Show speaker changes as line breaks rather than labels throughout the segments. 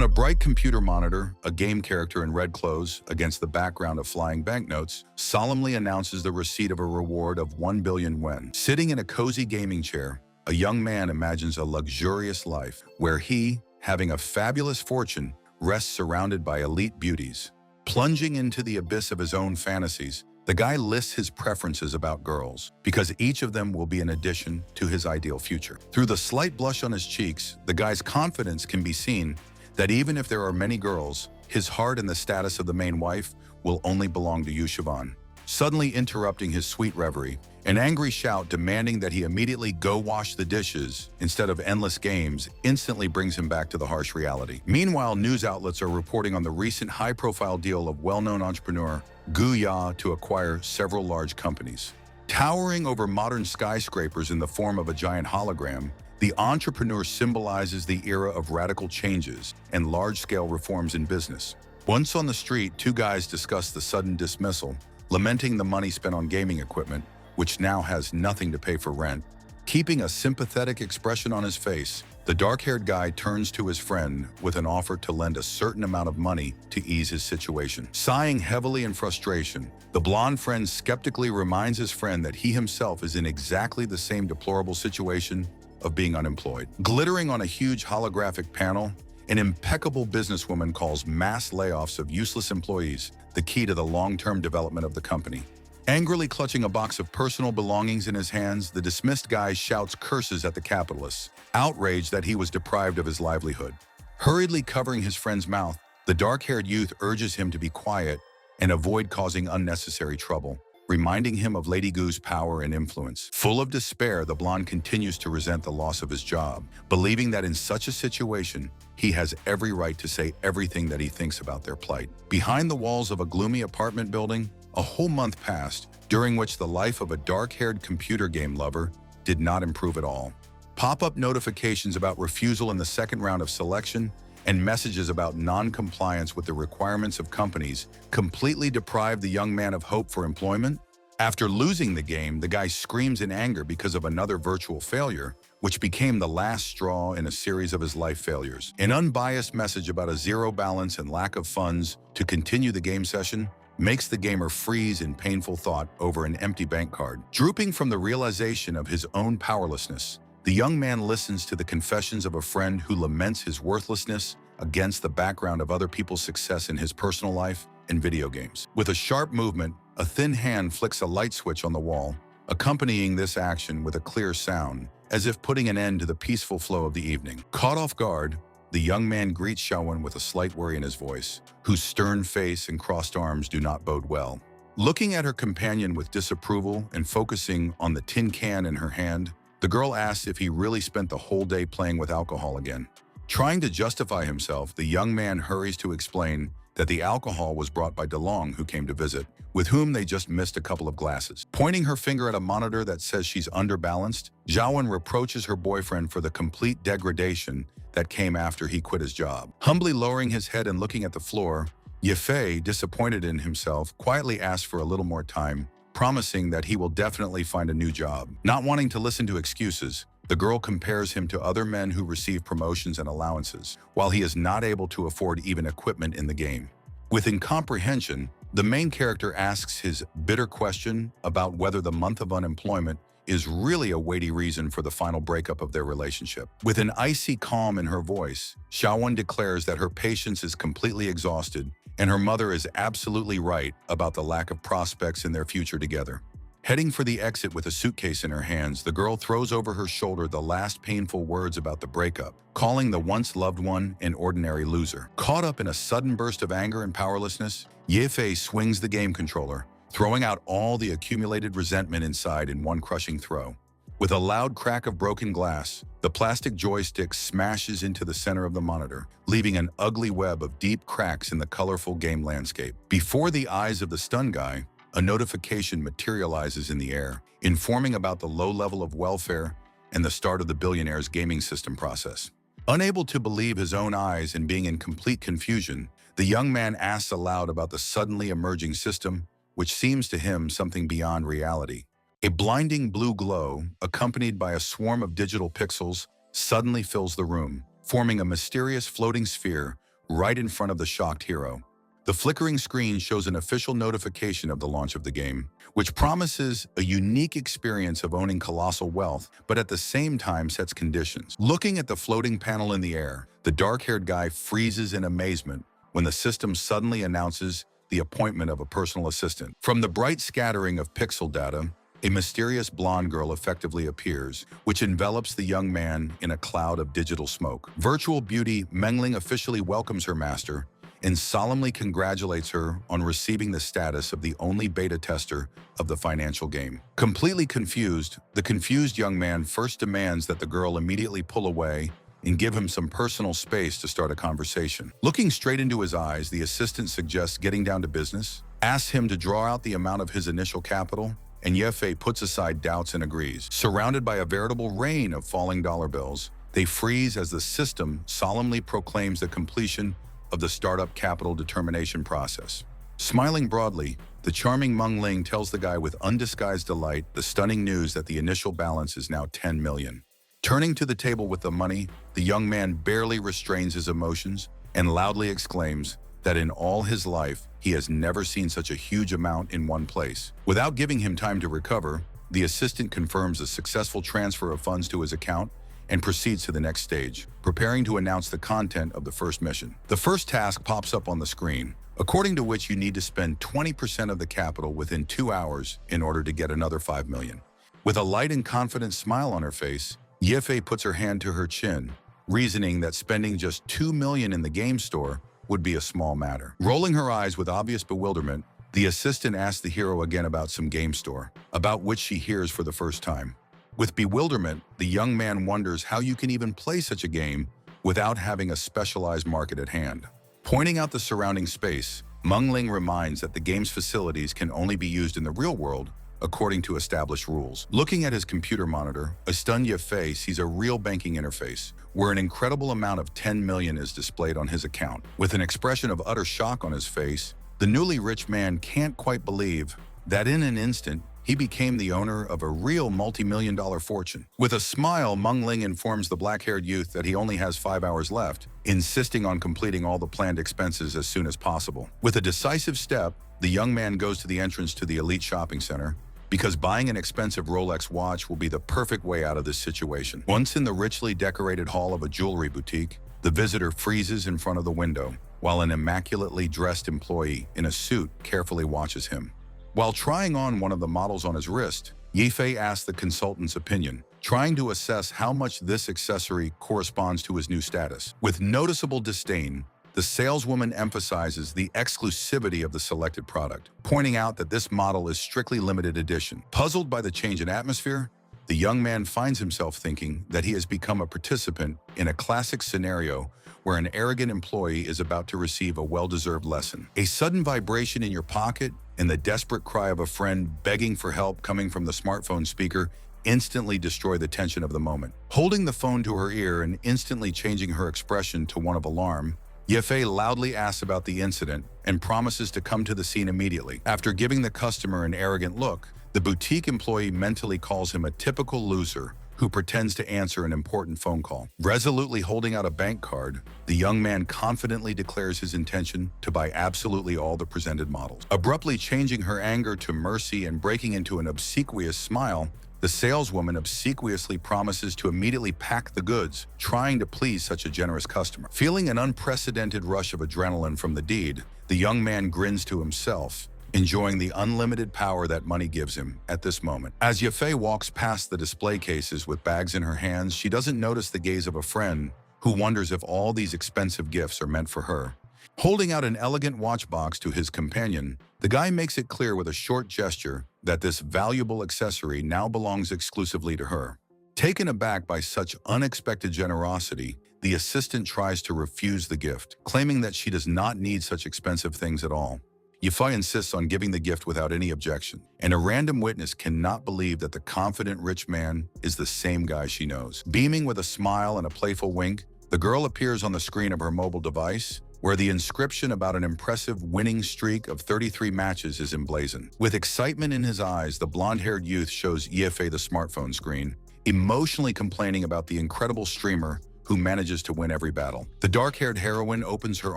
On a bright computer monitor, a game character in red clothes, against the background of flying banknotes, solemnly announces the receipt of a reward of 1 billion yen. Sitting in a cozy gaming chair, a young man imagines a luxurious life where he, having a fabulous fortune, rests surrounded by elite beauties. Plunging into the abyss of his own fantasies, the guy lists his preferences about girls, because each of them will be an addition to his ideal future. Through the slight blush on his cheeks, the guy's confidence can be seen that even if there are many girls, his heart and the status of the main wife will only belong to Siobhan. Suddenly interrupting his sweet reverie, an angry shout demanding that he immediately go wash the dishes instead of endless games instantly brings him back to the harsh reality. Meanwhile, news outlets are reporting on the recent high-profile deal of well-known entrepreneur Gu Ya to acquire several large companies. Towering over modern skyscrapers in the form of a giant hologram, the entrepreneur symbolizes the era of radical changes and large-scale reforms in business. Once on the street, two guys discuss the sudden dismissal, lamenting the money spent on gaming equipment, which now has nothing to pay for rent. Keeping a sympathetic expression on his face, the dark-haired guy turns to his friend with an offer to lend a certain amount of money to ease his situation. Sighing heavily in frustration, the blonde friend skeptically reminds his friend that he himself is in exactly the same deplorable situation of being unemployed. Glittering on a huge holographic panel, an impeccable businesswoman calls mass layoffs of useless employees the key to the long-term development of the company. Angrily clutching a box of personal belongings in his hands, the dismissed guy shouts curses at the capitalists, outraged that he was deprived of his livelihood. Hurriedly covering his friend's mouth, the dark-haired youth urges him to be quiet and avoid causing unnecessary trouble, reminding him of Lady Gu's power and influence. Full of despair, the blonde continues to resent the loss of his job, believing that in such a situation, he has every right to say everything that he thinks about their plight. Behind the walls of a gloomy apartment building, a whole month passed, during which the life of a dark-haired computer game lover did not improve at all. Pop-up notifications about refusal in the second round of selection and messages about non-compliance with the requirements of companies completely deprived the young man of hope for employment. After losing the game, the guy screams in anger because of another virtual failure, which became the last straw in a series of his life failures. An unbiased message about a zero balance and lack of funds to continue the game session makes the gamer freeze in painful thought over an empty bank card. Drooping from the realization of his own powerlessness, the young man listens to the confessions of a friend who laments his worthlessness against the background of other people's success in his personal life and video games. With a sharp movement, a thin hand flicks a light switch on the wall, accompanying this action with a clear sound, as if putting an end to the peaceful flow of the evening. Caught off guard, the young man greets Xiaowen with a slight worry in his voice, whose stern face and crossed arms do not bode well. Looking at her companion with disapproval and focusing on the tin can in her hand, the girl asks if he really spent the whole day playing with alcohol again. Trying to justify himself, the young man hurries to explain that the alcohol was brought by DeLong, who came to visit, with whom they just missed a couple of glasses. Pointing her finger at a monitor that says she's underbalanced, Xiaowen reproaches her boyfriend for the complete degradation that came after he quit his job. Humbly lowering his head and looking at the floor, Yefei, disappointed in himself, quietly asks for a little more time, promising that he will definitely find a new job. Not wanting to listen to excuses, the girl compares him to other men who receive promotions and allowances, while he is not able to afford even equipment in the game. With incomprehension, the main character asks his bitter question about whether the month of unemployment is really a weighty reason for the final breakup of their relationship. With an icy calm in her voice, Xiaowen declares that her patience is completely exhausted and her mother is absolutely right about the lack of prospects in their future together. Heading for the exit with a suitcase in her hands, the girl throws over her shoulder the last painful words about the breakup, calling the once loved one an ordinary loser. Caught up in a sudden burst of anger and powerlessness, Yefei swings the game controller, throwing out all the accumulated resentment inside in one crushing throw. With a loud crack of broken glass, the plastic joystick smashes into the center of the monitor, leaving an ugly web of deep cracks in the colorful game landscape. Before the eyes of the stunned guy, a notification materializes in the air, informing about the low level of welfare and the start of the billionaire's gaming system process. Unable to believe his own eyes and being in complete confusion, the young man asks aloud about the suddenly emerging system, which seems to him something beyond reality. A blinding blue glow, accompanied by a swarm of digital pixels, suddenly fills the room, forming a mysterious floating sphere right in front of the shocked hero. The flickering screen shows an official notification of the launch of the game, which promises a unique experience of owning colossal wealth, but at the same time sets conditions. Looking at the floating panel in the air, the dark-haired guy freezes in amazement when the system suddenly announces the appointment of a personal assistant. From the bright scattering of pixel data, a mysterious blonde girl effectively appears, which envelops the young man in a cloud of digital smoke. Virtual beauty Mengling officially welcomes her master and solemnly congratulates her on receiving the status of the only beta tester of the financial game. Completely confused, the confused young man first demands that the girl immediately pull away and give him some personal space to start a conversation. Looking straight into his eyes, the assistant suggests getting down to business, asks him to draw out the amount of his initial capital, and Yefei puts aside doubts and agrees. Surrounded by a veritable rain of falling dollar bills, they freeze as the system solemnly proclaims the completion of the startup capital determination process. Smiling broadly, the charming Meng Ling tells the guy with undisguised delight the stunning news that the initial balance is now 10 million. Turning to the table with the money, the young man barely restrains his emotions and loudly exclaims that in all his life, he has never seen such a huge amount in one place. Without giving him time to recover, the assistant confirms a successful transfer of funds to his account and proceeds to the next stage, preparing to announce the content of the first mission. The first task pops up on the screen, according to which you need to spend 20% of the capital within 2 hours in order to get another 5 million. With a light and confident smile on her face, Yefei puts her hand to her chin, reasoning that spending just 2 million in the game store would be a small matter. Rolling her eyes with obvious bewilderment, the assistant asks the hero again about some game store, about which she hears for the first time. With bewilderment, the young man wonders how you can even play such a game without having a specialized market at hand. Pointing out the surrounding space, Meng Ling reminds that the game's facilities can only be used in the real world according to established rules. Looking at his computer monitor, a stunned Yefei sees a real banking interface where an incredible amount of 10 million is displayed on his account. With an expression of utter shock on his face, the newly rich man can't quite believe that in an instant, he became the owner of a real multi-million-dollar fortune. With a smile, Meng Ling informs the black-haired youth that he only has 5 hours left, insisting on completing all the planned expenses as soon as possible. With a decisive step, the young man goes to the entrance to the elite shopping center, because buying an expensive Rolex watch will be the perfect way out of this situation. Once in the richly decorated hall of a jewelry boutique, the visitor freezes in front of the window, while an immaculately dressed employee in a suit carefully watches him. While trying on one of the models on his wrist, Yefei asks the consultant's opinion, trying to assess how much this accessory corresponds to his new status. With noticeable disdain, the saleswoman emphasizes the exclusivity of the selected product, pointing out that this model is strictly limited edition. Puzzled by the change in atmosphere, the young man finds himself thinking that he has become a participant in a classic scenario where an arrogant employee is about to receive a well-deserved lesson. A sudden vibration in your pocket and the desperate cry of a friend begging for help coming from the smartphone speaker instantly destroy the tension of the moment. Holding the phone to her ear and instantly changing her expression to one of alarm, Yefei loudly asks about the incident and promises to come to the scene immediately. After giving the customer an arrogant look, the boutique employee mentally calls him a typical loser who pretends to answer an important phone call. Resolutely holding out a bank card, the young man confidently declares his intention to buy absolutely all the presented models. Abruptly changing her anger to mercy and breaking into an obsequious smile, the saleswoman obsequiously promises to immediately pack the goods, trying to please such a generous customer. Feeling an unprecedented rush of adrenaline from the deed, the young man grins to himself, enjoying the unlimited power that money gives him at this moment. As Yefei walks past the display cases with bags in her hands, she doesn't notice the gaze of a friend who wonders if all these expensive gifts are meant for her. Holding out an elegant watch box to his companion, the guy makes it clear with a short gesture that this valuable accessory now belongs exclusively to her. Taken aback by such unexpected generosity, the assistant tries to refuse the gift, claiming that she does not need such expensive things at all. Yefei insists on giving the gift without any objection, and a random witness cannot believe that the confident rich man is the same guy she knows. Beaming with a smile and a playful wink, the girl appears on the screen of her mobile device, where the inscription about an impressive winning streak of 33 matches is emblazoned. With excitement in his eyes, the blonde-haired youth shows Yefei the smartphone screen, emotionally complaining about the incredible streamer who manages to win every battle. The dark-haired heroine opens her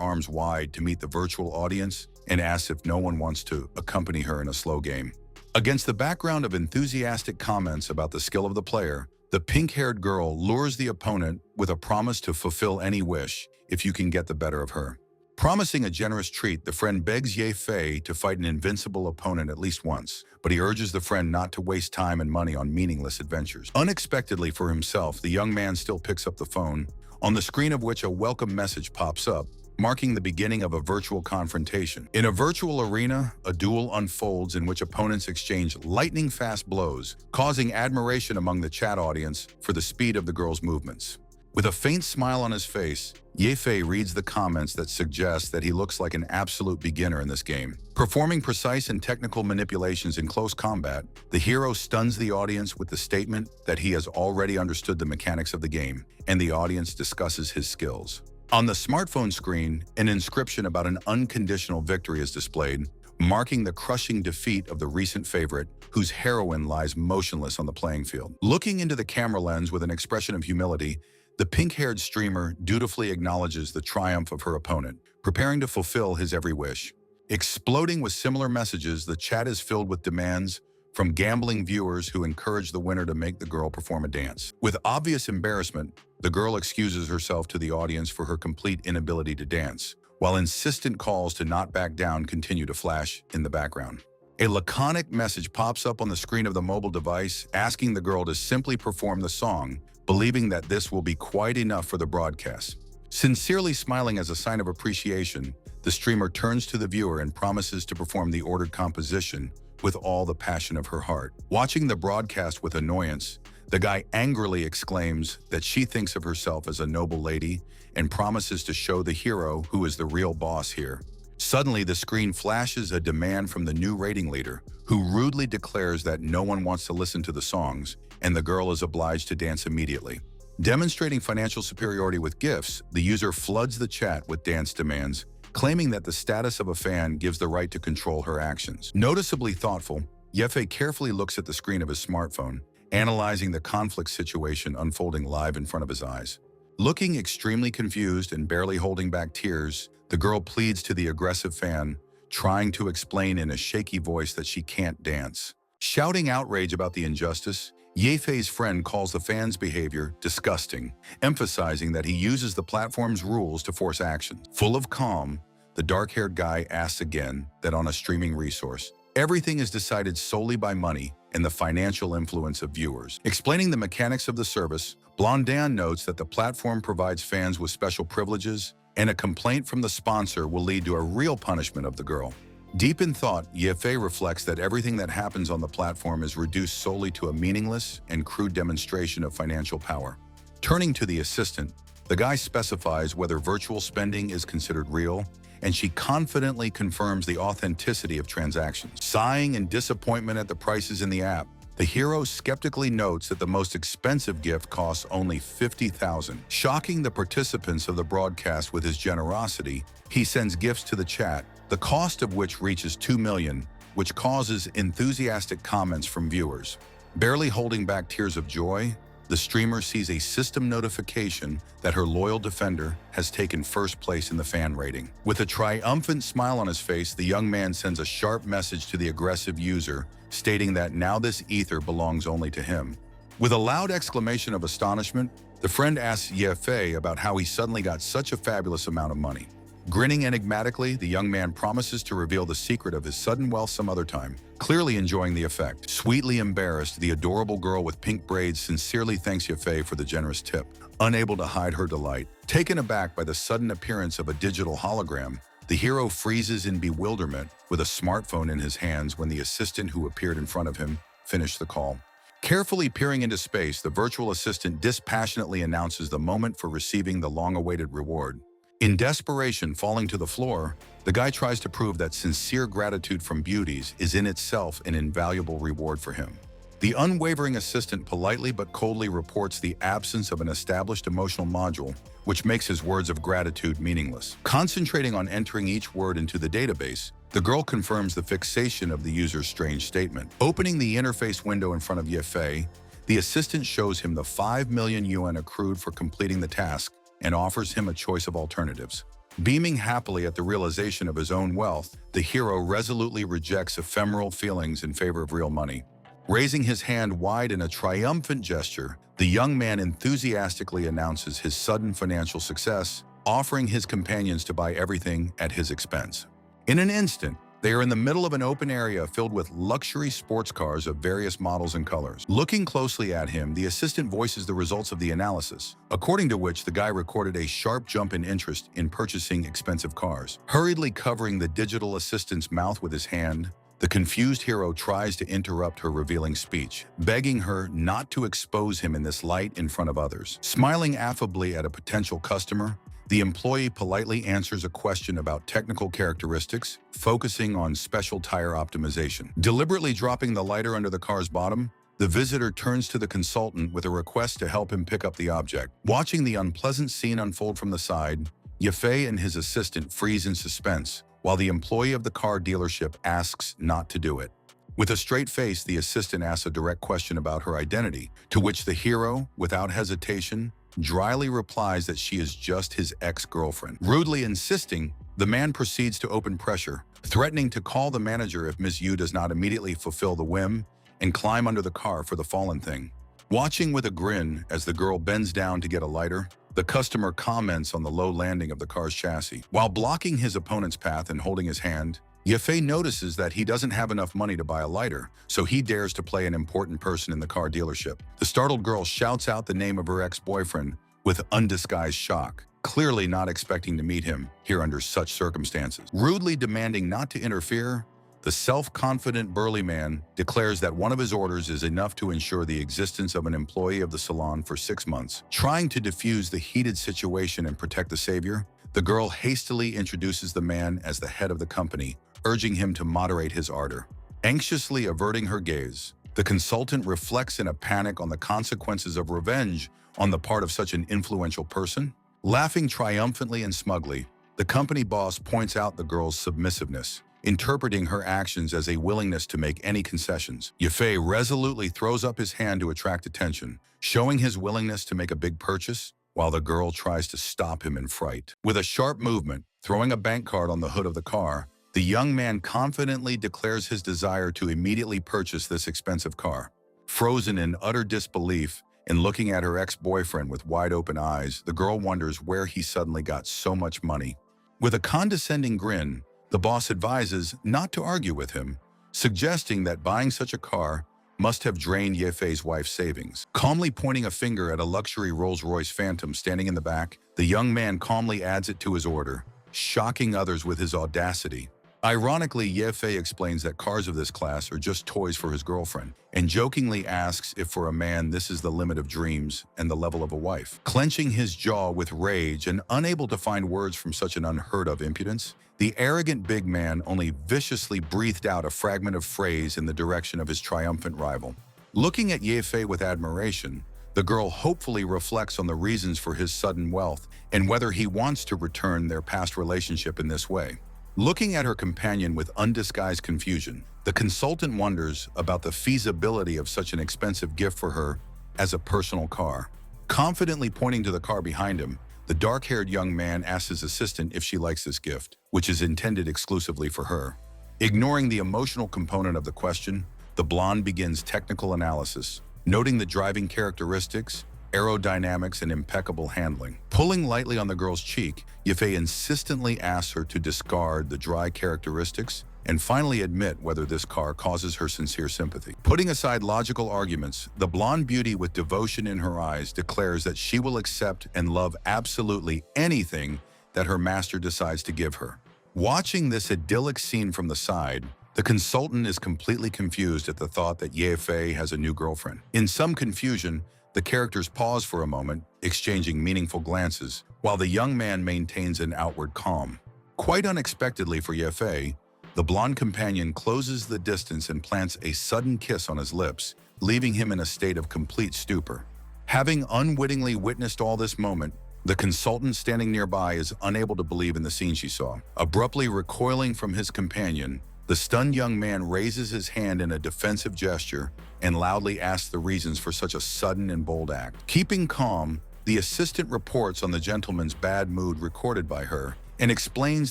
arms wide to meet the virtual audience and asks if no one wants to accompany her in a slow game. Against the background of enthusiastic comments about the skill of the player, the pink-haired girl lures the opponent with a promise to fulfill any wish if you can get the better of her. Promising a generous treat, the friend begs Ye Fei to fight an invincible opponent at least once, but he urges the friend not to waste time and money on meaningless adventures. Unexpectedly for himself, the young man still picks up the phone, on the screen of which a welcome message pops up, marking the beginning of a virtual confrontation. In a virtual arena, a duel unfolds in which opponents exchange lightning-fast blows, causing admiration among the chat audience for the speed of the girl's movements. With a faint smile on his face, Ye Fei reads the comments that suggest that he looks like an absolute beginner in this game. Performing precise and technical manipulations in close combat, the hero stuns the audience with the statement that he has already understood the mechanics of the game, and the audience discusses his skills. On the smartphone screen, an inscription about an unconditional victory is displayed, marking the crushing defeat of the recent favorite, whose heroine lies motionless on the playing field. Looking into the camera lens with an expression of humility, the pink-haired streamer dutifully acknowledges the triumph of her opponent, preparing to fulfill his every wish. Exploding with similar messages, the chat is filled with demands from gambling viewers who encourage the winner to make the girl perform a dance. With obvious embarrassment, the girl excuses herself to the audience for her complete inability to dance, while insistent calls to not back down continue to flash in the background. A laconic message pops up on the screen of the mobile device, asking the girl to simply perform the song, believing that this will be quite enough for the broadcast. Sincerely smiling as a sign of appreciation, the streamer turns to the viewer and promises to perform the ordered composition with all the passion of her heart. Watching the broadcast with annoyance, the guy angrily exclaims that she thinks of herself as a noble lady and promises to show the hero who is the real boss here. Suddenly, the screen flashes a demand from the new rating leader, who rudely declares that no one wants to listen to the songs, and the girl is obliged to dance immediately. Demonstrating financial superiority with gifts, the user floods the chat with dance demands, claiming that the status of a fan gives the right to control her actions. Noticeably thoughtful, Ye Fei carefully looks at the screen of his smartphone, analyzing the conflict situation unfolding live in front of his eyes. Looking extremely confused and barely holding back tears, the girl pleads to the aggressive fan, trying to explain in a shaky voice that she can't dance. Shouting outrage about the injustice, Ye Fei's friend calls the fan's behavior disgusting, emphasizing that he uses the platform's rules to force action. Full of calm, the dark-haired guy asks again that on a streaming resource, everything is decided solely by money and the financial influence of viewers. Explaining the mechanics of the service, Blondan notes that the platform provides fans with special privileges, and a complaint from the sponsor will lead to a real punishment of the girl. Deep in thought, Ye Fei reflects that everything that happens on the platform is reduced solely to a meaningless and crude demonstration of financial power. Turning to the assistant, the guy specifies whether virtual spending is considered real, and she confidently confirms the authenticity of transactions. Sighing in disappointment at the prices in the app, the hero skeptically notes that the most expensive gift costs only $50,000. Shocking the participants of the broadcast with his generosity, he sends gifts to the chat, the cost of which reaches $2 million, which causes enthusiastic comments from viewers. Barely holding back tears of joy, the streamer sees a system notification that her loyal defender has taken first place in the fan rating. With a triumphant smile on his face, the young man sends a sharp message to the aggressive user, stating that now this ether belongs only to him. With a loud exclamation of astonishment, the friend asks Ye Fei about how he suddenly got such a fabulous amount of money. Grinning enigmatically, the young man promises to reveal the secret of his sudden wealth some other time, clearly enjoying the effect. Sweetly embarrassed, the adorable girl with pink braids sincerely thanks Ye Fei for the generous tip, unable to hide her delight. Taken aback by the sudden appearance of a digital hologram, the hero freezes in bewilderment with a smartphone in his hands when the assistant who appeared in front of him finished the call. Carefully peering into space, the virtual assistant dispassionately announces the moment for receiving the long-awaited reward. In desperation, falling to the floor, the guy tries to prove that sincere gratitude from beauties is in itself an invaluable reward for him. The unwavering assistant politely but coldly reports the absence of an established emotional module, which makes his words of gratitude meaningless. Concentrating on entering each word into the database, the girl confirms the fixation of the user's strange statement. Opening the interface window in front of Ye Fei, The assistant shows him the 5 million yuan accrued for completing the task and offers him a choice of alternatives. Beaming happily at the realization of his own wealth, the hero resolutely rejects ephemeral feelings in favor of real money. Raising his hand wide in a triumphant gesture, the young man enthusiastically announces his sudden financial success, offering his companions to buy everything at his expense. In an instant, they are in the middle of an open area filled with luxury sports cars of various models and colors. Looking closely at him, the assistant voices the results of the analysis, according to which the guy recorded a sharp jump in interest in purchasing expensive cars. Hurriedly covering the digital assistant's mouth with his hand, the confused hero tries to interrupt her revealing speech, begging her not to expose him in this light in front of others. Smiling affably at a potential customer, the employee politely answers a question about technical characteristics, focusing on special tire optimization. Deliberately dropping the lighter under the car's bottom, the visitor turns to the consultant with a request to help him pick up the object. Watching the unpleasant scene unfold from the side, Yafei and his assistant freeze in suspense, while the employee of the car dealership asks not to do it. With a straight face, the assistant asks a direct question about her identity, to which the hero, without hesitation, dryly replies that she is just his ex-girlfriend. Rudely insisting, the man proceeds to open pressure, threatening to call the manager if Ms. Yu does not immediately fulfill the whim and climb under the car for the fallen thing. Watching with a grin as the girl bends down to get a lighter, the customer comments on the low landing of the car's chassis. While blocking his opponent's path and holding his hand, Yafei notices that he doesn't have enough money to buy a lighter, so he dares to play an important person in the car dealership. The startled girl shouts out the name of her ex-boyfriend with undisguised shock, clearly not expecting to meet him here under such circumstances. Rudely demanding not to interfere, the self-confident burly man declares that one of his orders is enough to ensure the existence of an employee of the salon for 6 months. Trying to defuse the heated situation and protect the savior, the girl hastily introduces the man as the head of the company, urging him to moderate his ardor. Anxiously averting her gaze, the consultant reflects in a panic on the consequences of revenge on the part of such an influential person. Laughing triumphantly and smugly, the company boss points out the girl's submissiveness, interpreting her actions as a willingness to make any concessions. Yafei resolutely throws up his hand to attract attention, showing his willingness to make a big purchase, while the girl tries to stop him in fright. With a sharp movement, throwing a bank card on the hood of the car, the young man confidently declares his desire to immediately purchase this expensive car. Frozen in utter disbelief and looking at her ex-boyfriend with wide-open eyes, the girl wonders where he suddenly got so much money. With a condescending grin, the boss advises not to argue with him, suggesting that buying such a car must have drained Yefei's wife's savings. Calmly pointing a finger at a luxury Rolls-Royce Phantom standing in the back, the young man calmly adds it to his order, shocking others with his audacity. Ironically, Yefei explains that cars of this class are just toys for his girlfriend, and jokingly asks if for a man this is the limit of dreams and the level of a wife. Clenching his jaw with rage and unable to find words from such an unheard-of impudence, the arrogant big man only viciously breathed out a fragment of phrase in the direction of his triumphant rival. Looking at Yefei with admiration, the girl hopefully reflects on the reasons for his sudden wealth and whether he wants to return their past relationship in this way. Looking at her companion with undisguised confusion, the consultant wonders about the feasibility of such an expensive gift for her as a personal car. Confidently pointing to the car behind him, the dark-haired young man asks his assistant if she likes this gift, which is intended exclusively for her. Ignoring the emotional component of the question, the blonde begins technical analysis, noting the driving characteristics, aerodynamics, and impeccable handling. Pulling lightly on the girl's cheek, Yefei insistently asks her to discard the dry characteristics and finally admit whether this car causes her sincere sympathy. Putting aside logical arguments, the blonde beauty with devotion in her eyes declares that she will accept and love absolutely anything that her master decides to give her. Watching this idyllic scene from the side, the consultant is completely confused at the thought that Yefei has a new girlfriend. In some confusion, the characters pause for a moment, exchanging meaningful glances, while the young man maintains an outward calm. Quite unexpectedly for Yefei, the blonde companion closes the distance and plants a sudden kiss on his lips, leaving him in a state of complete stupor. Having unwittingly witnessed all this moment, the consultant standing nearby is unable to believe in the scene she saw. Abruptly recoiling from his companion, The stunned young man raises his hand in a defensive gesture and loudly asks the reasons for such a sudden and bold act. Keeping calm, the assistant reports on the gentleman's bad mood recorded by her and explains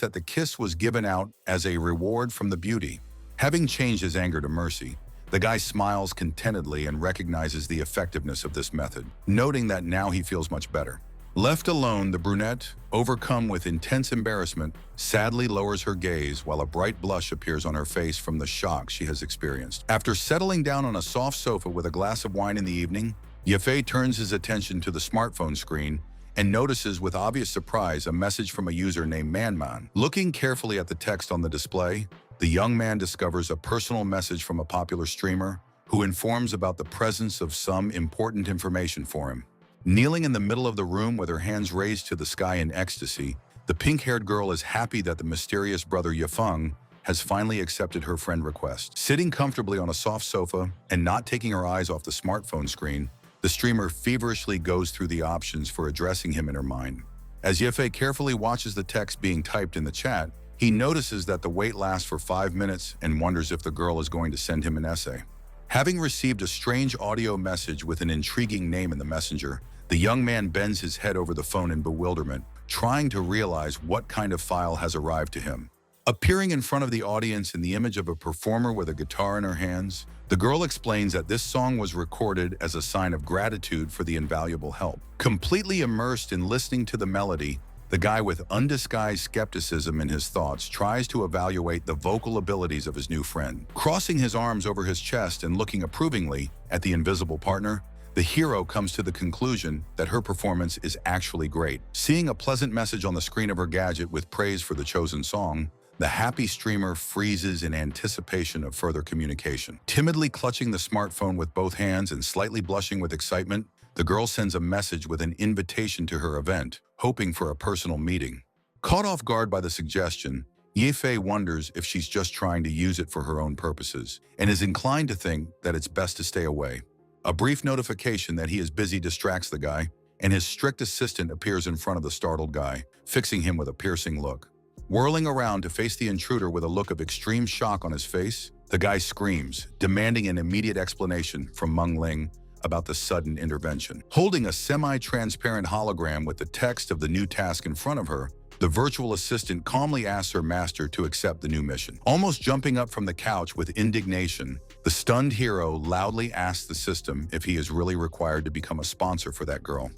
that the kiss was given out as a reward from the beauty. Having changed his anger to mercy, the guy smiles contentedly and recognizes the effectiveness of this method, noting that now he feels much better. Left alone, the brunette, overcome with intense embarrassment, sadly lowers her gaze while a bright blush appears on her face from the shock she has experienced. After settling down on a soft sofa with a glass of wine in the evening, Yefei turns his attention to the smartphone screen and notices with obvious surprise a message from a user named Manhwa. Looking carefully at the text on the display, the young man discovers a personal message from a popular streamer who informs about the presence of some important information for him. Kneeling in the middle of the room with her hands raised to the sky in ecstasy, the pink-haired girl is happy that the mysterious brother Yefeng has finally accepted her friend request. Sitting comfortably on a soft sofa and not taking her eyes off the smartphone screen, the streamer feverishly goes through the options for addressing him in her mind. As Yefei carefully watches the text being typed in the chat, he notices that the wait lasts for 5 minutes and wonders if the girl is going to send him an essay. Having received a strange audio message with an intriguing name in the messenger, the young man bends his head over the phone in bewilderment, trying to realize what kind of file has arrived to him. Appearing in front of the audience in the image of a performer with a guitar in her hands, the girl explains that this song was recorded as a sign of gratitude for the invaluable help. Completely immersed in listening to the melody, the guy with undisguised skepticism in his thoughts tries to evaluate the vocal abilities of his new friend. Crossing his arms over his chest and looking approvingly at the invisible partner, the hero comes to the conclusion that her performance is actually great. Seeing a pleasant message on the screen of her gadget with praise for the chosen song, the happy streamer freezes in anticipation of further communication. Timidly clutching the smartphone with both hands and slightly blushing with excitement, the girl sends a message with an invitation to her event, hoping for a personal meeting. Caught off guard by the suggestion, Yefei wonders if she's just trying to use it for her own purposes, and is inclined to think that it's best to stay away. A brief notification that he is busy distracts the guy, and his strict assistant appears in front of the startled guy, fixing him with a piercing look. Whirling around to face the intruder with a look of extreme shock on his face, the guy screams, demanding an immediate explanation from Meng Ling about the sudden intervention. Holding a semi-transparent hologram with the text of the new task in front of her, the virtual assistant calmly asks her master to accept the new mission. Almost jumping up from the couch with indignation, the stunned hero loudly asks the system if he is really required to become a sponsor for that girl.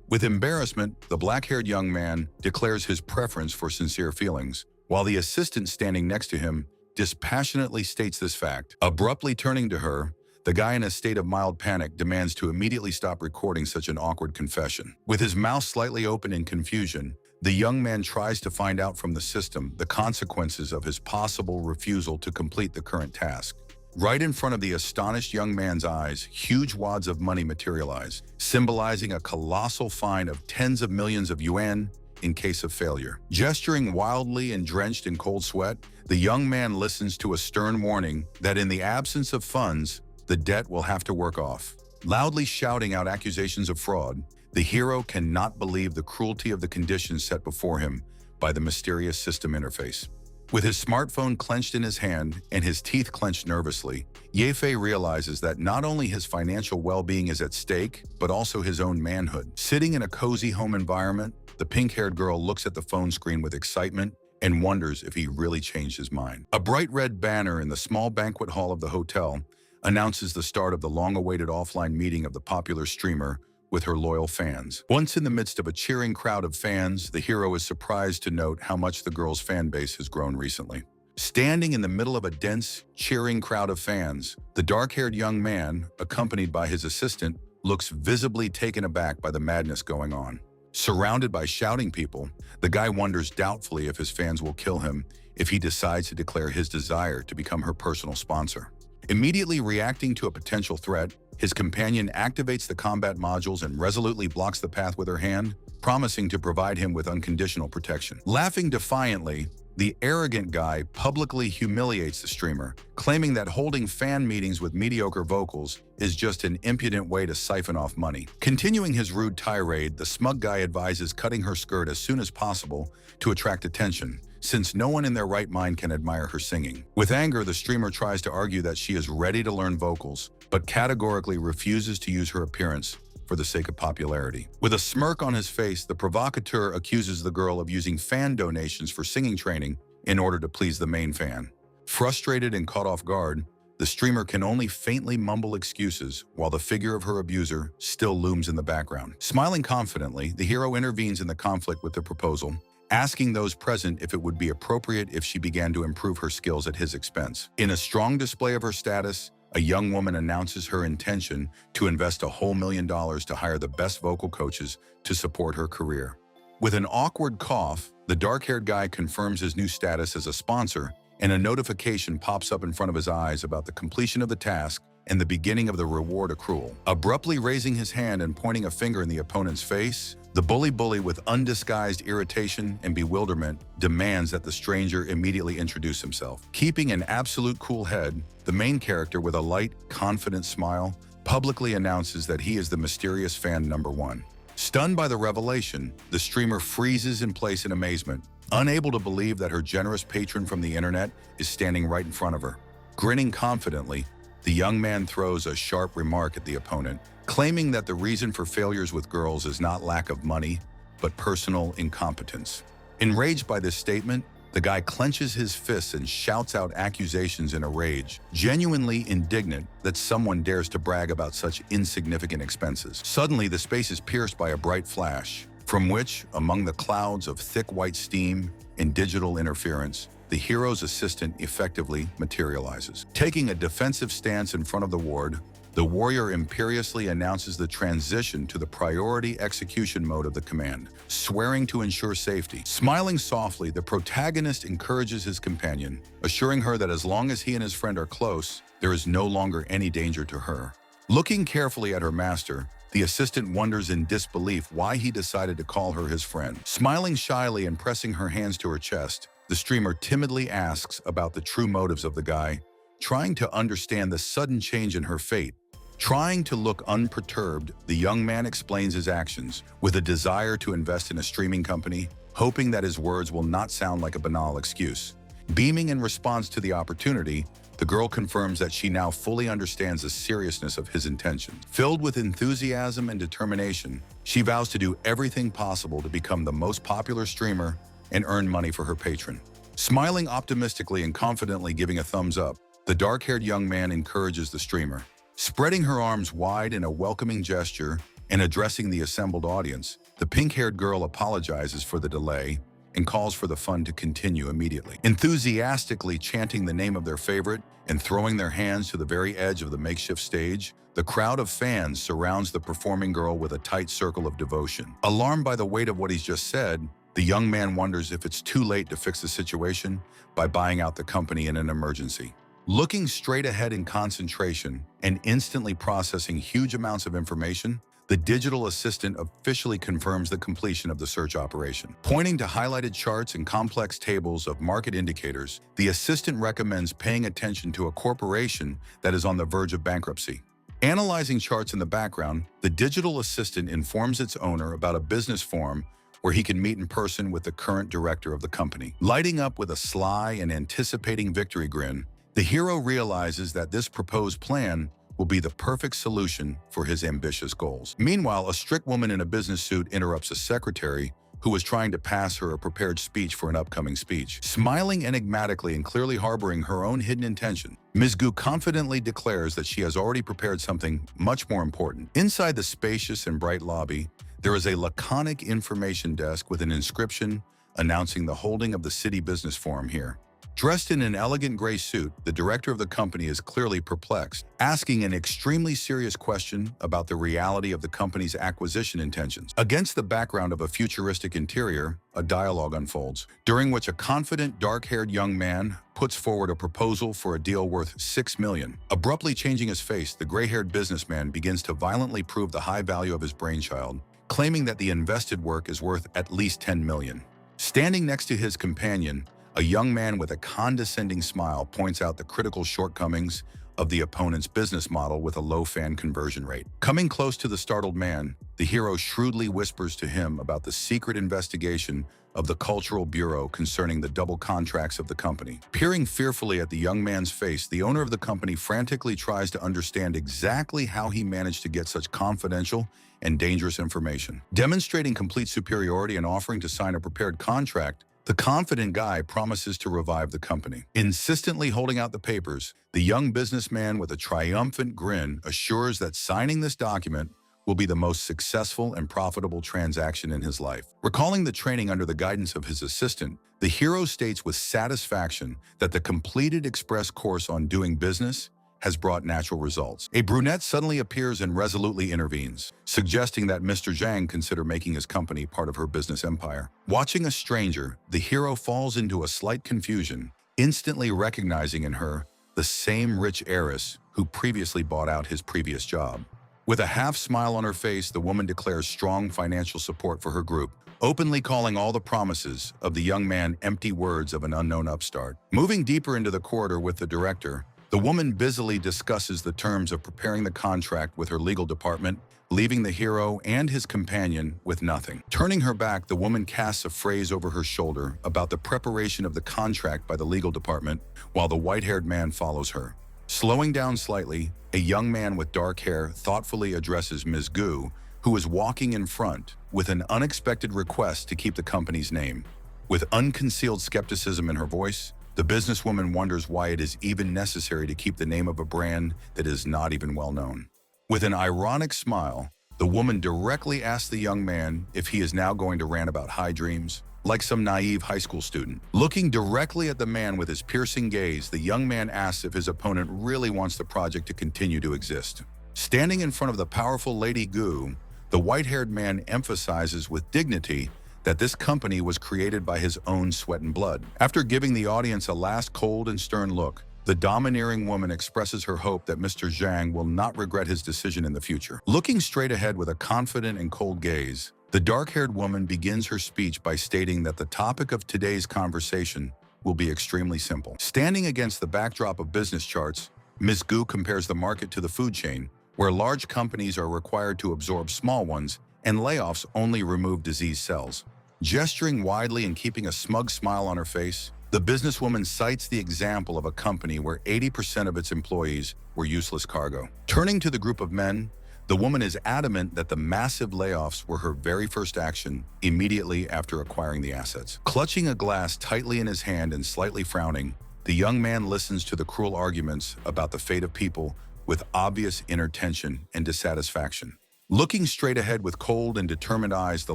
With embarrassment, the black-haired young man declares his preference for sincere feelings, while the assistant standing next to him dispassionately states this fact. Abruptly turning to her, the guy in a state of mild panic demands to immediately stop recording such an awkward confession. With his mouth slightly open in confusion, the young man tries to find out from the system the consequences of his possible refusal to complete the current task. Right in front of the astonished young man's eyes, huge wads of money materialize, symbolizing a colossal fine of tens of millions of yuan in case of failure. Gesturing wildly and drenched in cold sweat, the young man listens to a stern warning that in the absence of funds, the debt will have to work off. Loudly shouting out accusations of fraud, the hero cannot believe the cruelty of the conditions set before him by the mysterious system interface. With his smartphone clenched in his hand and his teeth clenched nervously, Yefei realizes that not only his financial well-being is at stake, but also his own manhood. Sitting in a cozy home environment, the pink-haired girl looks at the phone screen with excitement and wonders if he really changed his mind. A bright red banner in the small banquet hall of the hotel announces the start of the long-awaited offline meeting of the popular streamer with her loyal fans. Once in the midst of a cheering crowd of fans, the hero is surprised to note how much the girl's fan base has grown recently. Standing in the middle of a dense, cheering crowd of fans, the dark-haired young man, accompanied by his assistant, looks visibly taken aback by the madness going on. Surrounded by shouting people, the guy wonders doubtfully if his fans will kill him if he decides to declare his desire to become her personal sponsor. Immediately reacting to a potential threat, his companion activates the combat modules and resolutely blocks the path with her hand, promising to provide him with unconditional protection. Laughing defiantly, the arrogant guy publicly humiliates the streamer, claiming that holding fan meetings with mediocre vocals is just an impudent way to siphon off money. Continuing his rude tirade, the smug guy advises cutting her skirt as soon as possible to attract attention, since no one in their right mind can admire her singing. With anger, the streamer tries to argue that she is ready to learn vocals, but categorically refuses to use her appearance for the sake of popularity. With a smirk on his face, the provocateur accuses the girl of using fan donations for singing training in order to please the main fan. Frustrated and caught off guard, the streamer can only faintly mumble excuses while the figure of her abuser still looms in the background. Smiling confidently, the hero intervenes in the conflict with the proposal, asking those present if it would be appropriate if she began to improve her skills at his expense. In a strong display of her status, a young woman announces her intention to invest $1,000,000 to hire the best vocal coaches to support her career. With an awkward cough, the dark-haired guy confirms his new status as a sponsor, and a notification pops up in front of his eyes about the completion of the task and the beginning of the reward accrual. Abruptly raising his hand and pointing a finger in the opponent's face, the bully with undisguised irritation and bewilderment demands that the stranger immediately introduce himself. Keeping an absolute cool head, the main character, with a light, confident smile, publicly announces that he is the mysterious fan number 1. Stunned by the revelation, the streamer freezes in place in amazement, unable to believe that her generous patron from the internet is standing right in front of her. Grinning confidently, the young man throws a sharp remark at the opponent, claiming that the reason for failures with girls is not lack of money, but personal incompetence. Enraged by this statement, the guy clenches his fists and shouts out accusations in a rage, genuinely indignant that someone dares to brag about such insignificant expenses. Suddenly, the space is pierced by a bright flash, from which, among the clouds of thick white steam and digital interference, the hero's assistant effectively materializes. Taking a defensive stance in front of the ward, the warrior imperiously announces the transition to the priority execution mode of the command, swearing to ensure safety. Smiling softly, the protagonist encourages his companion, assuring her that as long as he and his friend are close, there is no longer any danger to her. Looking carefully at her master, the assistant wonders in disbelief why he decided to call her his friend. Smiling shyly and pressing her hands to her chest, the streamer timidly asks about the true motives of the guy, trying to understand the sudden change in her fate. Trying to look unperturbed, the young man explains his actions with a desire to invest in a streaming company, hoping that his words will not sound like a banal excuse. Beaming in response to the opportunity, the girl confirms that she now fully understands the seriousness of his intention. Filled with enthusiasm and determination, she vows to do everything possible to become the most popular streamer and earn money for her patron. Smiling optimistically and confidently giving a thumbs up, the dark-haired young man encourages the streamer. Spreading her arms wide in a welcoming gesture and addressing the assembled audience, the pink-haired girl apologizes for the delay and calls for the fun to continue immediately. Enthusiastically chanting the name of their favorite and throwing their hands to the very edge of the makeshift stage, the crowd of fans surrounds the performing girl with a tight circle of devotion. Alarmed by the weight of what he's just said, the young man wonders if it's too late to fix the situation by buying out the company in an emergency. Looking straight ahead in concentration and instantly processing huge amounts of information, the digital assistant officially confirms the completion of the search operation. Pointing to highlighted charts and complex tables of market indicators, the assistant recommends paying attention to a corporation that is on the verge of bankruptcy. Analyzing charts in the background, the digital assistant informs its owner about a business forum where he can meet in person with the current director of the company. Lighting up with a sly and anticipating victory grin, the hero realizes that this proposed plan will be the perfect solution for his ambitious goals. Meanwhile, a strict woman in a business suit interrupts a secretary who was trying to pass her a prepared speech for an upcoming speech. Smiling enigmatically and clearly harboring her own hidden intention, Ms. Gu confidently declares that she has already prepared something much more important. Inside the spacious and bright lobby, there is a laconic information desk with an inscription announcing the holding of the city business forum here. Dressed in an elegant gray suit, the director of the company is clearly perplexed, asking an extremely serious question about the reality of the company's acquisition intentions. Against the background of a futuristic interior, a dialogue unfolds, during which a confident, dark-haired young man puts forward a proposal for a deal worth $6 million. Abruptly changing his face, the gray-haired businessman begins to violently prove the high value of his brainchild, claiming that the invested work is worth at least $10 million. Standing next to his companion, a young man with a condescending smile points out the critical shortcomings of the opponent's business model with a low fan conversion rate. Coming close to the startled man, the hero shrewdly whispers to him about the secret investigation of the Cultural Bureau concerning the double contracts of the company. Peering fearfully at the young man's face, the owner of the company frantically tries to understand exactly how he managed to get such confidential and dangerous information. Demonstrating complete superiority and offering to sign a prepared contract, the confident guy promises to revive the company. Insistently holding out the papers, the young businessman with a triumphant grin assures that signing this document will be the most successful and profitable transaction in his life. Recalling the training under the guidance of his assistant, the hero states with satisfaction that the completed express course on doing business has brought natural results. A brunette suddenly appears and resolutely intervenes, suggesting that Mr. Zhang consider making his company part of her business empire. Watching a stranger, the hero falls into a slight confusion, instantly recognizing in her the same rich heiress who previously bought out his previous job. With a half smile on her face, the woman declares strong financial support for her group, openly calling all the promises of the young man empty words of an unknown upstart. Moving deeper into the corridor with the director, the woman busily discusses the terms of preparing the contract with her legal department, leaving the hero and his companion with nothing. Turning her back, the woman casts a phrase over her shoulder about the preparation of the contract by the legal department, while the white-haired man follows her. Slowing down slightly, a young man with dark hair thoughtfully addresses Ms. Gu, who is walking in front, with an unexpected request to keep the company's name. With unconcealed skepticism in her voice, the businesswoman wonders why it is even necessary to keep the name of a brand that is not even well known. With an ironic smile, the woman directly asks the young man if he is now going to rant about high dreams, like some naive high school student. Looking directly at the man with his piercing gaze, the young man asks if his opponent really wants the project to continue to exist. Standing in front of the powerful Lady Gu, the white-haired man emphasizes with dignity that this company was created by his own sweat and blood. After giving the audience a last cold and stern look, the domineering woman expresses her hope that Mr. Zhang will not regret his decision in the future. Looking straight ahead with a confident and cold gaze, the dark-haired woman begins her speech by stating that the topic of today's conversation will be extremely simple. Standing against the backdrop of business charts, Ms. Gu compares the market to the food chain, where large companies are required to absorb small ones and layoffs only remove diseased cells. Gesturing widely and keeping a smug smile on her face, the businesswoman cites the example of a company where 80% of its employees were useless cargo. Turning to the group of men, the woman is adamant that the massive layoffs were her very first action immediately after acquiring the assets. Clutching a glass tightly in his hand and slightly frowning, the young man listens to the cruel arguments about the fate of people with obvious inner tension and dissatisfaction. Looking straight ahead with cold and determined eyes, the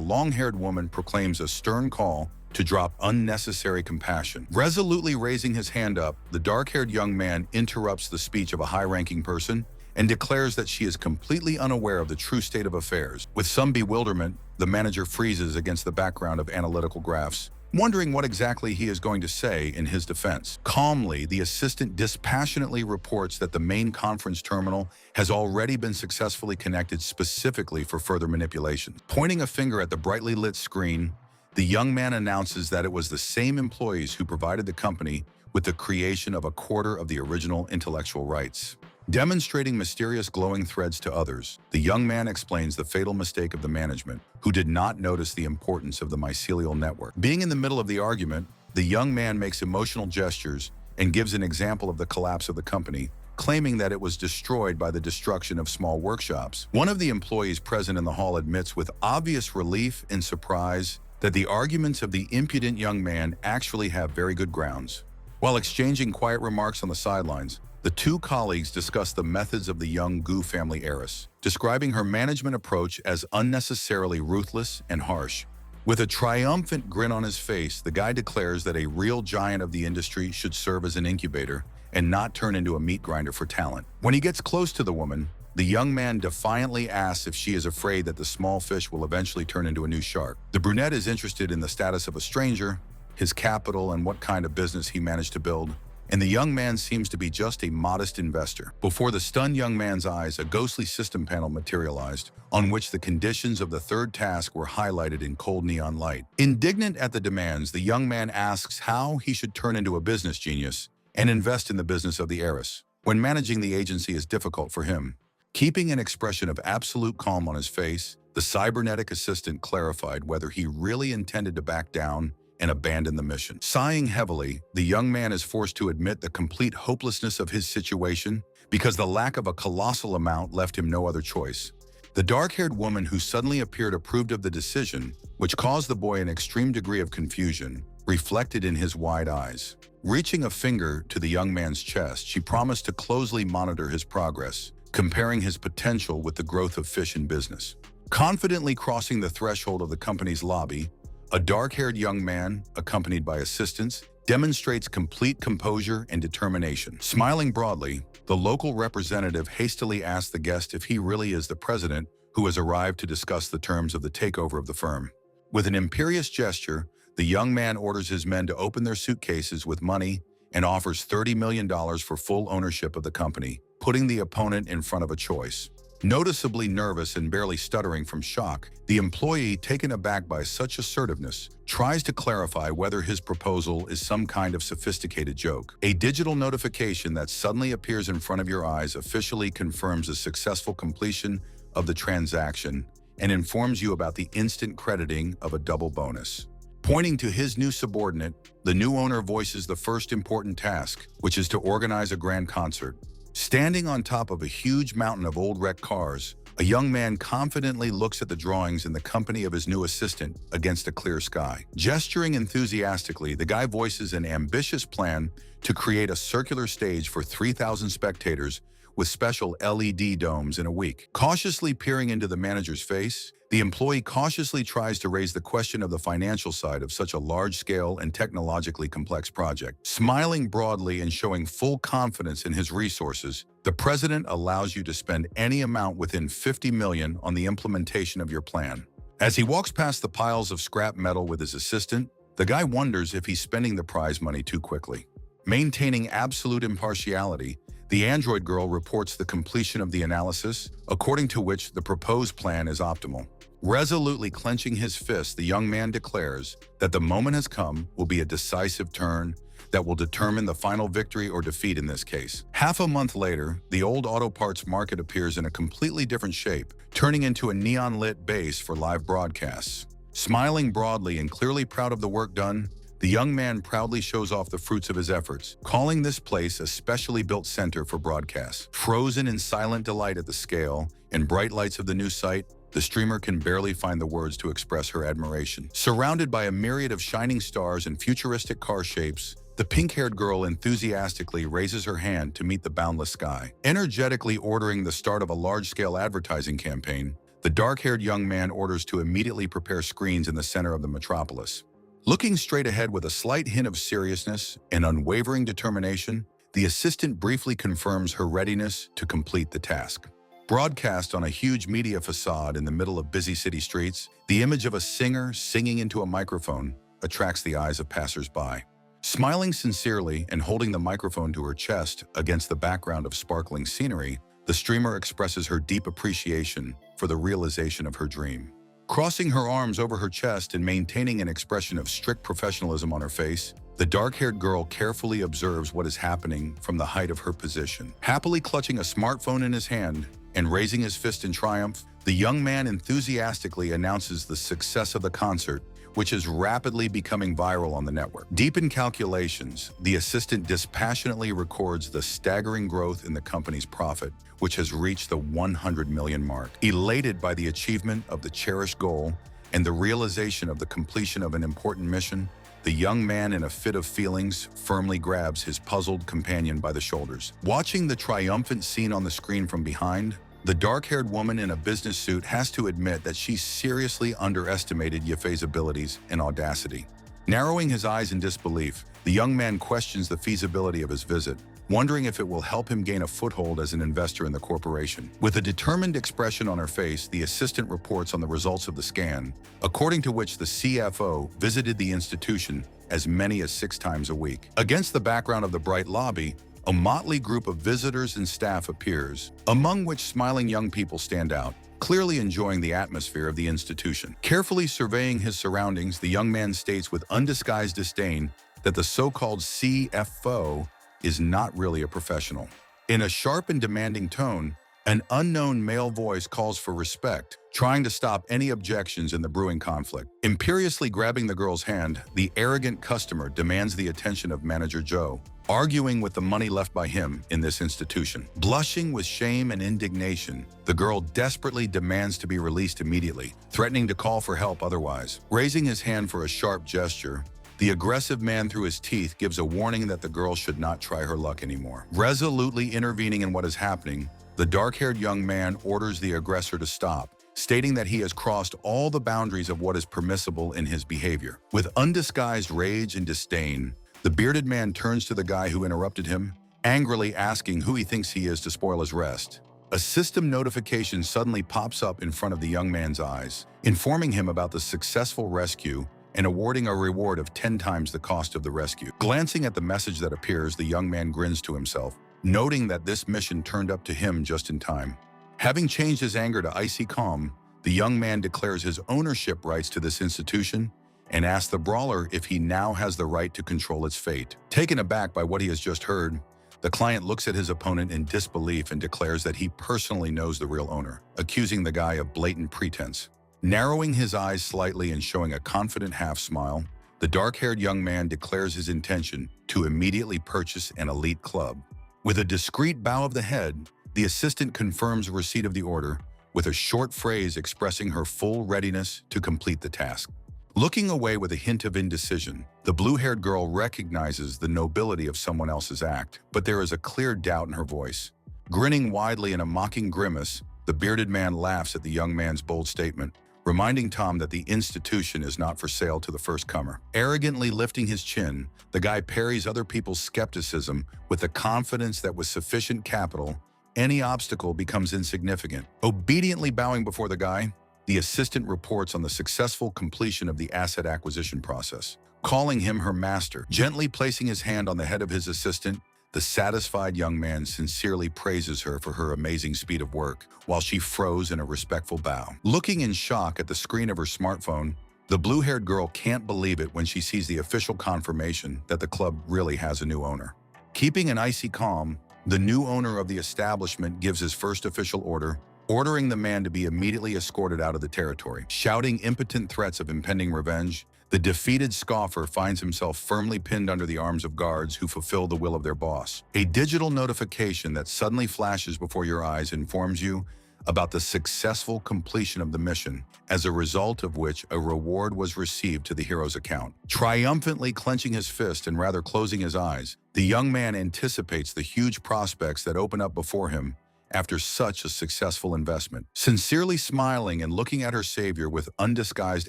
long-haired woman proclaims a stern call to drop unnecessary compassion. Resolutely raising his hand up, the dark-haired young man interrupts the speech of a high-ranking person and declares that she is completely unaware of the true state of affairs. With some bewilderment, the manager freezes against the background of analytical graphs, wondering what exactly he is going to say in his defense. Calmly, the assistant dispassionately reports that the main conference terminal has already been successfully connected specifically for further manipulation. Pointing a finger at the brightly lit screen, the young man announces that it was the same employees who provided the company with the creation of a quarter of the original intellectual rights. Demonstrating mysterious glowing threads to others, the young man explains the fatal mistake of the management, who did not notice the importance of the mycelial network. Being in the middle of the argument, the young man makes emotional gestures and gives an example of the collapse of the company, claiming that it was destroyed by the destruction of small workshops. One of the employees present in the hall admits with obvious relief and surprise that the arguments of the impudent young man actually have very good grounds. While exchanging quiet remarks on the sidelines, the two colleagues discuss the methods of the young Gu family heiress, describing her management approach as unnecessarily ruthless and harsh. With a triumphant grin on his face, the guy declares that a real giant of the industry should serve as an incubator and not turn into a meat grinder for talent. When he gets close to the woman, the young man defiantly asks if she is afraid that the small fish will eventually turn into a new shark. The brunette is interested in the status of a stranger, his capital, and what kind of business he managed to build, and the young man seems to be just a modest investor. Before the stunned young man's eyes, a ghostly system panel materialized, on which the conditions of the third task were highlighted in cold neon light. Indignant at the demands, the young man asks how he should turn into a business genius and invest in the business of the heiress, when managing the agency is difficult for him. Keeping an expression of absolute calm on his face, The cybernetic assistant clarified whether he really intended to back down and abandon the mission. Sighing heavily, the young man is forced to admit the complete hopelessness of his situation because the lack of a colossal amount left him no other choice. The dark-haired woman who suddenly appeared approved of the decision, which caused the boy an extreme degree of confusion, reflected in his wide eyes. Reaching a finger to the young man's chest, she promised to closely monitor his progress, comparing his potential with the growth of fish in business. Confidently crossing the threshold of the company's lobby, a dark-haired young man, accompanied by assistants, demonstrates complete composure and determination. Smiling broadly, the local representative hastily asks the guest if he really is the president who has arrived to discuss the terms of the takeover of the firm. With an imperious gesture, the young man orders his men to open their suitcases with money and offers $30 million for full ownership of the company, putting the opponent in front of a choice. Noticeably nervous and barely stuttering from shock, the employee, taken aback by such assertiveness, tries to clarify whether his proposal is some kind of sophisticated joke. A digital notification that suddenly appears in front of your eyes officially confirms the successful completion of the transaction and informs you about the instant crediting of a double bonus. Pointing to his new subordinate, the new owner voices the first important task, which is to organize a grand concert. Standing on top of a huge mountain of old wrecked cars, a young man confidently looks at the drawings in the company of his new assistant against a clear sky. Gesturing enthusiastically, the guy voices an ambitious plan to create a circular stage for 3,000 spectators with special LED domes in a week. Cautiously peering into the manager's face, the employee cautiously tries to raise the question of the financial side of such a large-scale and technologically complex project. Smiling broadly and showing full confidence in his resources, the president allows you to spend any amount within $50 million on the implementation of your plan. As he walks past the piles of scrap metal with his assistant, the guy wonders if he's spending the prize money too quickly. Maintaining absolute impartiality, the android girl reports the completion of the analysis, according to which the proposed plan is optimal. Resolutely clenching his fist, the young man declares that the moment has come will be a decisive turn that will determine the final victory or defeat in this case. Half a month later, the old auto parts market appears in a completely different shape, turning into a neon-lit base for live broadcasts. Smiling broadly and clearly proud of the work done, the young man proudly shows off the fruits of his efforts, calling this place a specially built center for broadcasts. Frozen in silent delight at the scale and bright lights of the new site, the streamer can barely find the words to express her admiration. Surrounded by a myriad of shining stars and futuristic car shapes, the pink-haired girl enthusiastically raises her hand to meet the boundless sky. Energetically ordering the start of a large-scale advertising campaign, the dark-haired young man orders to immediately prepare screens in the center of the metropolis. Looking straight ahead with a slight hint of seriousness and unwavering determination, the assistant briefly confirms her readiness to complete the task. Broadcast on a huge media facade in the middle of busy city streets, the image of a singer singing into a microphone attracts the eyes of passers-by. Smiling sincerely and holding the microphone to her chest against the background of sparkling scenery, the streamer expresses her deep appreciation for the realization of her dream. Crossing her arms over her chest and maintaining an expression of strict professionalism on her face, the dark-haired girl carefully observes what is happening from the height of her position. Happily clutching a smartphone in his hand and raising his fist in triumph, the young man enthusiastically announces the success of the concert, which is rapidly becoming viral on the network. Deep in calculations, the assistant dispassionately records the staggering growth in the company's profit, which has reached the 100 million mark. Elated by the achievement of the cherished goal and the realization of the completion of an important mission, the young man, in a fit of feelings, firmly grabs his puzzled companion by the shoulders. Watching the triumphant scene on the screen from behind, the dark-haired woman in a business suit has to admit that she seriously underestimated Yefei's abilities and audacity. Narrowing his eyes in disbelief, the young man questions the feasibility of his visit, wondering if it will help him gain a foothold as an investor in the corporation. With a determined expression on her face, the assistant reports on the results of the scan, according to which the CFO visited the institution as many as 6 times a week. Against the background of the bright lobby, a motley group of visitors and staff appears, among which smiling young people stand out, clearly enjoying the atmosphere of the institution. Carefully surveying his surroundings, the young man states with undisguised disdain that the so-called CFO is not really a professional. In a sharp and demanding tone, An unknown male voice calls for respect, trying to stop any objections in the brewing conflict. Imperiously grabbing the girl's hand, the arrogant customer demands the attention of Manager Joe, arguing with the money left by him in this institution. Blushing with shame and indignation, the girl desperately demands to be released immediately, threatening to call for help otherwise. Raising his hand for a sharp gesture, the aggressive man through his teeth gives a warning that the girl should not try her luck anymore. Resolutely intervening in what is happening, the dark-haired young man orders the aggressor to stop, stating that he has crossed all the boundaries of what is permissible in his behavior. With undisguised rage and disdain, the bearded man turns to the guy who interrupted him, angrily asking who he thinks he is to spoil his rest. A system notification suddenly pops up in front of the young man's eyes, informing him about the successful rescue and awarding a reward of 10 times the cost of the rescue. Glancing at the message that appears, the young man grins to himself, noting that this mission turned up to him just in time. Having changed his anger to icy calm, the young man declares his ownership rights to this institution and asks the brawler if he now has the right to control its fate. Taken aback by what he has just heard, the client looks at his opponent in disbelief and declares that he personally knows the real owner, accusing the guy of blatant pretense. Narrowing his eyes slightly and showing a confident half-smile, the dark-haired young man declares his intention to immediately purchase an elite club. With a discreet bow of the head, the assistant confirms receipt of the order with a short phrase expressing her full readiness to complete the task. Looking away with a hint of indecision, the blue-haired girl recognizes the nobility of someone else's act, but there is a clear doubt in her voice. Grinning widely in a mocking grimace, the bearded man laughs at the young man's bold statement, reminding Tom that the institution is not for sale to the first comer. Arrogantly lifting his chin, the guy parries other people's skepticism with the confidence that with sufficient capital, any obstacle becomes insignificant. Obediently bowing before the guy, the assistant reports on the successful completion of the asset acquisition process. Calling him her master, gently placing his hand on the head of his assistant, the satisfied young man sincerely praises her for her amazing speed of work, while she froze in a respectful bow. Looking in shock at the screen of her smartphone, the blue-haired girl can't believe it when she sees the official confirmation that the club really has a new owner. Keeping an icy calm, the new owner of the establishment gives his first official order, ordering the man to be immediately escorted out of the territory. Shouting impotent threats of impending revenge, the defeated scoffer finds himself firmly pinned under the arms of guards who fulfill the will of their boss. A digital notification that suddenly flashes before your eyes informs you about the successful completion of the mission, as a result of which a reward was received to the hero's account. Triumphantly clenching his fist and rather closing his eyes, the young man anticipates the huge prospects that open up before him after such a successful investment. Sincerely smiling and looking at her savior with undisguised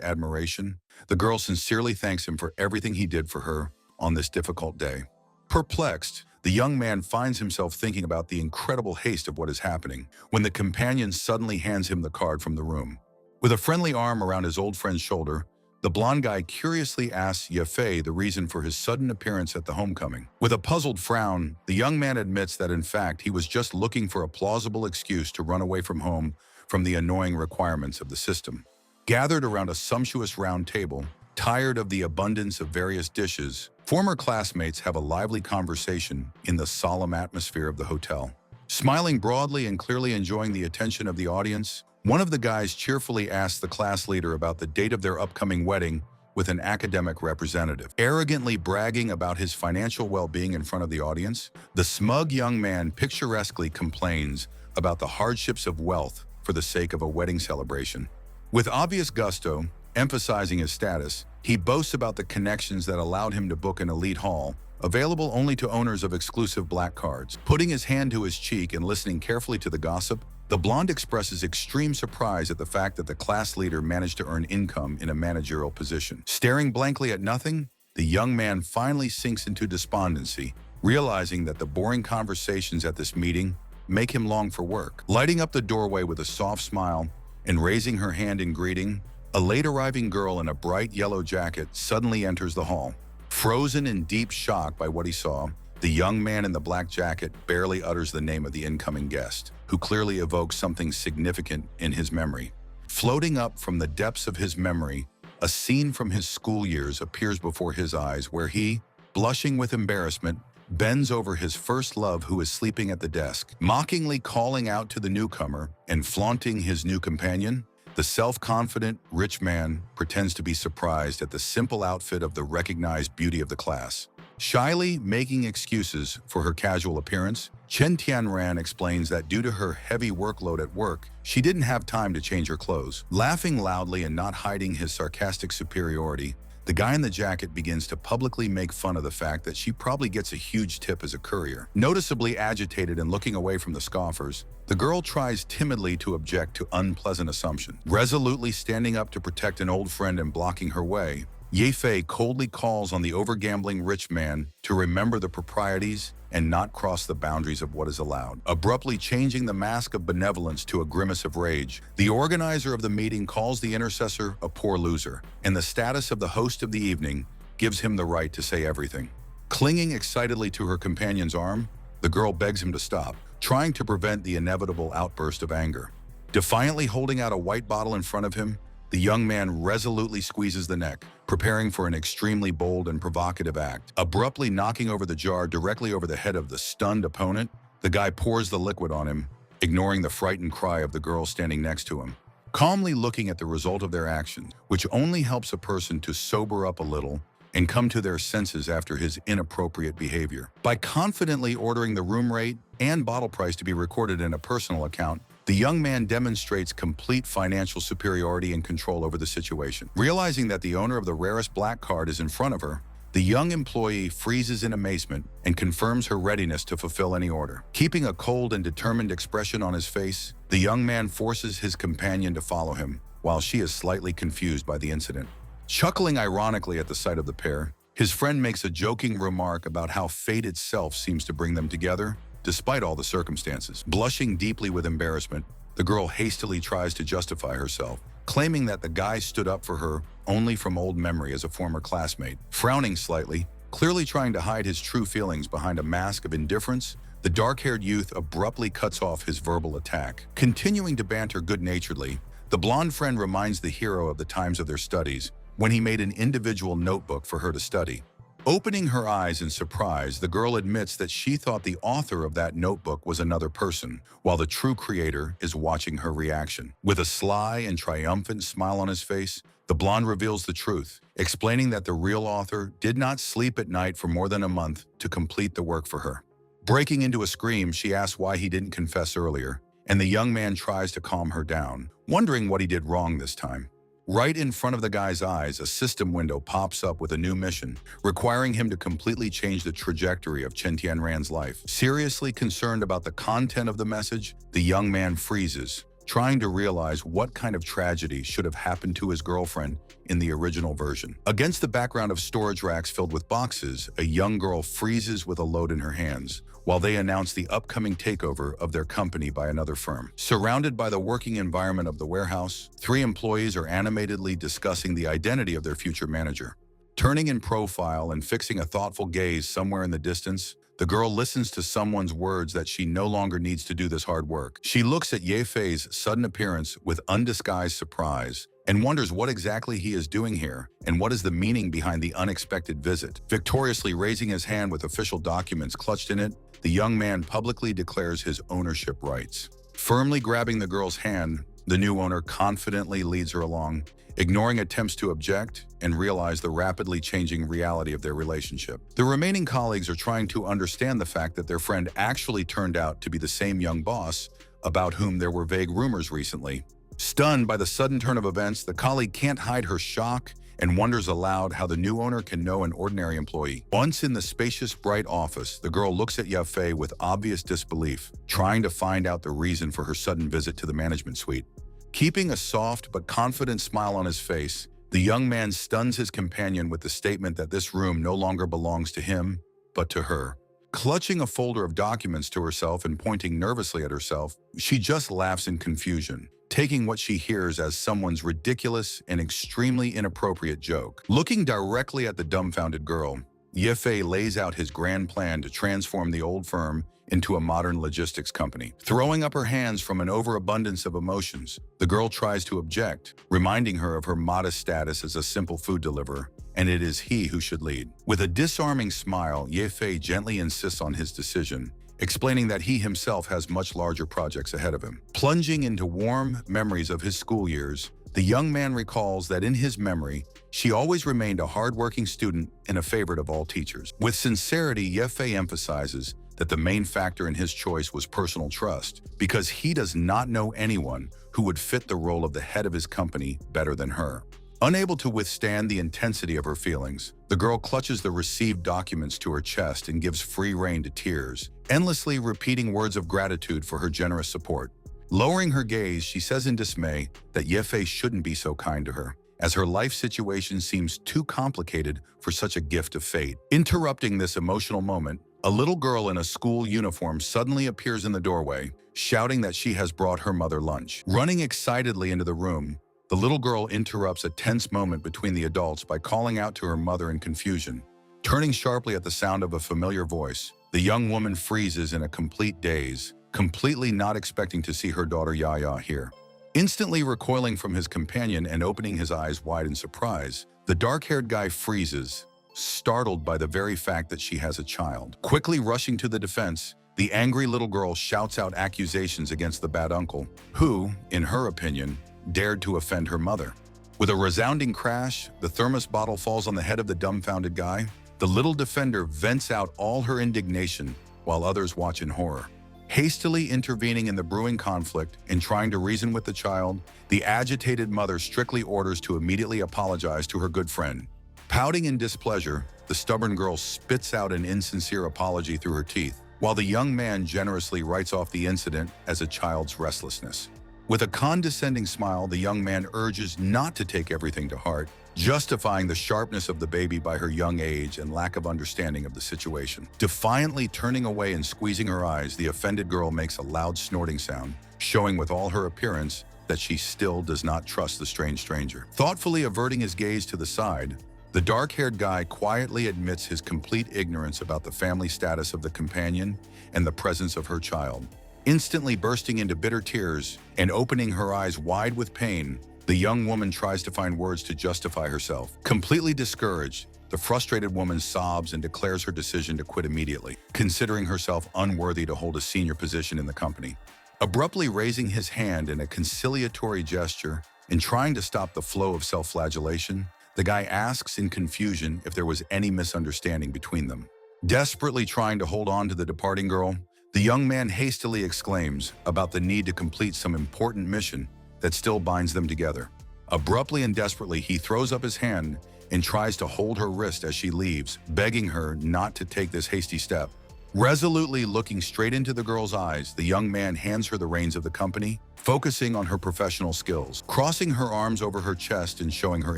admiration, the girl sincerely thanks him for everything he did for her on this difficult day. Perplexed, the young man finds himself thinking about the incredible haste of what is happening when the companion suddenly hands him the card from the room. With a friendly arm around his old friend's shoulder, the blonde guy curiously asks Yafei the reason for his sudden appearance at the homecoming. With a puzzled frown, the young man admits that in fact he was just looking for a plausible excuse to run away from home from the annoying requirements of the system. Gathered around a sumptuous round table, tired of the abundance of various dishes, former classmates have a lively conversation in the solemn atmosphere of the hotel. Smiling broadly and clearly enjoying the attention of the audience, one of the guys cheerfully asks the class leader about the date of their upcoming wedding with an academic representative. Arrogantly bragging about his financial well-being in front of the audience, the smug young man picturesquely complains about the hardships of wealth for the sake of a wedding celebration. With obvious gusto, emphasizing his status, he boasts about the connections that allowed him to book an elite hall, available only to owners of exclusive black cards. Putting his hand to his cheek and listening carefully to the gossip, the blonde expresses extreme surprise at the fact that the class leader managed to earn income in a managerial position. Staring blankly at nothing, the young man finally sinks into despondency, realizing that the boring conversations at this meeting make him long for work. Lighting up the doorway with a soft smile and raising her hand in greeting, a late-arriving girl in a bright yellow jacket suddenly enters the hall. Frozen in deep shock by what he saw, the young man in the black jacket barely utters the name of the incoming guest, who clearly evokes something significant in his memory. Floating up from the depths of his memory, a scene from his school years appears before his eyes where he, blushing with embarrassment, bends over his first love who is sleeping at the desk, mockingly calling out to the newcomer and flaunting his new companion. The self-confident, rich man pretends to be surprised at the simple outfit of the recognized beauty of the class. Shyly making excuses for her casual appearance, Chen Tianran explains that due to her heavy workload at work, she didn't have time to change her clothes. Laughing loudly and not hiding his sarcastic superiority, the guy in the jacket begins to publicly make fun of the fact that she probably gets a huge tip as a courier. Noticeably agitated and looking away from the scoffers, the girl tries timidly to object to unpleasant assumption. Resolutely standing up to protect an old friend and blocking her way, Ye Fei coldly calls on the over-gambling rich man to remember the proprieties and not cross the boundaries of what is allowed. Abruptly changing the mask of benevolence to a grimace of rage, the organizer of the meeting calls the intercessor a poor loser, and the status of the host of the evening gives him the right to say everything. Clinging excitedly to her companion's arm, the girl begs him to stop, trying to prevent the inevitable outburst of anger. Defiantly holding out a white bottle in front of him, the young man resolutely squeezes the neck, preparing for an extremely bold and provocative act. Abruptly knocking over the jar directly over the head of the stunned opponent, the guy pours the liquid on him, ignoring the frightened cry of the girl standing next to him. Calmly looking at the result of their actions, which only helps a person to sober up a little and come to their senses after his inappropriate behavior. By confidently ordering the room rate and bottle price to be recorded in a personal account, the young man demonstrates complete financial superiority and control over the situation. Realizing that the owner of the rarest black card is in front of her, the young employee freezes in amazement and confirms her readiness to fulfill any order. Keeping a cold and determined expression on his face, the young man forces his companion to follow him, while she is slightly confused by the incident. Chuckling ironically at the sight of the pair, his friend makes a joking remark about how fate itself seems to bring them together, despite all the circumstances. Blushing deeply with embarrassment, the girl hastily tries to justify herself, claiming that the guy stood up for her only from old memory as a former classmate. Frowning slightly, clearly trying to hide his true feelings behind a mask of indifference, the dark-haired youth abruptly cuts off his verbal attack. Continuing to banter good-naturedly, the blonde friend reminds the hero of the times of their studies when he made an individual notebook for her to study. Opening her eyes in surprise, the girl admits that she thought the author of that notebook was another person, while the true creator is watching her reaction. With a sly and triumphant smile on his face, the blonde reveals the truth, explaining that the real author did not sleep at night for more than a month to complete the work for her. Breaking into a scream, she asks why he didn't confess earlier, and the young man tries to calm her down, wondering what he did wrong this time. Right in front of the guy's eyes, a system window pops up with a new mission, requiring him to completely change the trajectory of Chen Tianran's life. Seriously concerned about the content of the message, the young man freezes, trying to realize what kind of tragedy should have happened to his girlfriend in the original version. Against the background of storage racks filled with boxes, a young girl freezes with a load in her hands, while they announce the upcoming takeover of their company by another firm. Surrounded by the working environment of the warehouse, 3 employees are animatedly discussing the identity of their future manager. Turning in profile and fixing a thoughtful gaze somewhere in the distance, the girl listens to someone's words that she no longer needs to do this hard work. She looks at Ye Fei's sudden appearance with undisguised surprise and wonders what exactly he is doing here and what is the meaning behind the unexpected visit. Victoriously raising his hand with official documents clutched in it, the young man publicly declares his ownership rights. Firmly grabbing the girl's hand, the new owner confidently leads her along, ignoring attempts to object and realize the rapidly changing reality of their relationship. The remaining colleagues are trying to understand the fact that their friend actually turned out to be the same young boss about whom there were vague rumors recently. Stunned by the sudden turn of events, the colleague can't hide her shock and wonders aloud how the new owner can know an ordinary employee. Once in the spacious, bright office, the girl looks at Ye Fei with obvious disbelief, trying to find out the reason for her sudden visit to the management suite. Keeping a soft but confident smile on his face, the young man stuns his companion with the statement that this room no longer belongs to him, but to her. Clutching a folder of documents to herself and pointing nervously at herself, she just laughs in confusion, taking what she hears as someone's ridiculous and extremely inappropriate joke. Looking directly at the dumbfounded girl, Ye Fei lays out his grand plan to transform the old firm into a modern logistics company. Throwing up her hands from an overabundance of emotions, the girl tries to object, reminding her of her modest status as a simple food deliverer and it is he who should lead. With a disarming smile, Ye-Fei gently insists on his decision, explaining that he himself has much larger projects ahead of him. Plunging into warm memories of his school years, the young man recalls that in his memory, she always remained a hardworking student and a favorite of all teachers. With sincerity, Ye-Fei emphasizes that the main factor in his choice was personal trust, because he does not know anyone who would fit the role of the head of his company better than her. Unable to withstand the intensity of her feelings, the girl clutches the received documents to her chest and gives free rein to tears, endlessly repeating words of gratitude for her generous support. Lowering her gaze, she says in dismay that Ye-Fei shouldn't be so kind to her, as her life situation seems too complicated for such a gift of fate. Interrupting this emotional moment, a little girl in a school uniform suddenly appears in the doorway, shouting that she has brought her mother lunch. Running excitedly into the room, the little girl interrupts a tense moment between the adults by calling out to her mother in confusion. Turning sharply at the sound of a familiar voice, the young woman freezes in a complete daze, completely not expecting to see her daughter Yaya here. Instantly recoiling from his companion and opening his eyes wide in surprise, the dark-haired guy freezes, startled by the very fact that she has a child. Quickly rushing to the defense, the angry little girl shouts out accusations against the bad uncle, who, in her opinion, dared to offend her mother. With a resounding crash, the thermos bottle falls on the head of the dumbfounded guy. The little defender vents out all her indignation while others watch in horror. Hastily intervening in the brewing conflict and trying to reason with the child, the agitated mother strictly orders to immediately apologize to her good friend. Pouting in displeasure, the stubborn girl spits out an insincere apology through her teeth, while the young man generously writes off the incident as a child's restlessness. With a condescending smile, the young man urges not to take everything to heart, justifying the sharpness of the baby by her young age and lack of understanding of the situation. Defiantly turning away and squeezing her eyes, the offended girl makes a loud snorting sound, showing with all her appearance that she still does not trust the strange stranger. Thoughtfully averting his gaze to the side, the dark-haired guy quietly admits his complete ignorance about the family status of the companion and the presence of her child. Instantly bursting into bitter tears and opening her eyes wide with pain, the young woman tries to find words to justify herself. Completely discouraged, the frustrated woman sobs and declares her decision to quit immediately, considering herself unworthy to hold a senior position in the company. Abruptly raising his hand in a conciliatory gesture and trying to stop the flow of self-flagellation, the guy asks in confusion if there was any misunderstanding between them. Desperately trying to hold on to the departing girl, the young man hastily exclaims about the need to complete some important mission that still binds them together. Abruptly and desperately, he throws up his hand and tries to hold her wrist as she leaves, begging her not to take this hasty step. Resolutely looking straight into the girl's eyes, the young man hands her the reins of the company, focusing on her professional skills. Crossing her arms over her chest and showing her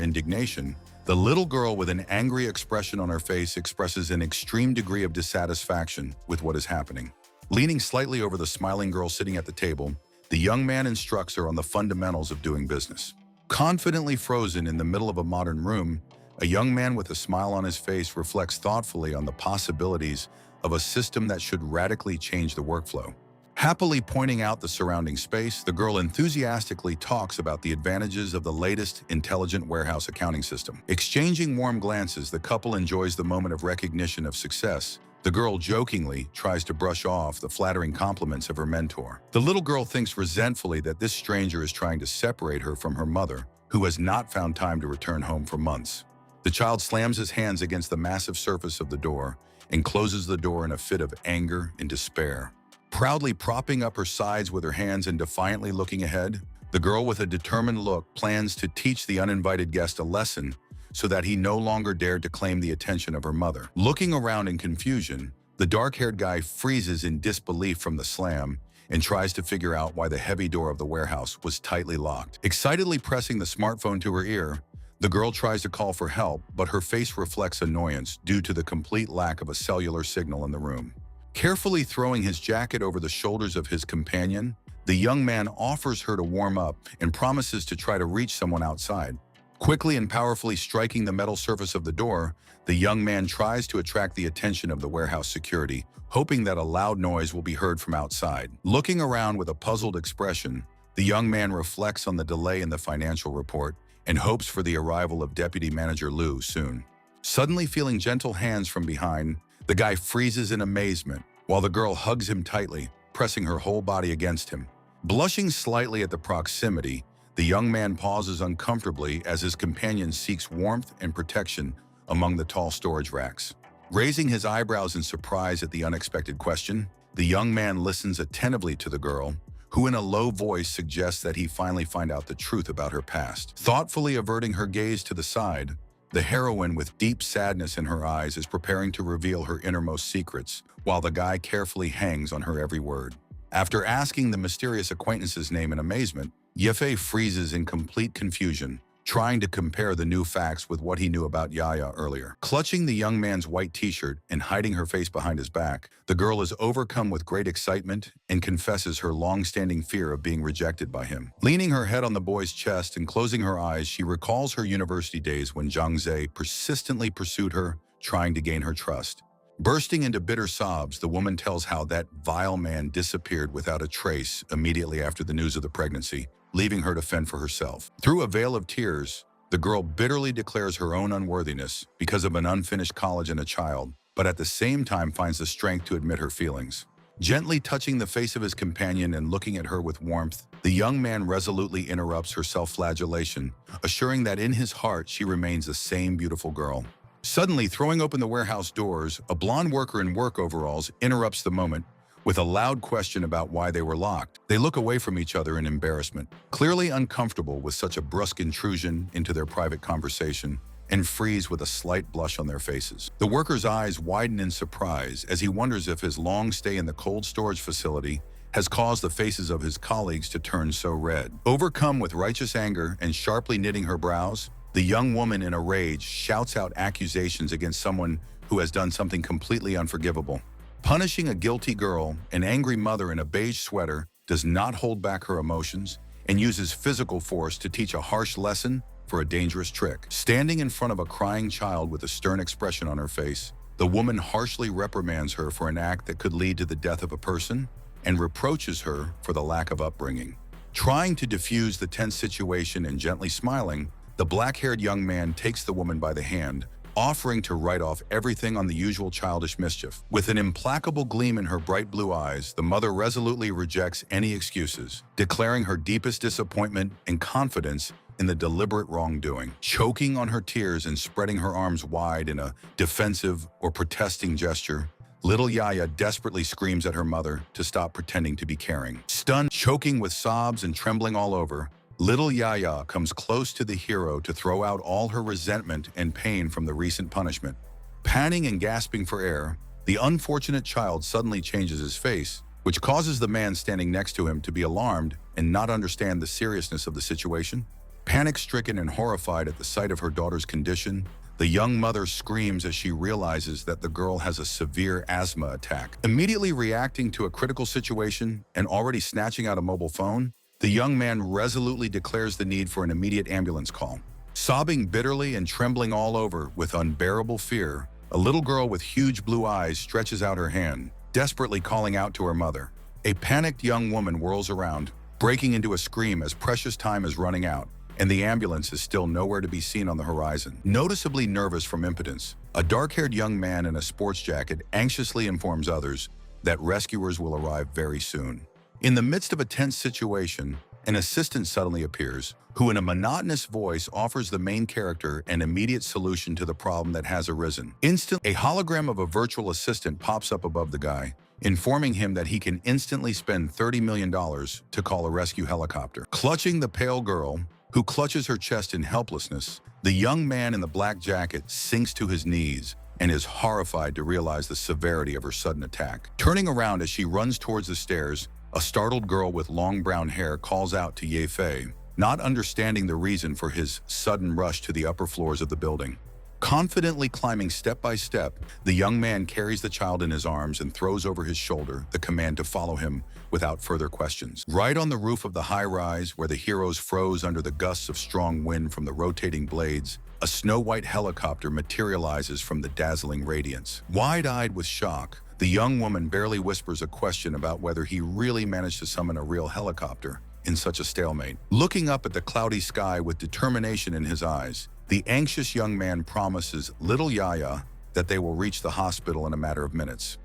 indignation, the little girl with an angry expression on her face expresses an extreme degree of dissatisfaction with what is happening. Leaning slightly over the smiling girl sitting at the table, the young man instructs her on the fundamentals of doing business. Confidently frozen in the middle of a modern room, a young man with a smile on his face reflects thoughtfully on the possibilities of a system that should radically change the workflow. Happily pointing out the surrounding space, the girl enthusiastically talks about the advantages of the latest intelligent warehouse accounting system. Exchanging warm glances, the couple enjoys the moment of recognition of success. The girl jokingly tries to brush off the flattering compliments of her mentor. The little girl thinks resentfully that this stranger is trying to separate her from her mother, who has not found time to return home for months. The child slams his hands against the massive surface of the door and closes the door in a fit of anger and despair. Proudly propping up her sides with her hands and defiantly looking ahead, the girl with a determined look plans to teach the uninvited guest a lesson so that he no longer dared to claim the attention of her mother. Looking around in confusion, the dark-haired guy freezes in disbelief from the slam and tries to figure out why the heavy door of the warehouse was tightly locked. Excitedly pressing the smartphone to her ear, the girl tries to call for help, but her face reflects annoyance due to the complete lack of a cellular signal in the room. Carefully throwing his jacket over the shoulders of his companion, the young man offers her to warm up and promises to try to reach someone outside. Quickly and powerfully striking the metal surface of the door, the young man tries to attract the attention of the warehouse security, hoping that a loud noise will be heard from outside. Looking around with a puzzled expression, the young man reflects on the delay in the financial report and hopes for the arrival of Deputy Manager Liu soon. Suddenly feeling gentle hands from behind, the guy freezes in amazement while the girl hugs him tightly, pressing her whole body against him. Blushing slightly at the proximity, the young man pauses uncomfortably as his companion seeks warmth and protection among the tall storage racks. Raising his eyebrows in surprise at the unexpected question, the young man listens attentively to the girl, who in a low voice suggests that he finally find out the truth about her past. Thoughtfully averting her gaze to the side, the heroine with deep sadness in her eyes is preparing to reveal her innermost secrets, while the guy carefully hangs on her every word. After asking the mysterious acquaintance's name in amazement, Yefei freezes in complete confusion, trying to compare the new facts with what he knew about Yaya earlier. Clutching the young man's white t-shirt and hiding her face behind his back, the girl is overcome with great excitement and confesses her long-standing fear of being rejected by him. Leaning her head on the boy's chest and closing her eyes, she recalls her university days when Zhang Zhe persistently pursued her, trying to gain her trust. Bursting into bitter sobs, the woman tells how that vile man disappeared without a trace immediately after the news of the pregnancy, leaving her to fend for herself. Through a veil of tears, the girl bitterly declares her own unworthiness because of an unfinished college and a child, but at the same time finds the strength to admit her feelings. Gently touching the face of his companion and looking at her with warmth, the young man resolutely interrupts her self-flagellation, assuring that in his heart she remains the same beautiful girl. Suddenly, throwing open the warehouse doors, a blonde worker in work overalls interrupts the moment with a loud question about why they were locked. They look away from each other in embarrassment, clearly uncomfortable with such a brusque intrusion into their private conversation, and freeze with a slight blush on their faces. The worker's eyes widen in surprise as he wonders if his long stay in the cold storage facility has caused the faces of his colleagues to turn so red. Overcome with righteous anger and sharply knitting her brows, the young woman in a rage shouts out accusations against someone who has done something completely unforgivable. Punishing a guilty girl, an angry mother in a beige sweater does not hold back her emotions and uses physical force to teach a harsh lesson for a dangerous trick. Standing in front of a crying child with a stern expression on her face, the woman harshly reprimands her for an act that could lead to the death of a person and reproaches her for the lack of upbringing. Trying to diffuse the tense situation and gently smiling, the black-haired young man takes the woman by the hand, offering to write off everything on the usual childish mischief. With an implacable gleam in her bright blue eyes, the mother resolutely rejects any excuses, declaring her deepest disappointment and confidence in the deliberate wrongdoing. Choking on her tears and spreading her arms wide in a defensive or protesting gesture, little Yaya desperately screams at her mother to stop pretending to be caring. Stunned, choking with sobs and trembling all over, little Yaya comes close to the hero to throw out all her resentment and pain from the recent punishment. Panting and gasping for air, the unfortunate child suddenly changes his face, which causes the man standing next to him to be alarmed and not understand the seriousness of the situation. Panic-stricken and horrified at the sight of her daughter's condition, the young mother screams as she realizes that the girl has a severe asthma attack. Immediately reacting to a critical situation and already snatching out a mobile phone, the young man resolutely declares the need for an immediate ambulance call. Sobbing bitterly and trembling all over with unbearable fear, a little girl with huge blue eyes stretches out her hand, desperately calling out to her mother. A panicked young woman whirls around, breaking into a scream as precious time is running out, and the ambulance is still nowhere to be seen on the horizon. Noticeably nervous from impotence, a dark-haired young man in a sports jacket anxiously informs others that rescuers will arrive very soon. In the midst of a tense situation, an assistant suddenly appears, who in a monotonous voice offers the main character an immediate solution to the problem that has arisen. Instantly, a hologram of a virtual assistant pops up above the guy, informing him that he can instantly spend $30 million to call a rescue helicopter. Clutching the pale girl, who clutches her chest in helplessness, the young man in the black jacket sinks to his knees and is horrified to realize the severity of her sudden attack. Turning around as she runs towards the stairs, a startled girl with long brown hair calls out to Ye Fei, not understanding the reason for his sudden rush to the upper floors of the building. Confidently climbing step by step, the young man carries the child in his arms and throws over his shoulder the command to follow him without further questions. Right on the roof of the high-rise, where the heroes froze under the gusts of strong wind from the rotating blades, a snow-white helicopter materializes from the dazzling radiance. Wide-eyed with shock, the young woman barely whispers a question about whether he really managed to summon a real helicopter in such a stalemate. Looking up at the cloudy sky with determination in his eyes, The anxious young man promises little Yaya that they will reach the hospital in a matter of minutes.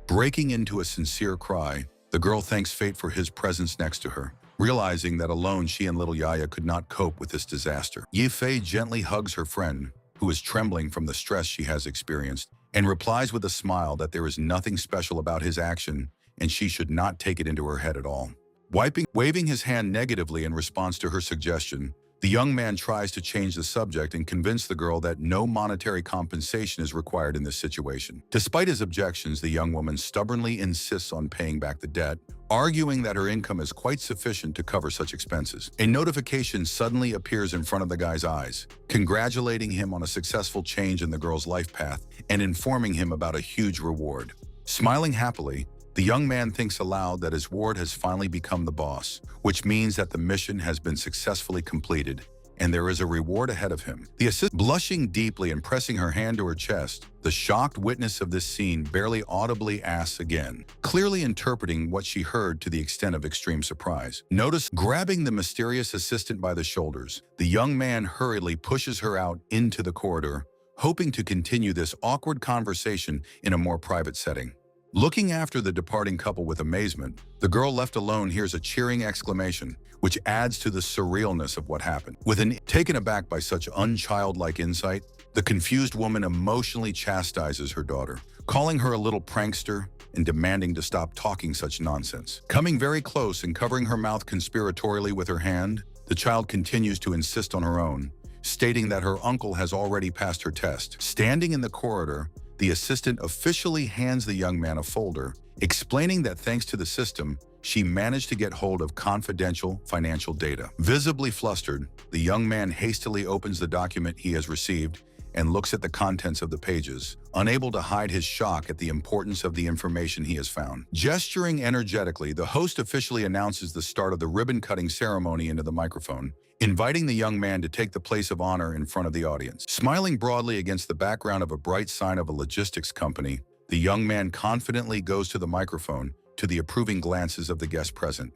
Breaking into a sincere cry, the girl thanks fate for his presence next to her, realizing that alone she and little Yaya could not cope with this disaster. Yifei gently hugs her friend, who is trembling from the stress she has experienced, and replies with a smile that there is nothing special about his action and she should not take it into her head at all. Waving his hand negatively in response to her suggestion, the young man tries to change the subject and convince the girl that no monetary compensation is required in this situation. Despite his objections, the young woman stubbornly insists on paying back the debt, arguing that her income is quite sufficient to cover such expenses. A notification suddenly appears in front of the guy's eyes, congratulating him on a successful change in the girl's life path and informing him about a huge reward. Smiling happily, the young man thinks aloud that his ward has finally become the boss, which means that the mission has been successfully completed and there is a reward ahead of him. The assistant, blushing deeply and pressing her hand to her chest, the shocked witness of this scene barely audibly asks again, clearly interpreting what she heard to the extent of extreme surprise. Notice, grabbing the mysterious assistant by the shoulders, the young man hurriedly pushes her out into the corridor, hoping to continue this awkward conversation in a more private setting. Looking after the departing couple with amazement, the girl left alone hears a cheering exclamation, which adds to the surrealness of what happened. Taken aback by such unchildlike insight, the confused woman emotionally chastises her daughter, calling her a little prankster and demanding to stop talking such nonsense. Coming very close and covering her mouth conspiratorially with her hand, the child continues to insist on her own, stating that her uncle has already passed her test. Standing in the corridor, the assistant officially hands the young man a folder, explaining that thanks to the system, she managed to get hold of confidential financial data. Visibly flustered, the young man hastily opens the document he has received and looks at the contents of the pages, unable to hide his shock at the importance of the information he has found. Gesturing energetically, the host officially announces the start of the ribbon-cutting ceremony into the microphone, inviting the young man to take the place of honor in front of the audience. Smiling broadly against the background of a bright sign of a logistics company, the young man confidently goes to the microphone to the approving glances of the guests present.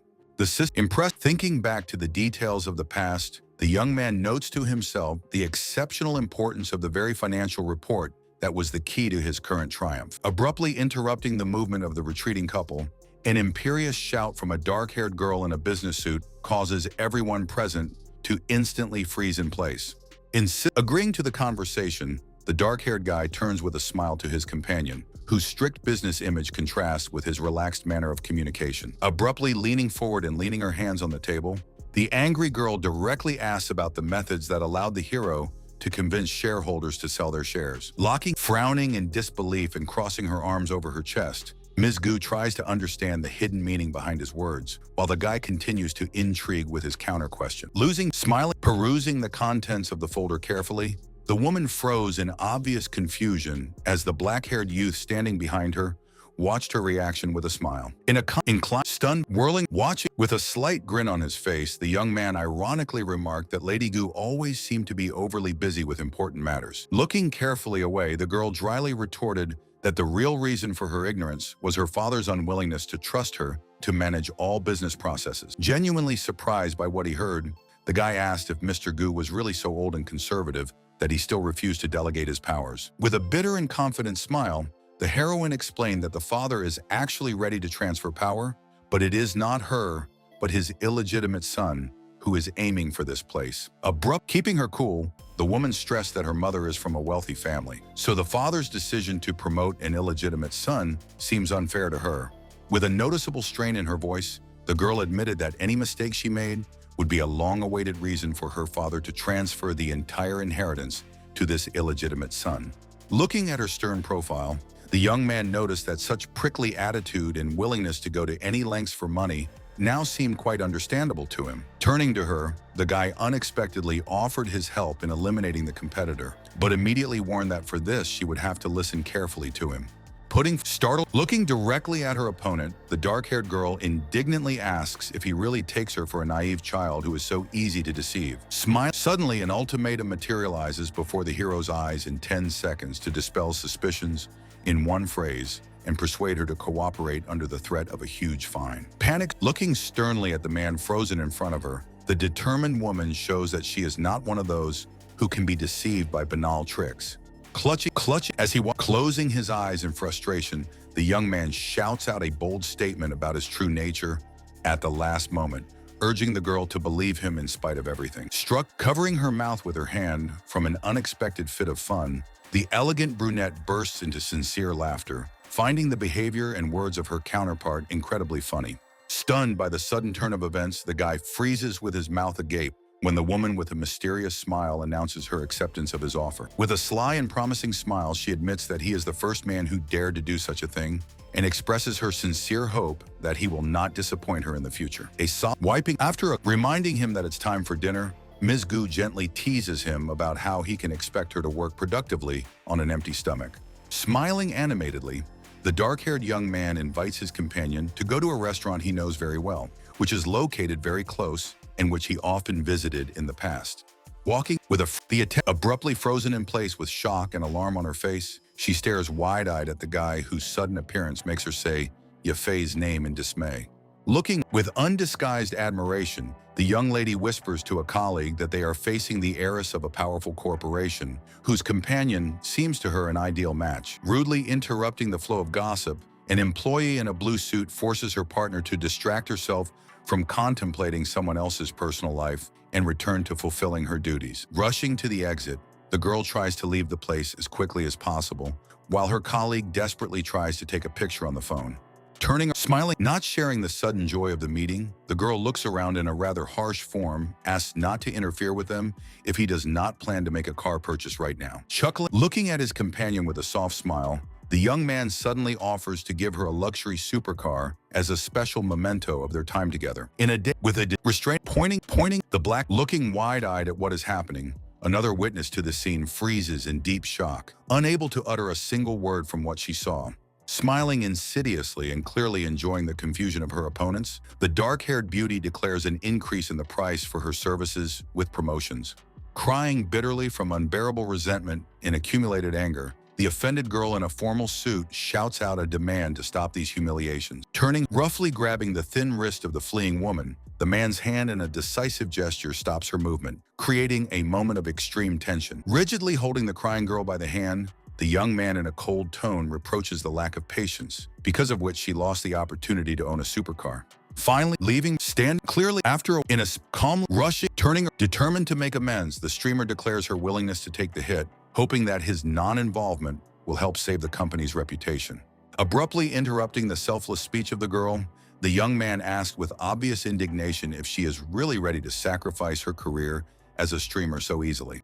Impressed, thinking back to the details of the past, the young man notes to himself the exceptional importance of the very financial report that was the key to his current triumph. Abruptly interrupting the movement of the retreating couple, an imperious shout from a dark-haired girl in a business suit causes everyone present to instantly freeze in place. Agreeing to the conversation, the dark-haired guy turns with a smile to his companion, whose strict business image contrasts with his relaxed manner of communication. Abruptly leaning forward and leaning her hands on the table, the angry girl directly asks about the methods that allowed the hero to convince shareholders to sell their shares. Frowning in disbelief and crossing her arms over her chest, Ms. Gu tries to understand the hidden meaning behind his words, while the guy continues to intrigue with his counter-question. Perusing the contents of the folder carefully, the woman froze in obvious confusion as the black-haired youth standing behind her watched her reaction with a smile. Stunned, watching with a slight grin on his face, the young man ironically remarked that Lady Gu always seemed to be overly busy with important matters. Looking carefully away, the girl dryly retorted that the real reason for her ignorance was her father's unwillingness to trust her to manage all business processes. Genuinely surprised by what he heard, the guy asked if Mr. Gu was really so old and conservative that he still refused to delegate his powers. With a bitter and confident smile, the heroine explained that the father is actually ready to transfer power, but it is not her, but his illegitimate son, who is aiming for this place. Keeping her cool, the woman stressed that her mother is from a wealthy family, so the father's decision to promote an illegitimate son seems unfair to her. With a noticeable strain in her voice, the girl admitted that any mistake she made would be a long-awaited reason for her father to transfer the entire inheritance to this illegitimate son. Looking at her stern profile, the young man noticed that such prickly attitude and willingness to go to any lengths for money now seemed quite understandable to him. Turning to her, the guy unexpectedly offered his help in eliminating the competitor, but immediately warned that for this she would have to listen carefully to him. Looking directly at her opponent, the dark-haired girl indignantly asks if he really takes her for a naive child who is so easy to deceive. Suddenly, an ultimatum materializes before the hero's eyes in 10 seconds to dispel suspicions in one phrase and persuade her to cooperate under the threat of a huge fine. Panicked, looking sternly at the man frozen in front of her, the determined woman shows that she is not one of those who can be deceived by banal tricks. Clutching as he walks, closing his eyes in frustration, the young man shouts out a bold statement about his true nature at the last moment, urging the girl to believe him in spite of everything. Covering her mouth with her hand from an unexpected fit of fun, the elegant brunette bursts into sincere laughter, finding the behavior and words of her counterpart incredibly funny. Stunned by the sudden turn of events, the guy freezes with his mouth agape when the woman with a mysterious smile announces her acceptance of his offer. With a sly and promising smile, she admits that he is the first man who dared to do such a thing and expresses her sincere hope that he will not disappoint her in the future. Reminding him that it's time for dinner, Ms. Gu gently teases him about how he can expect her to work productively on an empty stomach. Smiling animatedly, the dark-haired young man invites his companion to go to a restaurant he knows very well, which is located very close and which he often visited in the past. Walking with abruptly frozen in place with shock and alarm on her face, she stares wide-eyed at the guy whose sudden appearance makes her say Yafei's name in dismay. Looking with undisguised admiration, the young lady whispers to a colleague that they are facing the heiress of a powerful corporation, whose companion seems to her an ideal match. Rudely interrupting the flow of gossip, an employee in a blue suit forces her partner to distract herself from contemplating someone else's personal life and return to fulfilling her duties. Rushing to the exit, the girl tries to leave the place as quickly as possible, while her colleague desperately tries to take a picture on the phone. Smiling, not sharing the sudden joy of the meeting, the girl looks around in a rather harsh form, asks not to interfere with them if he does not plan to make a car purchase right now. Chuckling, looking at his companion with a soft smile, the young man suddenly offers to give her a luxury supercar as a special memento of their time together. With a restraint pointing, the black looking wide-eyed at what is happening, another witness to the scene freezes in deep shock, unable to utter a single word from what she saw. Smiling insidiously and clearly enjoying the confusion of her opponents, the dark-haired beauty declares an increase in the price for her services with promotions. Crying bitterly from unbearable resentment and accumulated anger, the offended girl in a formal suit shouts out a demand to stop these humiliations. Roughly grabbing the thin wrist of the fleeing woman, the man's hand in a decisive gesture stops her movement, creating a moment of extreme tension. Rigidly holding the crying girl by the hand, the young man in a cold tone reproaches the lack of patience, because of which she lost the opportunity to own a supercar. Finally, determined to make amends, the streamer declares her willingness to take the hit, hoping that his non-involvement will help save the company's reputation. Abruptly interrupting the selfless speech of the girl, the young man asked with obvious indignation if she is really ready to sacrifice her career as a streamer so easily.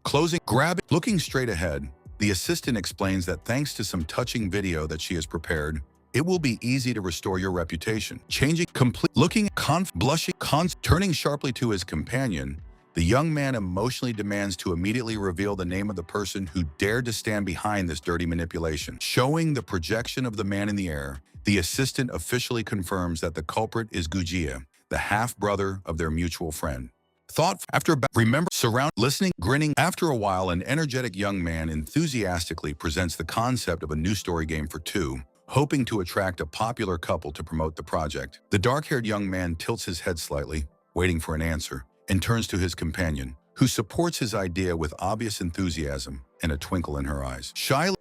Looking straight ahead, the assistant explains that thanks to some touching video that she has prepared, it will be easy to restore your reputation. Turning sharply to his companion, the young man emotionally demands to immediately reveal the name of the person who dared to stand behind this dirty manipulation. Showing the projection of the man in the air, the assistant officially confirms that the culprit is Gujia, the half-brother of their mutual friend. Grinning. After a while, an energetic young man enthusiastically presents the concept of a new story game for two, hoping to attract a popular couple to promote the project. The dark-haired young man tilts his head slightly, waiting for an answer, and turns to his companion, who supports his idea with obvious enthusiasm and a twinkle in her eyes. Shyly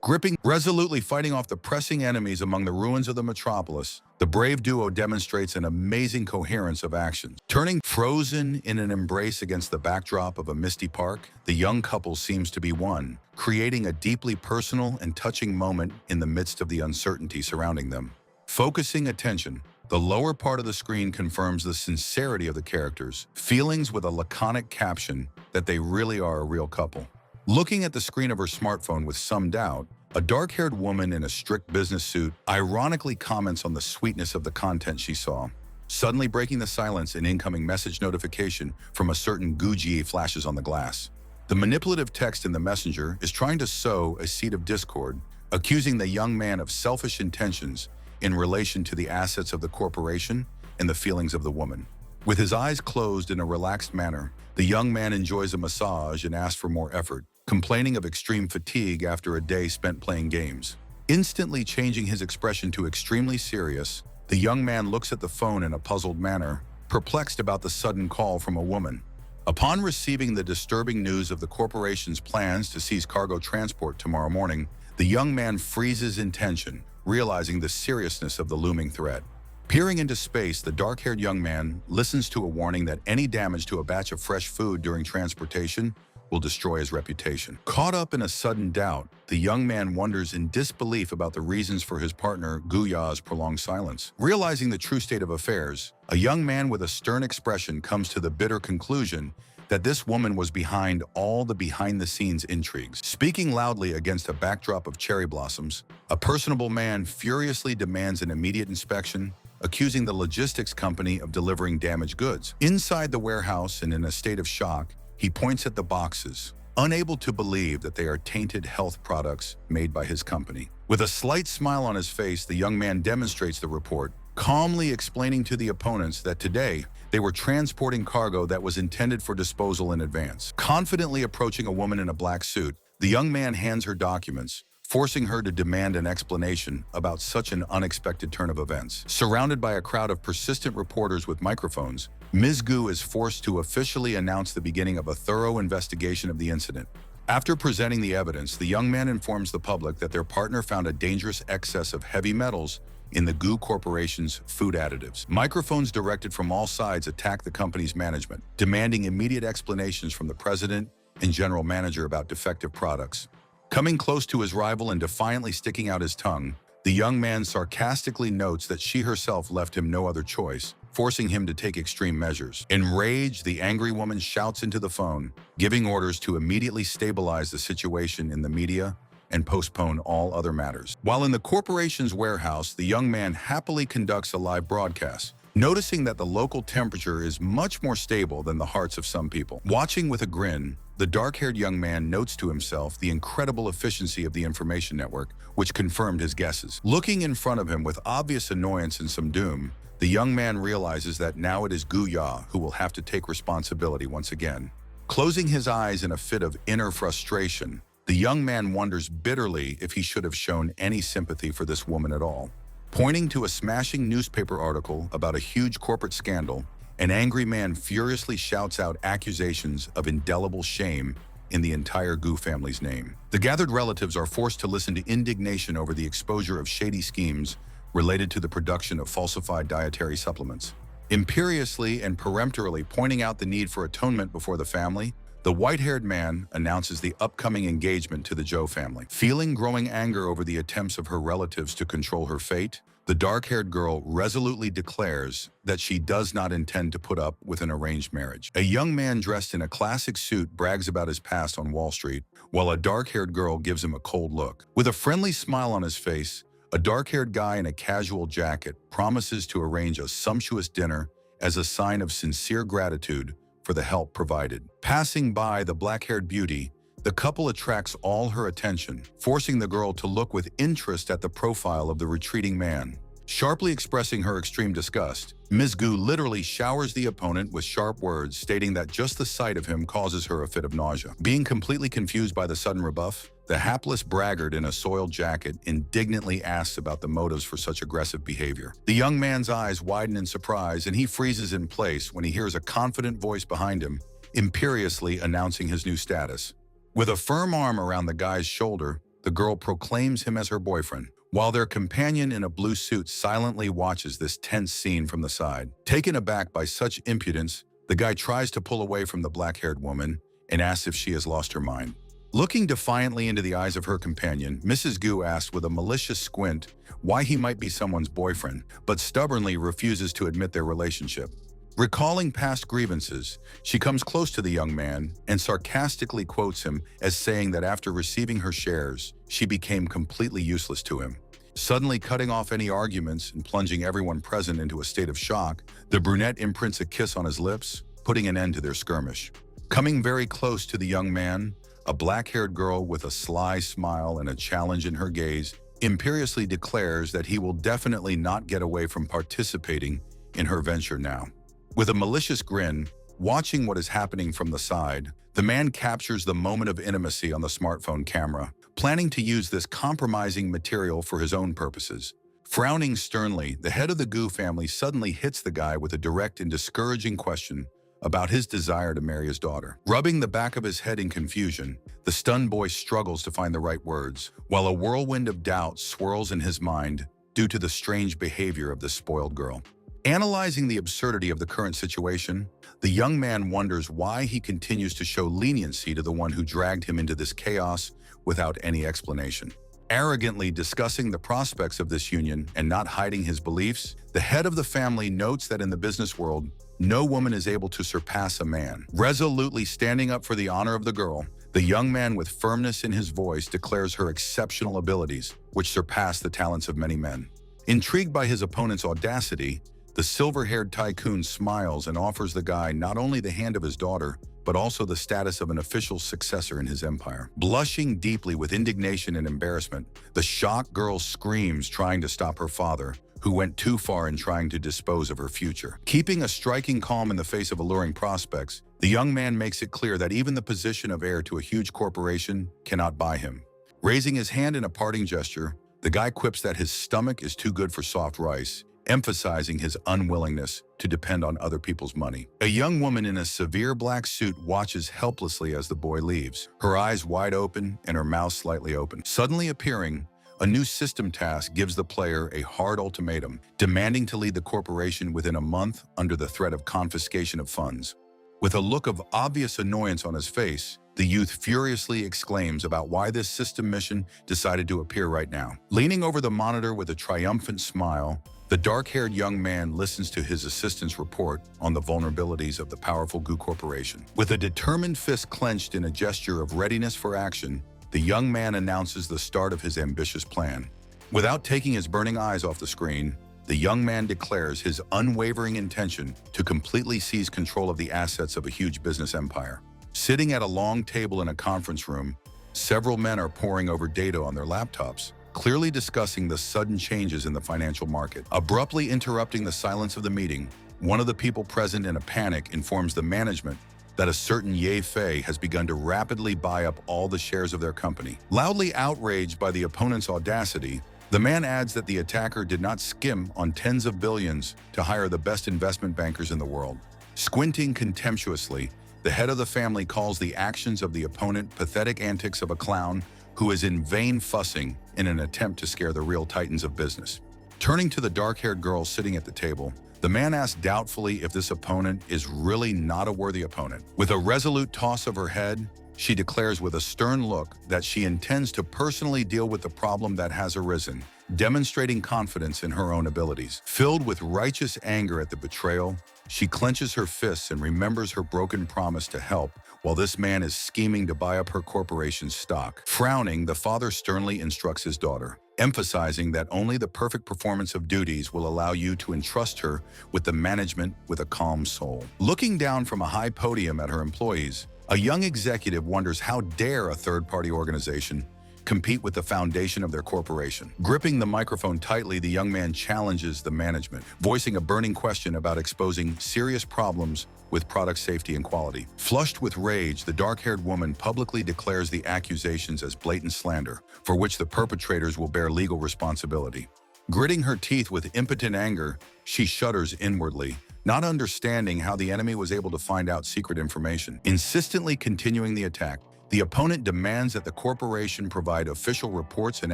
resolutely fighting off the pressing enemies among the ruins of the metropolis, the brave duo demonstrates an amazing coherence of actions. Turning frozen in an embrace against the backdrop of a misty park, the young couple seems to be one, creating a deeply personal and touching moment in the midst of the uncertainty surrounding them. Focusing attention, the lower part of the screen confirms the sincerity of the characters, feelings with a laconic caption that they really are a real couple. Looking at the screen of her smartphone with some doubt, a dark-haired woman in a strict business suit ironically comments on the sweetness of the content she saw. Suddenly breaking the silence, an incoming message notification from a certain Guji flashes on the glass. The manipulative text in the messenger is trying to sow a seed of discord, accusing the young man of selfish intentions in relation to the assets of the corporation and the feelings of the woman. With his eyes closed in a relaxed manner, the young man enjoys a massage and asks for more effort, complaining of extreme fatigue after a day spent playing games. Instantly changing his expression to extremely serious, the young man looks at the phone in a puzzled manner, perplexed about the sudden call from a woman. Upon receiving the disturbing news of the corporation's plans to cease cargo transport tomorrow morning, the young man freezes in tension, realizing the seriousness of the looming threat. Peering into space, the dark-haired young man listens to a warning that any damage to a batch of fresh food during transportation will destroy his reputation. Caught up in a sudden doubt, the young man wonders in disbelief about the reasons for his partner Guya's prolonged silence. Realizing the true state of affairs, a young man with a stern expression comes to the bitter conclusion that this woman was behind all the behind-the-scenes intrigues. Speaking loudly against a backdrop of cherry blossoms, a personable man furiously demands an immediate inspection, accusing the logistics company of delivering damaged goods. Inside the warehouse and in a state of shock, he points at the boxes, unable to believe that they are tainted health products made by his company. With a slight smile on his face, the young man demonstrates the report, calmly explaining to the opponents that today they were transporting cargo that was intended for disposal in advance. Confidently approaching a woman in a black suit, the young man hands her documents, forcing her to demand an explanation about such an unexpected turn of events. Surrounded by a crowd of persistent reporters with microphones, Ms. Gu is forced to officially announce the beginning of a thorough investigation of the incident. After presenting the evidence, the young man informs the public that their partner found a dangerous excess of heavy metals in the Gu Corporation's food additives. Microphones directed from all sides attack the company's management, demanding immediate explanations from the president and general manager about defective products. Coming close to his rival and defiantly sticking out his tongue, the young man sarcastically notes that she herself left him no other choice, forcing him to take extreme measures. Enraged, the angry woman shouts into the phone, giving orders to immediately stabilize the situation in the media and postpone all other matters. While in the corporation's warehouse, the young man happily conducts a live broadcast, noticing that the local temperature is much more stable than the hearts of some people. Watching with a grin, the dark-haired young man notes to himself the incredible efficiency of the information network, which confirmed his guesses. Looking in front of him with obvious annoyance and some doom, the young man realizes that now it is Guya who will have to take responsibility once again. Closing his eyes in a fit of inner frustration, the young man wonders bitterly if he should have shown any sympathy for this woman at all. Pointing to a smashing newspaper article about a huge corporate scandal, an angry man furiously shouts out accusations of indelible shame in the entire Gu family's name. The gathered relatives are forced to listen to indignation over the exposure of shady schemes related to the production of falsified dietary supplements. Imperiously and peremptorily pointing out the need for atonement before the family, the white-haired man announces the upcoming engagement to the Zhou family. Feeling growing anger over the attempts of her relatives to control her fate, the dark-haired girl resolutely declares that she does not intend to put up with an arranged marriage. A young man dressed in a classic suit brags about his past on Wall Street, while a dark-haired girl gives him a cold look. With a friendly smile on his face, a dark-haired guy in a casual jacket promises to arrange a sumptuous dinner as a sign of sincere gratitude for the help provided. Passing by the black-haired beauty, the couple attracts all her attention, forcing the girl to look with interest at the profile of the retreating man. Sharply expressing her extreme disgust, Ms. Gu literally showers the opponent with sharp words, stating that just the sight of him causes her a fit of nausea. Being completely confused by the sudden rebuff, the hapless braggart in a soiled jacket indignantly asks about the motives for such aggressive behavior. The young man's eyes widen in surprise, and he freezes in place when he hears a confident voice behind him, imperiously announcing his new status. With a firm arm around the guy's shoulder, the girl proclaims him as her boyfriend, while their companion in a blue suit silently watches this tense scene from the side. Taken aback by such impudence, the guy tries to pull away from the black-haired woman and asks if she has lost her mind. Looking defiantly into the eyes of her companion, Mrs. Gu asks with a malicious squint why he might be someone's boyfriend, but stubbornly refuses to admit their relationship. Recalling past grievances, she comes close to the young man and sarcastically quotes him as saying that after receiving her shares, she became completely useless to him. Suddenly cutting off any arguments and plunging everyone present into a state of shock, the brunette imprints a kiss on his lips, putting an end to their skirmish. Coming very close to the young man, a black-haired girl with a sly smile and a challenge in her gaze imperiously declares that he will definitely not get away from participating in her venture now. With a malicious grin, watching what is happening from the side, the man captures the moment of intimacy on the smartphone camera, planning to use this compromising material for his own purposes. Frowning sternly, the head of the Gu family suddenly hits the guy with a direct and discouraging question, about his desire to marry his daughter. Rubbing the back of his head in confusion, the stunned boy struggles to find the right words, while a whirlwind of doubt swirls in his mind due to the strange behavior of the spoiled girl. Analyzing the absurdity of the current situation, the young man wonders why he continues to show leniency to the one who dragged him into this chaos without any explanation. Arrogantly discussing the prospects of this union and not hiding his beliefs, the head of the family notes that in the business world, no woman is able to surpass a man. Resolutely standing up for the honor of the girl, the young man with firmness in his voice declares her exceptional abilities, which surpass the talents of many men. Intrigued by his opponent's audacity, the silver-haired tycoon smiles and offers the guy not only the hand of his daughter, but also the status of an official successor in his empire. Blushing deeply with indignation and embarrassment, the shocked girl screams, trying to stop her father, who went too far in trying to dispose of her future. Keeping a striking calm in the face of alluring prospects, the young man makes it clear that even the position of heir to a huge corporation cannot buy him. Raising his hand in a parting gesture, the guy quips that his stomach is too good for soft rice, emphasizing his unwillingness to depend on other people's money. A young woman in a severe black suit watches helplessly as the boy leaves, her eyes wide open and her mouth slightly open. Suddenly appearing, a new system task gives the player a hard ultimatum, demanding to lead the corporation within a month under the threat of confiscation of funds. With a look of obvious annoyance on his face, the youth furiously exclaims about why this system mission decided to appear right now. Leaning over the monitor with a triumphant smile, the dark-haired young man listens to his assistant's report on the vulnerabilities of the powerful Goo Corporation. With a determined fist clenched in a gesture of readiness for action, the young man announces the start of his ambitious plan. Without taking his burning eyes off the screen, the young man declares his unwavering intention to completely seize control of the assets of a huge business empire. Sitting at a long table in a conference room, several men are poring over data on their laptops, clearly discussing the sudden changes in the financial market. Abruptly interrupting the silence of the meeting, one of the people present in a panic informs the management that a certain Ye Fei has begun to rapidly buy up all the shares of their company. Loudly outraged by the opponent's audacity, the man adds that the attacker did not skim on tens of billions to hire the best investment bankers in the world. Squinting contemptuously, the head of the family calls the actions of the opponent pathetic antics of a clown who is in vain fussing in an attempt to scare the real titans of business. Turning to the dark-haired girl sitting at the table, the man asks doubtfully if this opponent is really not a worthy opponent. With a resolute toss of her head, she declares with a stern look that she intends to personally deal with the problem that has arisen, demonstrating confidence in her own abilities. Filled with righteous anger at the betrayal, she clenches her fists and remembers her broken promise to help while this man is scheming to buy up her corporation's stock. Frowning, the father sternly instructs his daughter, emphasizing that only the perfect performance of duties will allow you to entrust her with the management with a calm soul. Looking down from a high podium at her employees, a young executive wonders how dare a third-party organization compete with the foundation of their corporation. Gripping the microphone tightly, the young man challenges the management, voicing a burning question about exposing serious problems with product safety and quality. Flushed with rage, the dark-haired woman publicly declares the accusations as blatant slander, for which the perpetrators will bear legal responsibility. Gritting her teeth with impotent anger, she shudders inwardly, not understanding how the enemy was able to find out secret information. Insistently continuing the attack, the opponent demands that the corporation provide official reports and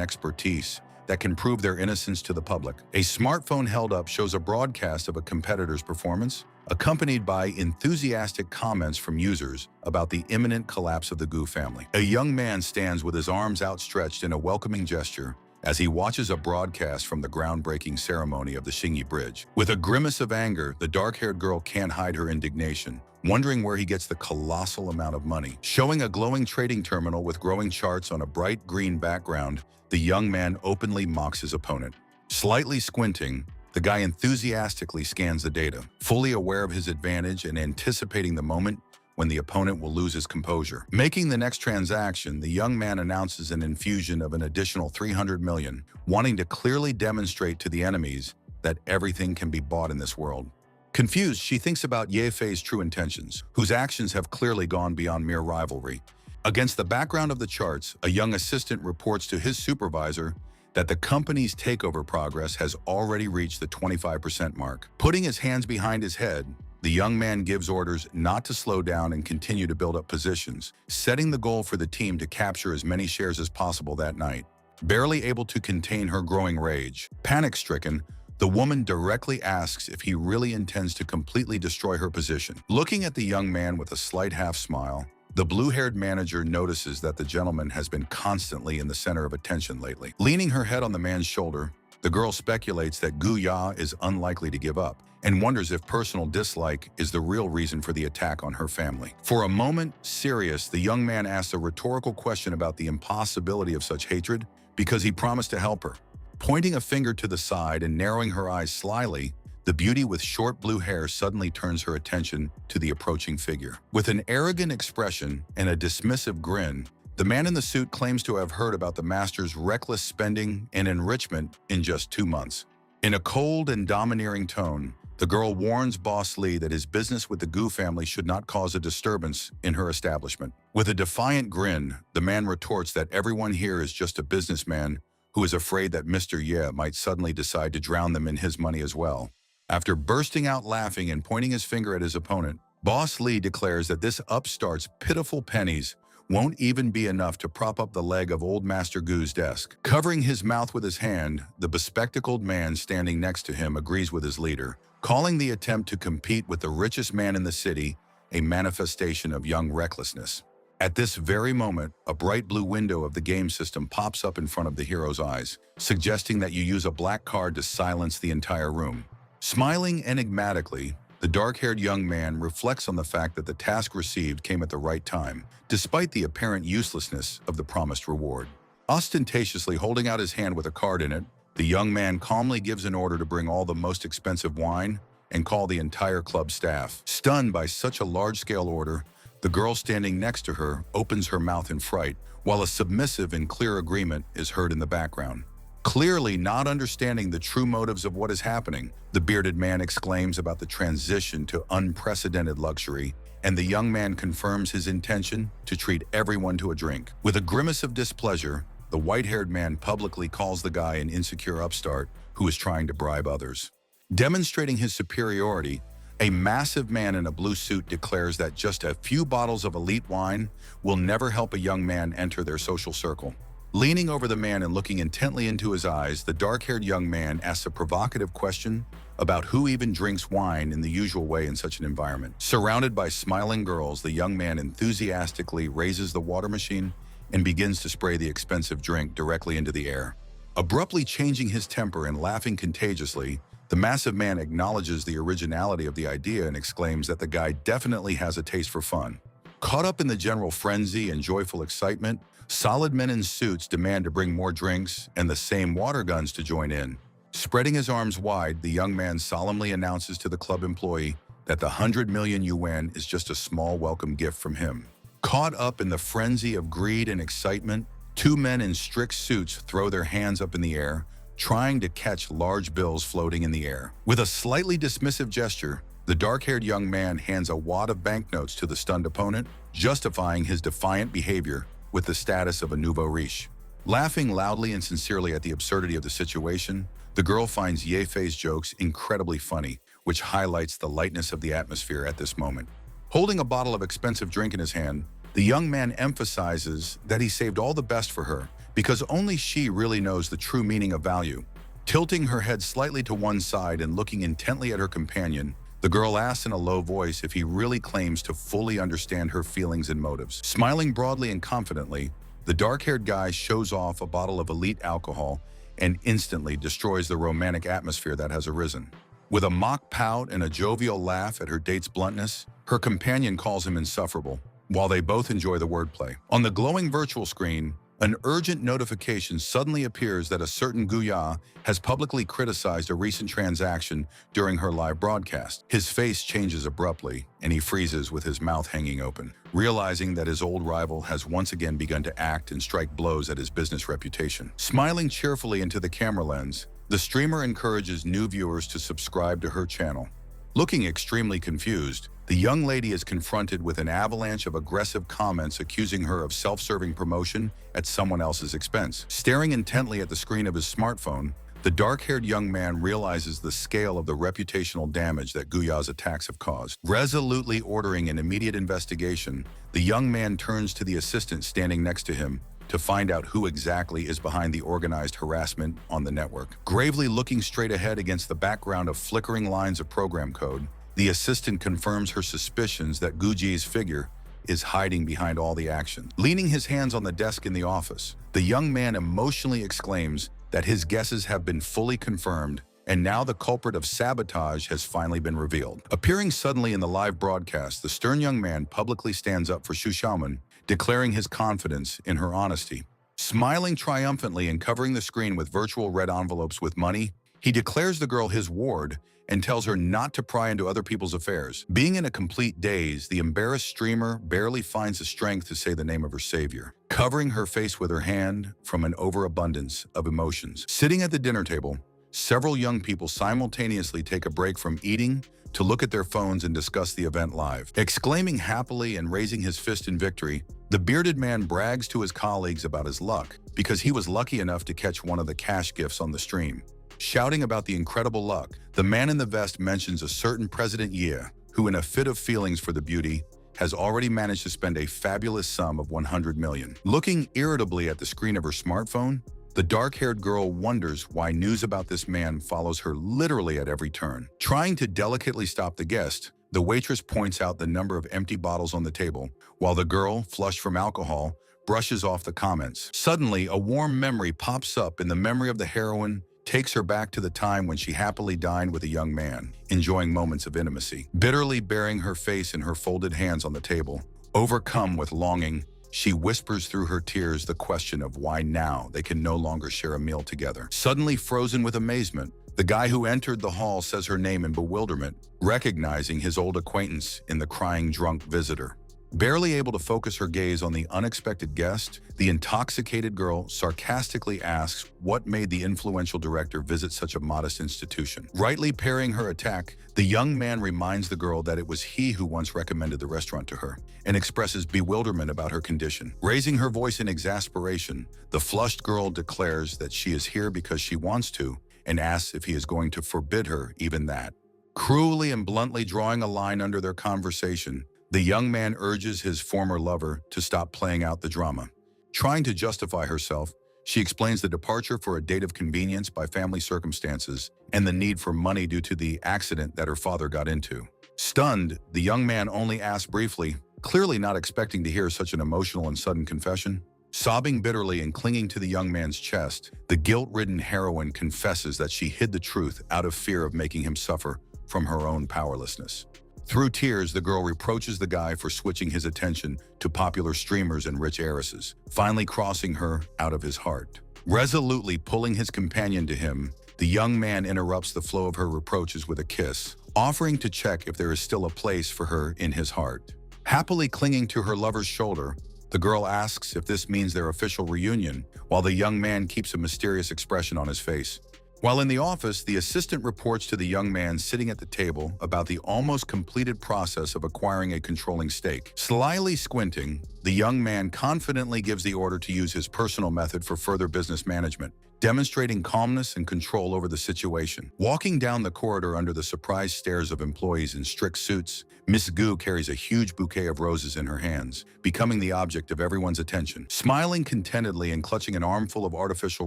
expertise that can prove their innocence to the public. A smartphone held up shows a broadcast of a competitor's performance, accompanied by enthusiastic comments from users about the imminent collapse of the Goo family. A young man stands with his arms outstretched in a welcoming gesture as he watches a broadcast from the groundbreaking ceremony of the Xingyi Bridge. With a grimace of anger, the dark-haired girl can't hide her indignation, wondering where he gets the colossal amount of money. Showing a glowing trading terminal with growing charts on a bright green background, the young man openly mocks his opponent. Slightly squinting, the guy enthusiastically scans the data, fully aware of his advantage and anticipating the moment when the opponent will lose his composure. Making the next transaction, the young man announces an infusion of an additional 300 million, wanting to clearly demonstrate to the enemies that everything can be bought in this world. Confused, she thinks about Ye Fei's true intentions, whose actions have clearly gone beyond mere rivalry. Against the background of the charts, a young assistant reports to his supervisor that the company's takeover progress has already reached the 25% mark. Putting his hands behind his head, the the young man gives orders not to slow down and continue to build up positions, setting the goal for the team to capture as many shares as possible that night. Barely able to contain her growing rage, panic-stricken, the woman directly asks if he really intends to completely destroy her position. Looking at the young man with a slight half-smile, the blue-haired manager notices that the gentleman has been constantly in the center of attention lately. Leaning her head on the man's shoulder, the girl speculates that Gu Ya is unlikely to give up and wonders if personal dislike is the real reason for the attack on her family. For a moment, serious, the young man asks a rhetorical question about the impossibility of such hatred because he promised to help her. Pointing a finger to the side and narrowing her eyes slyly, the beauty with short blue hair suddenly turns her attention to the approaching figure. With an arrogant expression and a dismissive grin, the man in the suit claims to have heard about the master's reckless spending and enrichment in just 2 months. In a cold and domineering tone, the girl warns Boss Lee that his business with the Gu family should not cause a disturbance in her establishment. With a defiant grin, the man retorts that everyone here is just a businessman who is afraid that Mr. Ye might suddenly decide to drown them in his money as well. After bursting out laughing and pointing his finger at his opponent, Boss Lee declares that this upstart's pitiful pennies won't even be enough to prop up the leg of old Master Gu's desk. Covering his mouth with his hand, the bespectacled man standing next to him agrees with his leader, calling the attempt to compete with the richest man in the city a manifestation of young recklessness. At this very moment, a bright blue window of the game system pops up in front of the hero's eyes, suggesting that you use a black card to silence the entire room. Smiling enigmatically, the dark-haired young man reflects on the fact that the task received came at the right time, despite the apparent uselessness of the promised reward. Ostentatiously holding out his hand with a card in it, the young man calmly gives an order to bring all the most expensive wine and call the entire club staff. Stunned by such a large-scale order, the girl standing next to her opens her mouth in fright, while a submissive and clear agreement is heard in the background. Clearly not understanding the true motives of what is happening, the bearded man exclaims about the transition to unprecedented luxury, and the young man confirms his intention to treat everyone to a drink. With a grimace of displeasure, the white-haired man publicly calls the guy an insecure upstart who is trying to bribe others. Demonstrating his superiority, a massive man in a blue suit declares that just a few bottles of elite wine will never help a young man enter their social circle. Leaning over the man and looking intently into his eyes, the dark-haired young man asks a provocative question about who even drinks wine in the usual way in such an environment. Surrounded by smiling girls, the young man enthusiastically raises the water machine and begins to spray the expensive drink directly into the air. Abruptly changing his temper and laughing contagiously, the massive man acknowledges the originality of the idea and exclaims that the guy definitely has a taste for fun. Caught up in the general frenzy and joyful excitement, solid men in suits demand to bring more drinks and the same water guns to join in. Spreading his arms wide, the young man solemnly announces to the club employee that the 100 million yuan is just a small welcome gift from him. Caught up in the frenzy of greed and excitement, two men in strict suits throw their hands up in the air, trying to catch large bills floating in the air. With a slightly dismissive gesture, the dark-haired young man hands a wad of banknotes to the stunned opponent, justifying his defiant behavior with the status of a nouveau riche. Laughing loudly and sincerely at the absurdity of the situation, the girl finds Ye Fei's jokes incredibly funny, which highlights the lightness of the atmosphere at this moment. Holding a bottle of expensive drink in his hand, the young man emphasizes that he saved all the best for her because only she really knows the true meaning of value. Tilting her head slightly to one side and looking intently at her companion, the girl asks in a low voice if he really claims to fully understand her feelings and motives. Smiling broadly and confidently, the dark-haired guy shows off a bottle of elite alcohol and instantly destroys the romantic atmosphere that has arisen. With a mock pout and a jovial laugh at her date's bluntness, her companion calls him insufferable, while they both enjoy the wordplay. On the glowing virtual screen, an urgent notification suddenly appears that a certain Guya has publicly criticized a recent transaction during her live broadcast. His face changes abruptly, and he freezes with his mouth hanging open, realizing that his old rival has once again begun to act and strike blows at his business reputation. Smiling cheerfully into the camera lens, the streamer encourages new viewers to subscribe to her channel. Looking extremely confused, the young lady is confronted with an avalanche of aggressive comments accusing her of self-serving promotion at someone else's expense. Staring intently at the screen of his smartphone, The dark-haired young man realizes the scale of the reputational damage that Guya's attacks have caused. Resolutely ordering an immediate investigation, the young man turns to the assistant standing next to him to find out who exactly is behind the organized harassment on the network. Gravely looking straight ahead against the background of flickering lines of program code, the assistant confirms her suspicions that Guji's figure is hiding behind all the action. Leaning his hands on the desk in the office, the young man emotionally exclaims that his guesses have been fully confirmed, and now the culprit of sabotage has finally been revealed. Appearing suddenly in the live broadcast, the stern young man publicly stands up for Xu Xiaoman, declaring his confidence in her honesty. Smiling triumphantly and covering the screen with virtual red envelopes with money, he declares the girl his ward and tells her not to pry into other people's affairs. Being in a complete daze, the embarrassed streamer barely finds the strength to say the name of her savior, covering her face with her hand from an overabundance of emotions. Sitting at the dinner table, several young people simultaneously take a break from eating to look at their phones and discuss the event live. Exclaiming happily and raising his fist in victory, the bearded man brags to his colleagues about his luck because he was lucky enough to catch one of the cash gifts on the stream. Shouting about the incredible luck, the man in the vest mentions a certain President Ye, who in a fit of feelings for the beauty, has already managed to spend a fabulous sum of 100 million. Looking irritably at the screen of her smartphone, the dark-haired girl wonders why news about this man follows her literally at every turn. Trying to delicately stop the guest, the waitress points out the number of empty bottles on the table, while the girl, flushed from alcohol, brushes off the comments. Suddenly, a warm memory pops up in the memory of the heroine, takes her back to the time when she happily dined with a young man, enjoying moments of intimacy. Bitterly burying her face in her folded hands on the table, overcome with longing, she whispers through her tears the question of why now they can no longer share a meal together. Suddenly frozen with amazement, the guy who entered the hall says her name in bewilderment, recognizing his old acquaintance in the crying drunk visitor. Barely able to focus her gaze on the unexpected guest, the intoxicated girl sarcastically asks what made the influential director visit such a modest institution. Rightly parrying her attack, the young man reminds the girl that it was he who once recommended the restaurant to her, and expresses bewilderment about her condition. Raising her voice in exasperation, the flushed girl declares that she is here because she wants to, and asks if he is going to forbid her even that. Cruelly and bluntly drawing a line under their conversation, the young man urges his former lover to stop playing out the drama. Trying to justify herself, she explains the departure for a date of convenience by family circumstances and the need for money due to the accident that her father got into. Stunned, the young man only asks briefly, clearly not expecting to hear such an emotional and sudden confession. Sobbing bitterly and clinging to the young man's chest, the guilt-ridden heroine confesses that she hid the truth out of fear of making him suffer from her own powerlessness. Through tears, the girl reproaches the guy for switching his attention to popular streamers and rich heiresses, finally crossing her out of his heart. Resolutely pulling his companion to him, the young man interrupts the flow of her reproaches with a kiss, offering to check if there is still a place for her in his heart. Happily clinging to her lover's shoulder, the girl asks if this means their official reunion, while the young man keeps a mysterious expression on his face. While in the office, the assistant reports to the young man sitting at the table about the almost completed process of acquiring a controlling stake. Slyly squinting, the young man confidently gives the order to use his personal method for further business management, demonstrating calmness and control over the situation. Walking down the corridor under the surprised stares of employees in strict suits, Miss Gu carries a huge bouquet of roses in her hands, becoming the object of everyone's attention. Smiling contentedly and clutching an armful of artificial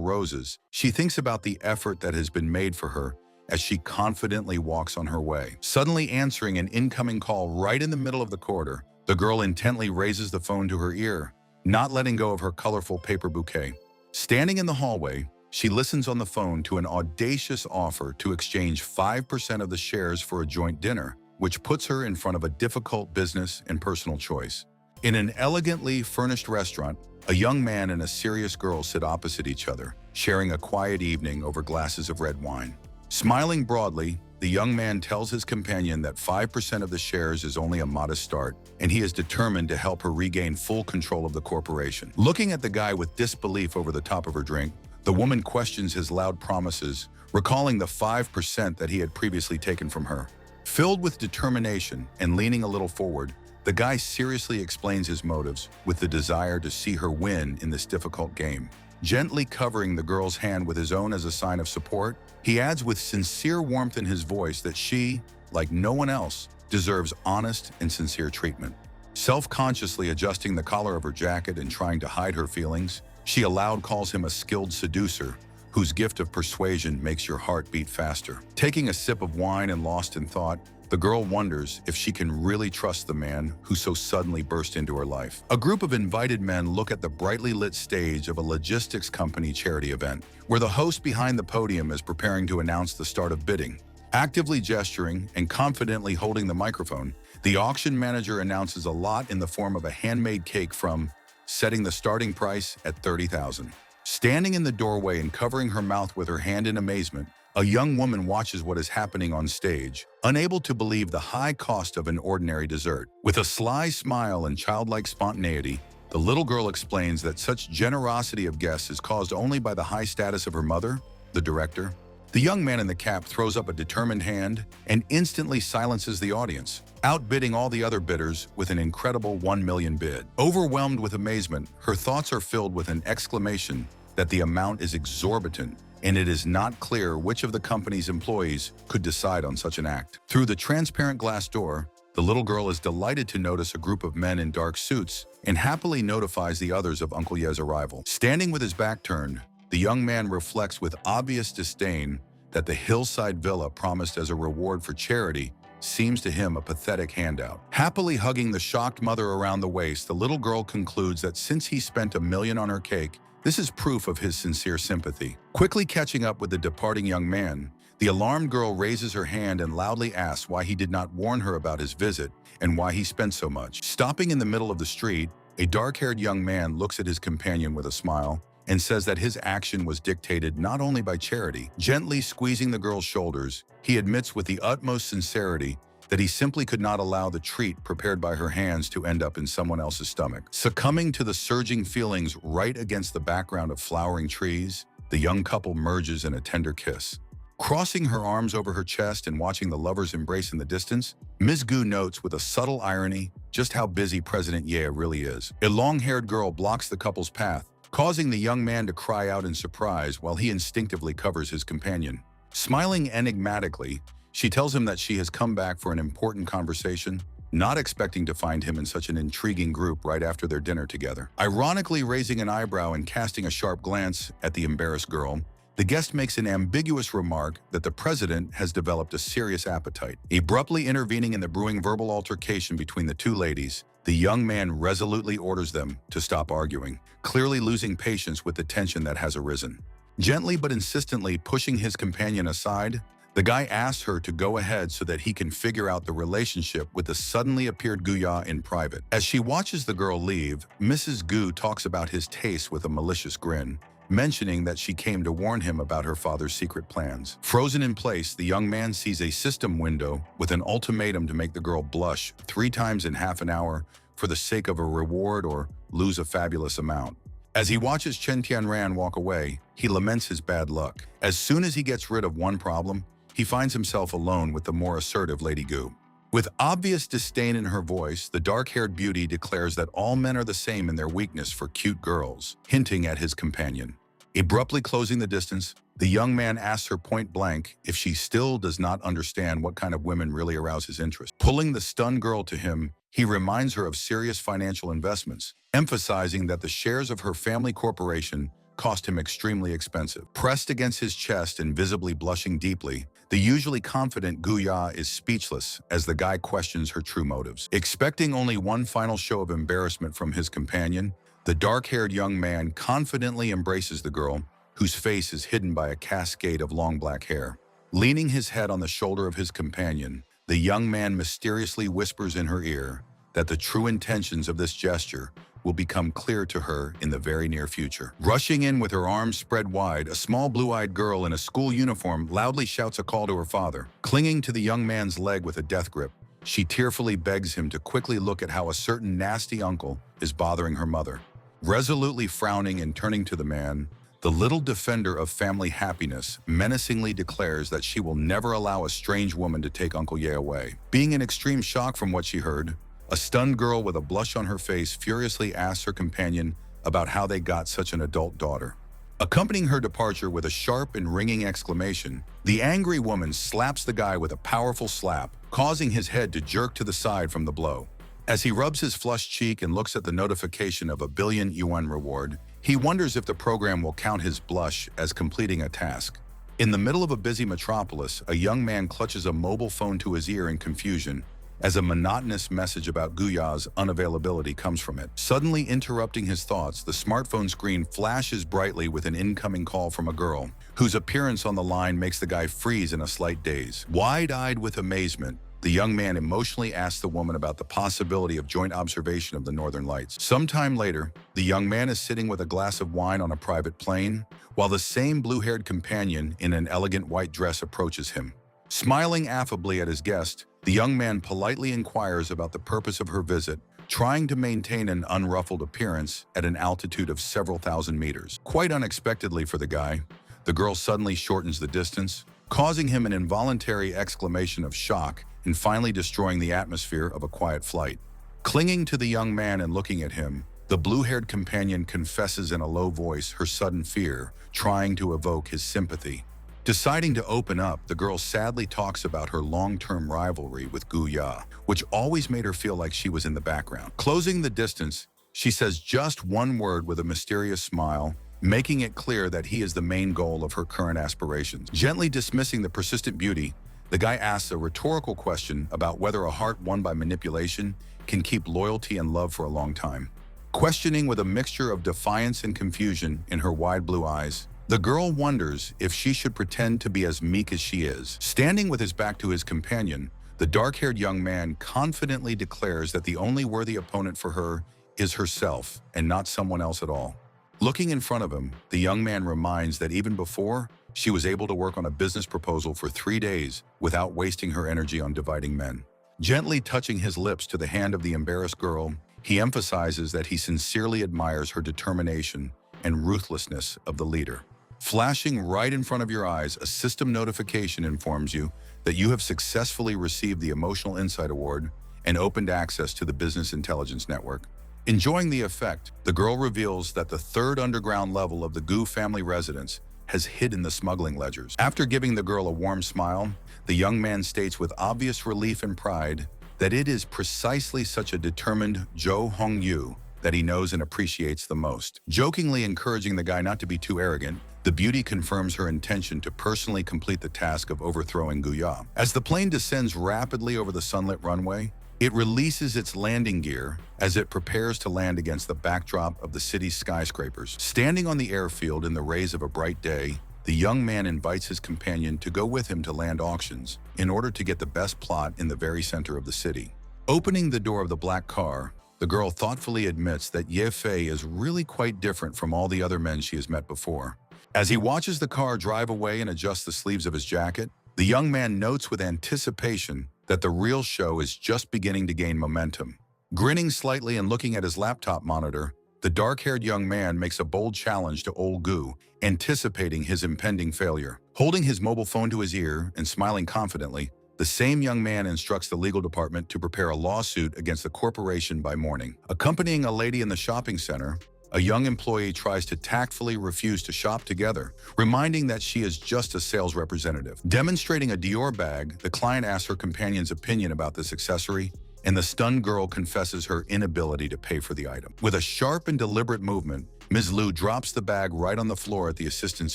roses, she thinks about the effort that has been made for her as she confidently walks on her way. Suddenly answering an incoming call right in the middle of the corridor, the girl intently raises the phone to her ear, not letting go of her colorful paper bouquet. Standing in the hallway, she listens on the phone to an audacious offer to exchange 5% of the shares for a joint dinner, which puts her in front of a difficult business and personal choice. In an elegantly furnished restaurant, a young man and a serious girl sit opposite each other, sharing a quiet evening over glasses of red wine. Smiling broadly, the young man tells his companion that 5% of the shares is only a modest start, and he is determined to help her regain full control of the corporation. Looking at the guy with disbelief over the top of her drink, the woman questions his loud promises, recalling the 5% that he had previously taken from her. Filled with determination and leaning a little forward, the guy seriously explains his motives with the desire to see her win in this difficult game. gently covering the girl's hand with his own as a sign of support. He adds with sincere warmth in his voice that she, like no one else, deserves honest and sincere treatment. Self-consciously adjusting the collar of her jacket and trying to hide her feelings, she aloud calls him a skilled seducer, whose gift of persuasion makes your heart beat faster. Taking a sip of wine and lost in thought, the girl wonders if she can really trust the man who so suddenly burst into her life. A group of invited men look at the brightly lit stage of a logistics company charity event, where the host behind the podium is preparing to announce the start of bidding. Actively gesturing and confidently holding the microphone, the auction manager announces a lot in the form of a handmade cake from, setting the starting price at $30,000. Standing in the doorway and covering her mouth with her hand in amazement, a young woman watches what is happening on stage, unable to believe the high cost of an ordinary dessert. With a sly smile and childlike spontaneity, the little girl explains that such generosity of guests is caused only by the high status of her mother, the director. The young man in the cap throws up a determined hand and instantly silences the audience, outbidding all the other bidders with an incredible 1 million bid. Overwhelmed with amazement, her thoughts are filled with an exclamation that the amount is exorbitant, and it is not clear which of the company's employees could decide on such an act. Through the transparent glass door, the little girl is delighted to notice a group of men in dark suits and happily notifies the others of Uncle Ye's arrival. Standing with his back turned, the young man reflects with obvious disdain that the hillside villa promised as a reward for charity seems to him a pathetic handout. Happily hugging the shocked mother around the waist, the little girl concludes that since he spent $1 million on her cake, this is proof of his sincere sympathy. Quickly catching up with the departing young man, the alarmed girl raises her hand and loudly asks why he did not warn her about his visit and why he spent so much. Stopping in the middle of the street, a dark-haired young man looks at his companion with a smile and says that his action was dictated not only by charity. Gently squeezing the girl's shoulders, he admits with the utmost sincerity that he simply could not allow the treat prepared by her hands to end up in someone else's stomach. Succumbing to the surging feelings right against the background of flowering trees, the young couple merges in a tender kiss. Crossing her arms over her chest and watching the lovers embrace in the distance, Ms. Gu notes with a subtle irony just how busy President Ye really is. A long-haired girl blocks the couple's path, causing the young man to cry out in surprise while he instinctively covers his companion. Smiling enigmatically, she tells him that she has come back for an important conversation, not expecting to find him in such an intriguing group right after their dinner together. Ironically raising an eyebrow and casting a sharp glance at the embarrassed girl, the guest makes an ambiguous remark that the president has developed a serious appetite. Abruptly intervening in the brewing verbal altercation between the two ladies, the young man resolutely orders them to stop arguing, clearly losing patience with the tension that has arisen. Gently but insistently pushing his companion aside, the guy asks her to go ahead so that he can figure out the relationship with the suddenly appeared Guya in private. As she watches the girl leave, Mrs. Gu talks about his taste with a malicious grin, mentioning that she came to warn him about her father's secret plans. Frozen in place, the young man sees a system window with an ultimatum to make the girl blush 3 times in half an hour for the sake of a reward or lose a fabulous amount. As he watches Chen Tianran walk away, he laments his bad luck. As soon as he gets rid of one problem, he finds himself alone with the more assertive Lady Gu. With obvious disdain in her voice, the dark-haired beauty declares that all men are the same in their weakness for cute girls, hinting at his companion. Abruptly closing the distance, the young man asks her point-blank if she still does not understand what kind of women really arouse his interest. Pulling the stunned girl to him, he reminds her of serious financial investments, emphasizing that the shares of her family corporation cost him extremely expensive. Pressed against his chest and visibly blushing deeply, the usually confident Guya is speechless as the guy questions her true motives. Expecting only one final show of embarrassment from his companion, the dark-haired young man confidently embraces the girl, whose face is hidden by a cascade of long black hair. Leaning his head on the shoulder of his companion, the young man mysteriously whispers in her ear that the true intentions of this gesture will become clear to her in the very near future. Rushing in with her arms spread wide, a small blue-eyed girl in a school uniform loudly shouts a call to her father. Clinging to the young man's leg with a death grip, she tearfully begs him to quickly look at how a certain nasty uncle is bothering her mother. Resolutely frowning and turning to the man, the little defender of family happiness menacingly declares that she will never allow a strange woman to take Uncle Ye away. Being in extreme shock from what she heard, a stunned girl with a blush on her face furiously asks her companion about how they got such an adult daughter. Accompanying her departure with a sharp and ringing exclamation, the angry woman slaps the guy with a powerful slap, causing his head to jerk to the side from the blow. As he rubs his flushed cheek and looks at the notification of a billion-yuan reward, he wonders if the program will count his blush as completing a task. In the middle of a busy metropolis, a young man clutches a mobile phone to his ear in confusion as a monotonous message about Guya's unavailability comes from it. Suddenly interrupting his thoughts, the smartphone screen flashes brightly with an incoming call from a girl, whose appearance on the line makes the guy freeze in a slight daze. Wide-eyed with amazement, the young man emotionally asks the woman about the possibility of joint observation of the Northern Lights. Sometime later, the young man is sitting with a glass of wine on a private plane, while the same blue-haired companion in an elegant white dress approaches him. Smiling affably at his guest, the young man politely inquires about the purpose of her visit, trying to maintain an unruffled appearance at an altitude of several thousand meters. Quite unexpectedly for the guy, the girl suddenly shortens the distance, causing him an involuntary exclamation of shock and finally destroying the atmosphere of a quiet flight. Clinging to the young man and looking at him, the blue-haired companion confesses in a low voice her sudden fear, trying to evoke his sympathy. Deciding to open up, the girl sadly talks about her long-term rivalry with Guya, which always made her feel like she was in the background. Closing the distance, she says just one word with a mysterious smile, making it clear that he is the main goal of her current aspirations. Gently dismissing the persistent beauty, the guy asks a rhetorical question about whether a heart won by manipulation can keep loyalty and love for a long time. Questioning with a mixture of defiance and confusion in her wide blue eyes, the girl wonders if she should pretend to be as meek as she is. Standing with his back to his companion, the dark-haired young man confidently declares that the only worthy opponent for her is herself and not someone else at all. Looking in front of him, the young man reminds that even before, she was able to work on a business proposal for 3 days without wasting her energy on dividing men. Gently touching his lips to the hand of the embarrassed girl, he emphasizes that he sincerely admires her determination and ruthlessness of the leader. Flashing right in front of your eyes, a system notification informs you that you have successfully received the Emotional Insight Award and opened access to the Business Intelligence Network. Enjoying the effect, the girl reveals that the third underground level of the Gu family residence has hidden the smuggling ledgers. After giving the girl a warm smile, the young man states with obvious relief and pride that it is precisely such a determined Zhou Hongyu that he knows and appreciates the most. Jokingly encouraging the guy not to be too arrogant, the beauty confirms her intention to personally complete the task of overthrowing Guya. As the plane descends rapidly over the sunlit runway, it releases its landing gear as it prepares to land against the backdrop of the city's skyscrapers. Standing on the airfield in the rays of a bright day, the young man invites his companion to go with him to land auctions in order to get the best plot in the very center of the city. Opening the door of the black car, the girl thoughtfully admits that Ye Fei is really quite different from all the other men she has met before. As he watches the car drive away and adjusts the sleeves of his jacket, the young man notes with anticipation that the real show is just beginning to gain momentum. Grinning slightly and looking at his laptop monitor, the dark-haired young man makes a bold challenge to old Gu, anticipating his impending failure. Holding his mobile phone to his ear and smiling confidently, the same young man instructs the legal department to prepare a lawsuit against the corporation by morning. Accompanying a lady in the shopping center, a young employee tries to tactfully refuse to shop together, reminding that she is just a sales representative. Demonstrating a Dior bag, the client asks her companion's opinion about this accessory, and the stunned girl confesses her inability to pay for the item. With a sharp and deliberate movement, Ms. Liu drops the bag right on the floor at the assistant's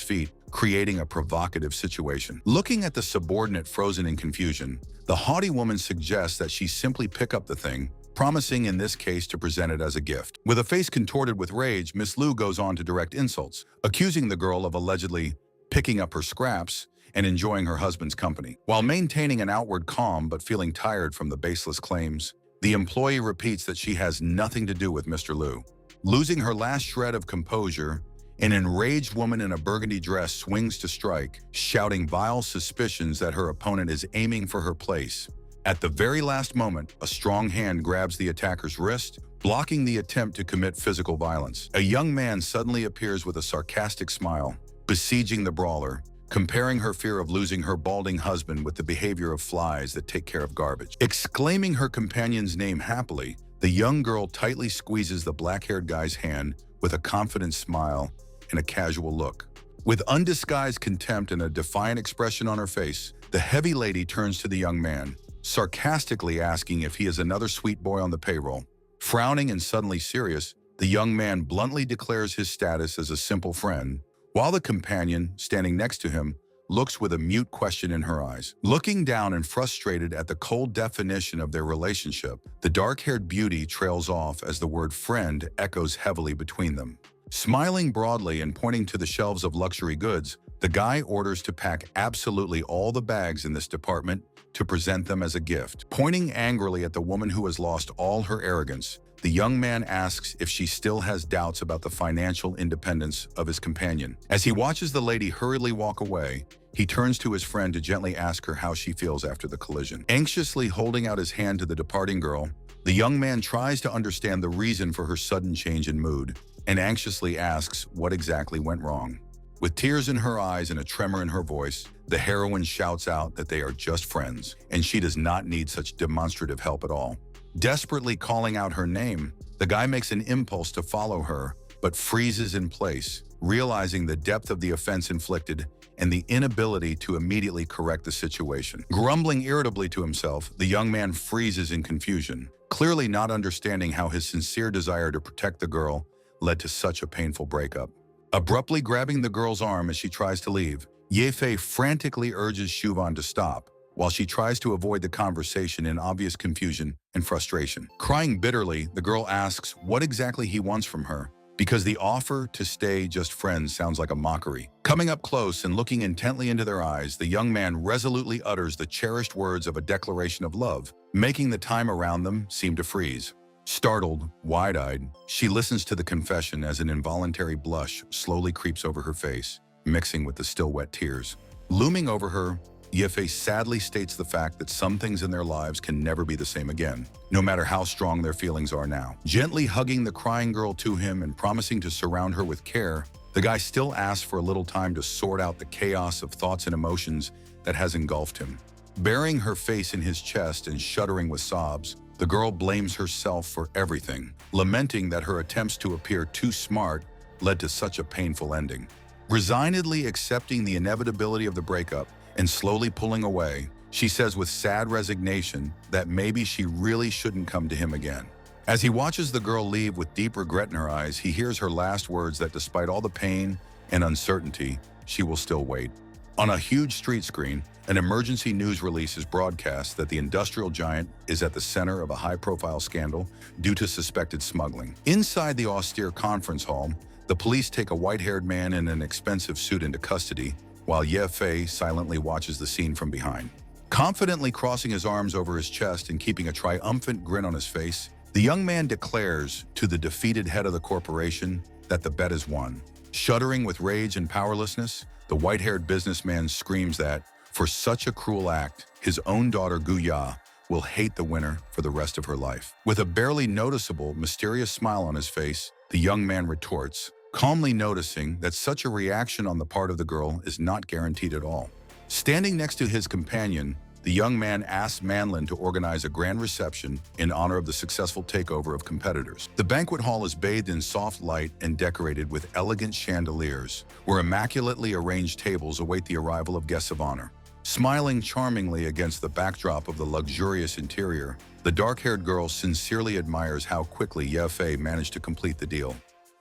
feet, creating a provocative situation. Looking at the subordinate frozen in confusion, the haughty woman suggests that she simply pick up the thing, promising in this case to present it as a gift. With a face contorted with rage, Miss Liu goes on to direct insults, accusing the girl of allegedly picking up her scraps and enjoying her husband's company. While maintaining an outward calm but feeling tired from the baseless claims, the employee repeats that she has nothing to do with Mr. Liu. Losing her last shred of composure, an enraged woman in a burgundy dress swings to strike, shouting vile suspicions that her opponent is aiming for her place. At the very last moment, a strong hand grabs the attacker's wrist, blocking the attempt to commit physical violence. A young man suddenly appears with a sarcastic smile, besieging the brawler, comparing her fear of losing her balding husband with the behavior of flies that take care of garbage. Exclaiming her companion's name happily, the young girl tightly squeezes the black-haired guy's hand with a confident smile in a casual look. With undisguised contempt and a defiant expression on her face, the heavy lady turns to the young man, sarcastically asking if he is another sweet boy on the payroll. Frowning and suddenly serious, the young man bluntly declares his status as a simple friend, while the companion, standing next to him, looks with a mute question in her eyes. Looking down and frustrated at the cold definition of their relationship, the dark-haired beauty trails off as the word friend echoes heavily between them. Smiling broadly and pointing to the shelves of luxury goods, the guy orders to pack absolutely all the bags in this department to present them as a gift. Pointing angrily at the woman who has lost all her arrogance, the young man asks if she still has doubts about the financial independence of his companion. As he watches the lady hurriedly walk away, he turns to his friend to gently ask her how she feels after the collision. Anxiously holding out his hand to the departing girl, the young man tries to understand the reason for her sudden change in mood and anxiously asks what exactly went wrong. With tears in her eyes and a tremor in her voice, the heroine shouts out that they are just friends and she does not need such demonstrative help at all. Desperately calling out her name, the guy makes an impulse to follow her, but freezes in place, realizing the depth of the offense inflicted and the inability to immediately correct the situation. Grumbling irritably to himself, the young man freezes in confusion, clearly not understanding how his sincere desire to protect the girl led to such a painful breakup. Abruptly grabbing the girl's arm as she tries to leave, Yefei frantically urges Shuvan to stop, while she tries to avoid the conversation in obvious confusion and frustration. Crying bitterly, the girl asks what exactly he wants from her, because the offer to stay just friends sounds like a mockery. Coming up close and looking intently into their eyes, the young man resolutely utters the cherished words of a declaration of love, making the time around them seem to freeze. Startled, wide-eyed, she listens to the confession as an involuntary blush slowly creeps over her face, mixing with the still wet tears. Looming over her, Yefei sadly states the fact that some things in their lives can never be the same again, no matter how strong their feelings are now. Gently hugging the crying girl to him and promising to surround her with care, the guy still asks for a little time to sort out the chaos of thoughts and emotions that has engulfed him. Burying her face in his chest and shuddering with sobs, the girl blames herself for everything, lamenting that her attempts to appear too smart led to such a painful ending. Resignedly accepting the inevitability of the breakup and slowly pulling away, she says with sad resignation that maybe she really shouldn't come to him again. As he watches the girl leave with deep regret in her eyes, he hears her last words that despite all the pain and uncertainty, she will still wait. On a huge street screen, an emergency news release is broadcast that the industrial giant is at the center of a high-profile scandal due to suspected smuggling. Inside the austere conference hall, the police take a white-haired man in an expensive suit into custody, while Yefei silently watches the scene from behind. Confidently crossing his arms over his chest and keeping a triumphant grin on his face, the young man declares to the defeated head of the corporation that the bet is won. Shuddering with rage and powerlessness, the white-haired businessman screams that, for such a cruel act, his own daughter Guya will hate the winner for the rest of her life. With a barely noticeable, mysterious smile on his face, the young man retorts, calmly noticing that such a reaction on the part of the girl is not guaranteed at all. Standing next to his companion, the young man asks Manlin to organize a grand reception in honor of the successful takeover of competitors. The banquet hall is bathed in soft light and decorated with elegant chandeliers, where immaculately arranged tables await the arrival of guests of honor. Smiling charmingly against the backdrop of the luxurious interior, the dark-haired girl sincerely admires how quickly Yefei managed to complete the deal.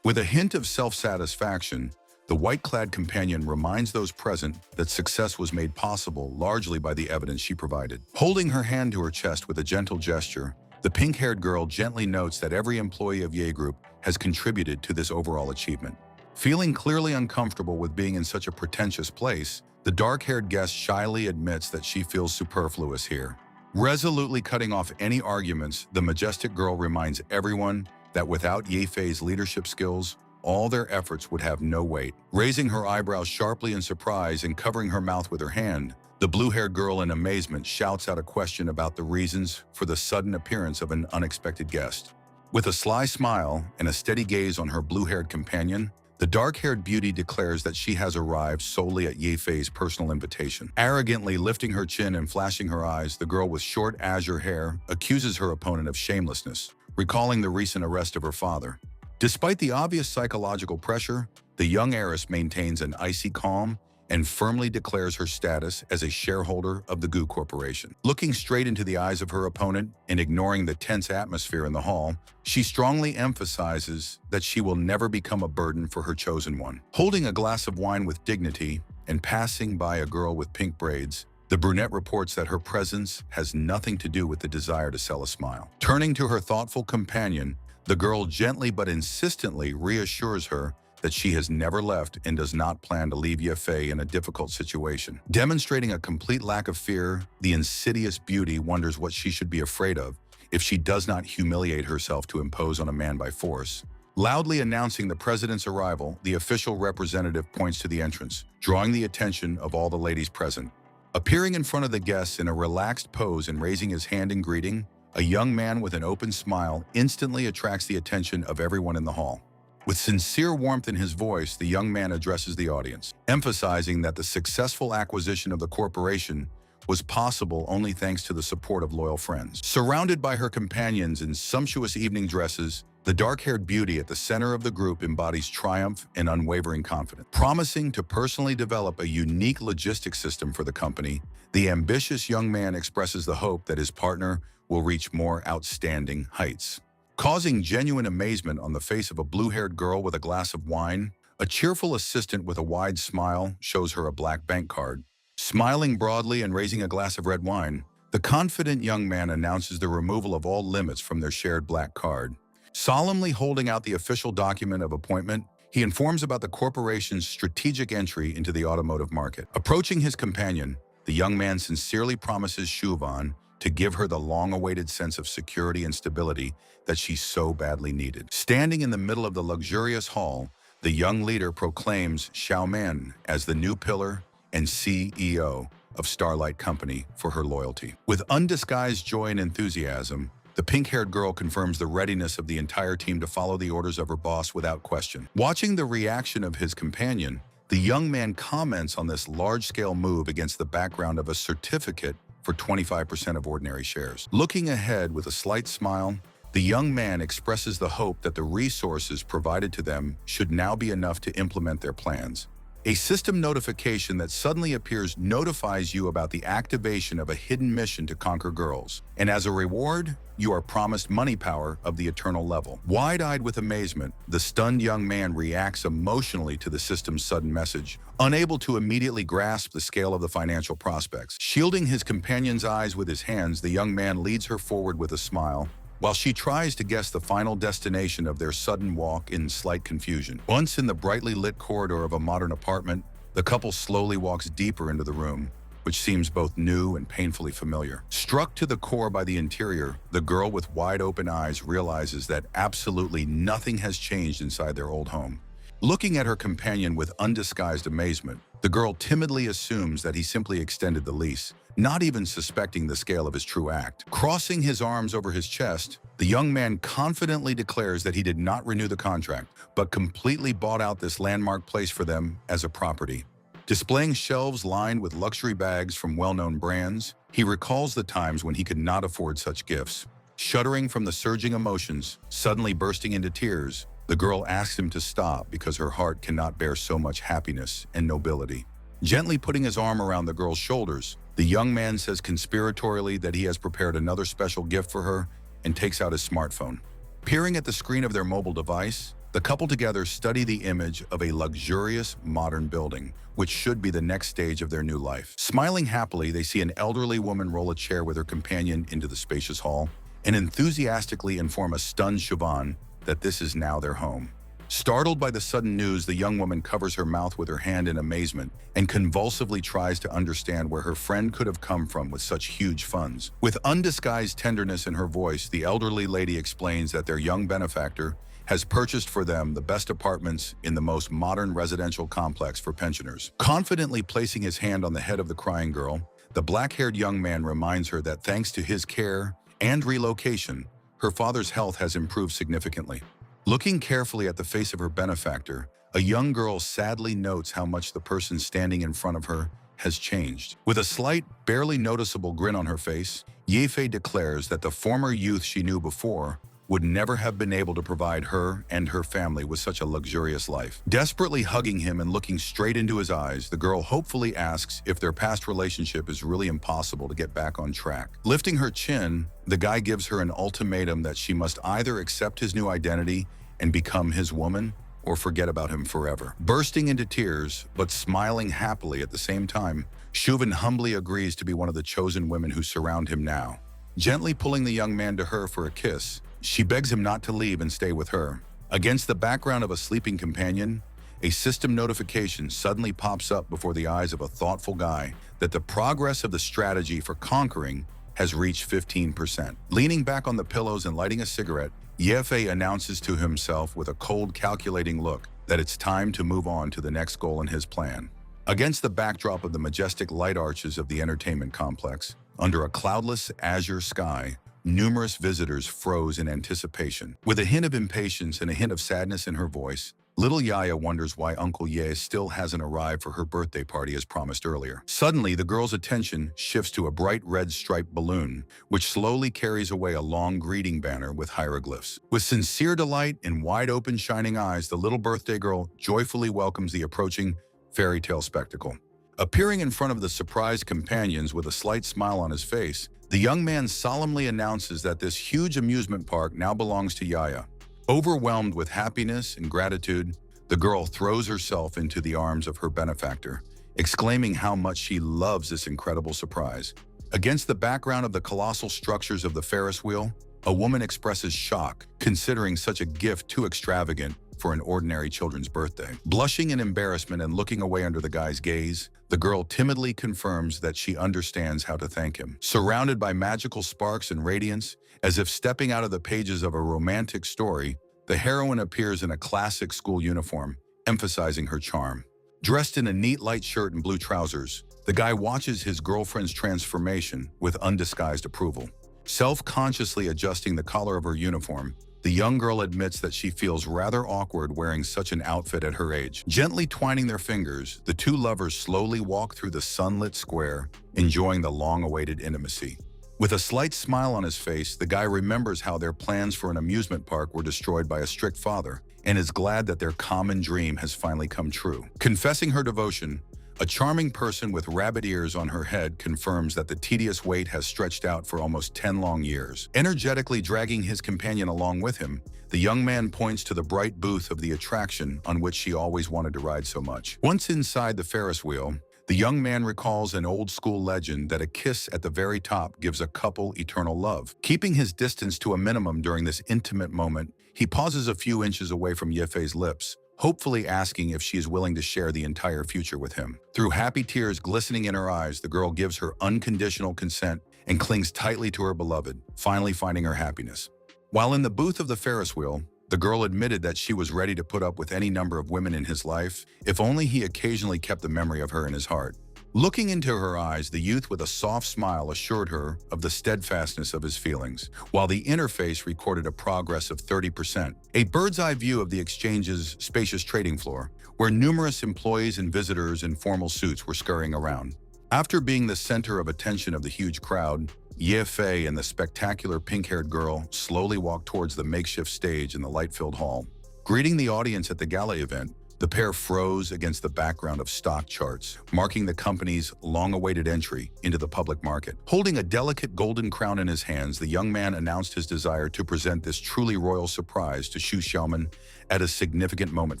With a hint of self-satisfaction, the white-clad companion reminds those present that success was made possible largely by the evidence she provided. Holding her hand to her chest with a gentle gesture, the pink-haired girl gently notes that every employee of Ye Group has contributed to this overall achievement. Feeling clearly uncomfortable with being in such a pretentious place, the dark-haired guest shyly admits that she feels superfluous here. Resolutely cutting off any arguments, the majestic girl reminds everyone that without Yefei's leadership skills, all their efforts would have no weight. Raising her eyebrows sharply in surprise and covering her mouth with her hand, the blue-haired girl in amazement shouts out a question about the reasons for the sudden appearance of an unexpected guest. With a sly smile and a steady gaze on her blue-haired companion, the dark-haired beauty declares that she has arrived solely at Yefei's personal invitation. Arrogantly lifting her chin and flashing her eyes, the girl with short azure hair accuses her opponent of shamelessness, recalling the recent arrest of her father. Despite the obvious psychological pressure, the young heiress maintains an icy calm and firmly declares her status as a shareholder of the Goo Corporation. Looking straight into the eyes of her opponent and ignoring the tense atmosphere in the hall, she strongly emphasizes that she will never become a burden for her chosen one. Holding a glass of wine with dignity and passing by a girl with pink braids, the brunette reports that her presence has nothing to do with the desire to sell a smile. Turning to her thoughtful companion, the girl gently but insistently reassures her that she has never left and does not plan to leave Yefei in a difficult situation. Demonstrating a complete lack of fear, the insidious beauty wonders what she should be afraid of if she does not humiliate herself to impose on a man by force. Loudly announcing the president's arrival, the official representative points to the entrance, drawing the attention of all the ladies present. Appearing in front of the guests in a relaxed pose and raising his hand in greeting, a young man with an open smile instantly attracts the attention of everyone in the hall. With sincere warmth in his voice, the young man addresses the audience, emphasizing that the successful acquisition of the corporation was possible only thanks to the support of loyal friends. Surrounded by her companions in sumptuous evening dresses, the dark-haired beauty at the center of the group embodies triumph and unwavering confidence. Promising to personally develop a unique logistics system for the company, the ambitious young man expresses the hope that his partner will reach more outstanding heights. Causing genuine amazement on the face of a blue-haired girl with a glass of wine, a cheerful assistant with a wide smile shows her a black bank card. Smiling broadly and raising a glass of red wine, the confident young man announces the removal of all limits from their shared black card. Solemnly holding out the official document of appointment, he informs about the corporation's strategic entry into the automotive market. Approaching his companion, the young man sincerely promises Shuvan to give her the long-awaited sense of security and stability that she so badly needed. Standing in the middle of the luxurious hall, the young leader proclaims Xiaoman as the new pillar and CEO of Starlight Company for her loyalty. With undisguised joy and enthusiasm, the pink-haired girl confirms the readiness of the entire team to follow the orders of her boss without question. Watching the reaction of his companion, the young man comments on this large-scale move against the background of a certificate for 25% of ordinary shares. Looking ahead with a slight smile, the young man expresses the hope that the resources provided to them should now be enough to implement their plans. A system notification that suddenly appears notifies you about the activation of a hidden mission to conquer girls, and as a reward, you are promised money power of the eternal level. Wide-eyed with amazement, the stunned young man reacts emotionally to the system's sudden message, unable to immediately grasp the scale of the financial prospects. Shielding his companion's eyes with his hands, the young man leads her forward with a smile, while she tries to guess the final destination of their sudden walk in slight confusion. Once in the brightly lit corridor of a modern apartment, the couple slowly walks deeper into the room, which seems both new and painfully familiar. Struck to the core by the interior, the girl with wide-open eyes realizes that absolutely nothing has changed inside their old home. Looking at her companion with undisguised amazement, the girl timidly assumes that he simply extended the lease, not even suspecting the scale of his true act. Crossing his arms over his chest, the young man confidently declares that he did not renew the contract, but completely bought out this landmark place for them as a property. Displaying shelves lined with luxury bags from well-known brands, he recalls the times when he could not afford such gifts. Shuddering from the surging emotions, suddenly bursting into tears, the girl asks him to stop because her heart cannot bear so much happiness and nobility. Gently putting his arm around the girl's shoulders, the young man says conspiratorially that he has prepared another special gift for her and takes out his smartphone. Peering at the screen of their mobile device, the couple together study the image of a luxurious modern building, which should be the next stage of their new life. Smiling happily, they see an elderly woman roll a chair with her companion into the spacious hall and enthusiastically inform a stunned Siobhan that this is now their home. Startled by the sudden news, the young woman covers her mouth with her hand in amazement and convulsively tries to understand where her friend could have come from with such huge funds. With undisguised tenderness in her voice, the elderly lady explains that their young benefactor has purchased for them the best apartments in the most modern residential complex for pensioners. Confidently placing his hand on the head of the crying girl, the black-haired young man reminds her that thanks to his care and relocation, her father's health has improved significantly. Looking carefully at the face of her benefactor, a young girl sadly notes how much the person standing in front of her has changed. With a slight, barely noticeable grin on her face, Yefei declares that the former youth she knew before would never have been able to provide her and her family with such a luxurious life. Desperately hugging him and looking straight into his eyes, the girl hopefully asks if their past relationship is really impossible to get back on track. Lifting her chin, the guy gives her an ultimatum that she must either accept his new identity and become his woman, or forget about him forever. Bursting into tears, but smiling happily at the same time, Chauvin humbly agrees to be one of the chosen women who surround him now. Gently pulling the young man to her for a kiss, she begs him not to leave and stay with her. Against the background of a sleeping companion, a system notification suddenly pops up before the eyes of a thoughtful guy that the progress of the strategy for conquering has reached 15%. Leaning back on the pillows and lighting a cigarette, Yefe announces to himself with a cold, calculating look that it's time to move on to the next goal in his plan. Against the backdrop of the majestic light arches of the entertainment complex, under a cloudless azure sky, numerous visitors froze in anticipation. With a hint of impatience and a hint of sadness in her voice, little Yaya wonders why Uncle Ye still hasn't arrived for her birthday party as promised earlier. Suddenly, the girl's attention shifts to a bright red striped balloon, which slowly carries away a long greeting banner with hieroglyphs. With sincere delight and wide-open shining eyes, the little birthday girl joyfully welcomes the approaching fairy tale spectacle. Appearing in front of the surprised companions with a slight smile on his face, the young man solemnly announces that this huge amusement park now belongs to Yaya. Overwhelmed with happiness and gratitude, the girl throws herself into the arms of her benefactor, exclaiming how much she loves this incredible surprise. Against the background of the colossal structures of the Ferris wheel, a woman expresses shock, considering such a gift too extravagant for an ordinary children's birthday. Blushing in embarrassment and looking away under the guy's gaze, the girl timidly confirms that she understands how to thank him. Surrounded by magical sparks and radiance, as if stepping out of the pages of a romantic story, the heroine appears in a classic school uniform, emphasizing her charm. Dressed in a neat light shirt and blue trousers, the guy watches his girlfriend's transformation with undisguised approval. Self-consciously adjusting the collar of her uniform, the young girl admits that she feels rather awkward wearing such an outfit at her age. Gently twining their fingers, the two lovers slowly walk through the sunlit square, enjoying the long-awaited intimacy. With a slight smile on his face, the guy remembers how their plans for an amusement park were destroyed by a strict father, and is glad that their common dream has finally come true. Confessing her devotion, a charming person with rabbit ears on her head confirms that the tedious wait has stretched out for almost 10 long years. Energetically dragging his companion along with him, the young man points to the bright booth of the attraction on which she always wanted to ride so much. Once inside the Ferris wheel, the young man recalls an old-school legend that a kiss at the very top gives a couple eternal love. Keeping his distance to a minimum during this intimate moment, he pauses a few inches away from Yefe's lips, hopefully asking if she is willing to share the entire future with him. Through happy tears glistening in her eyes, the girl gives her unconditional consent and clings tightly to her beloved, finally finding her happiness. While in the booth of the Ferris wheel, the girl admitted that she was ready to put up with any number of women in his life, if only he occasionally kept the memory of her in his heart. Looking into her eyes, the youth with a soft smile assured her of the steadfastness of his feelings, while the interface recorded a progress of 30%. A bird's-eye view of the exchange's spacious trading floor, where numerous employees and visitors in formal suits were scurrying around. After being the center of attention of the huge crowd, Ye Fei and the spectacular pink-haired girl slowly walked towards the makeshift stage in the light-filled hall. Greeting the audience at the gala event, the pair froze against the background of stock charts, marking the company's long-awaited entry into the public market. Holding a delicate golden crown in his hands, the young man announced his desire to present this truly royal surprise to Xu Xiaoman at a significant moment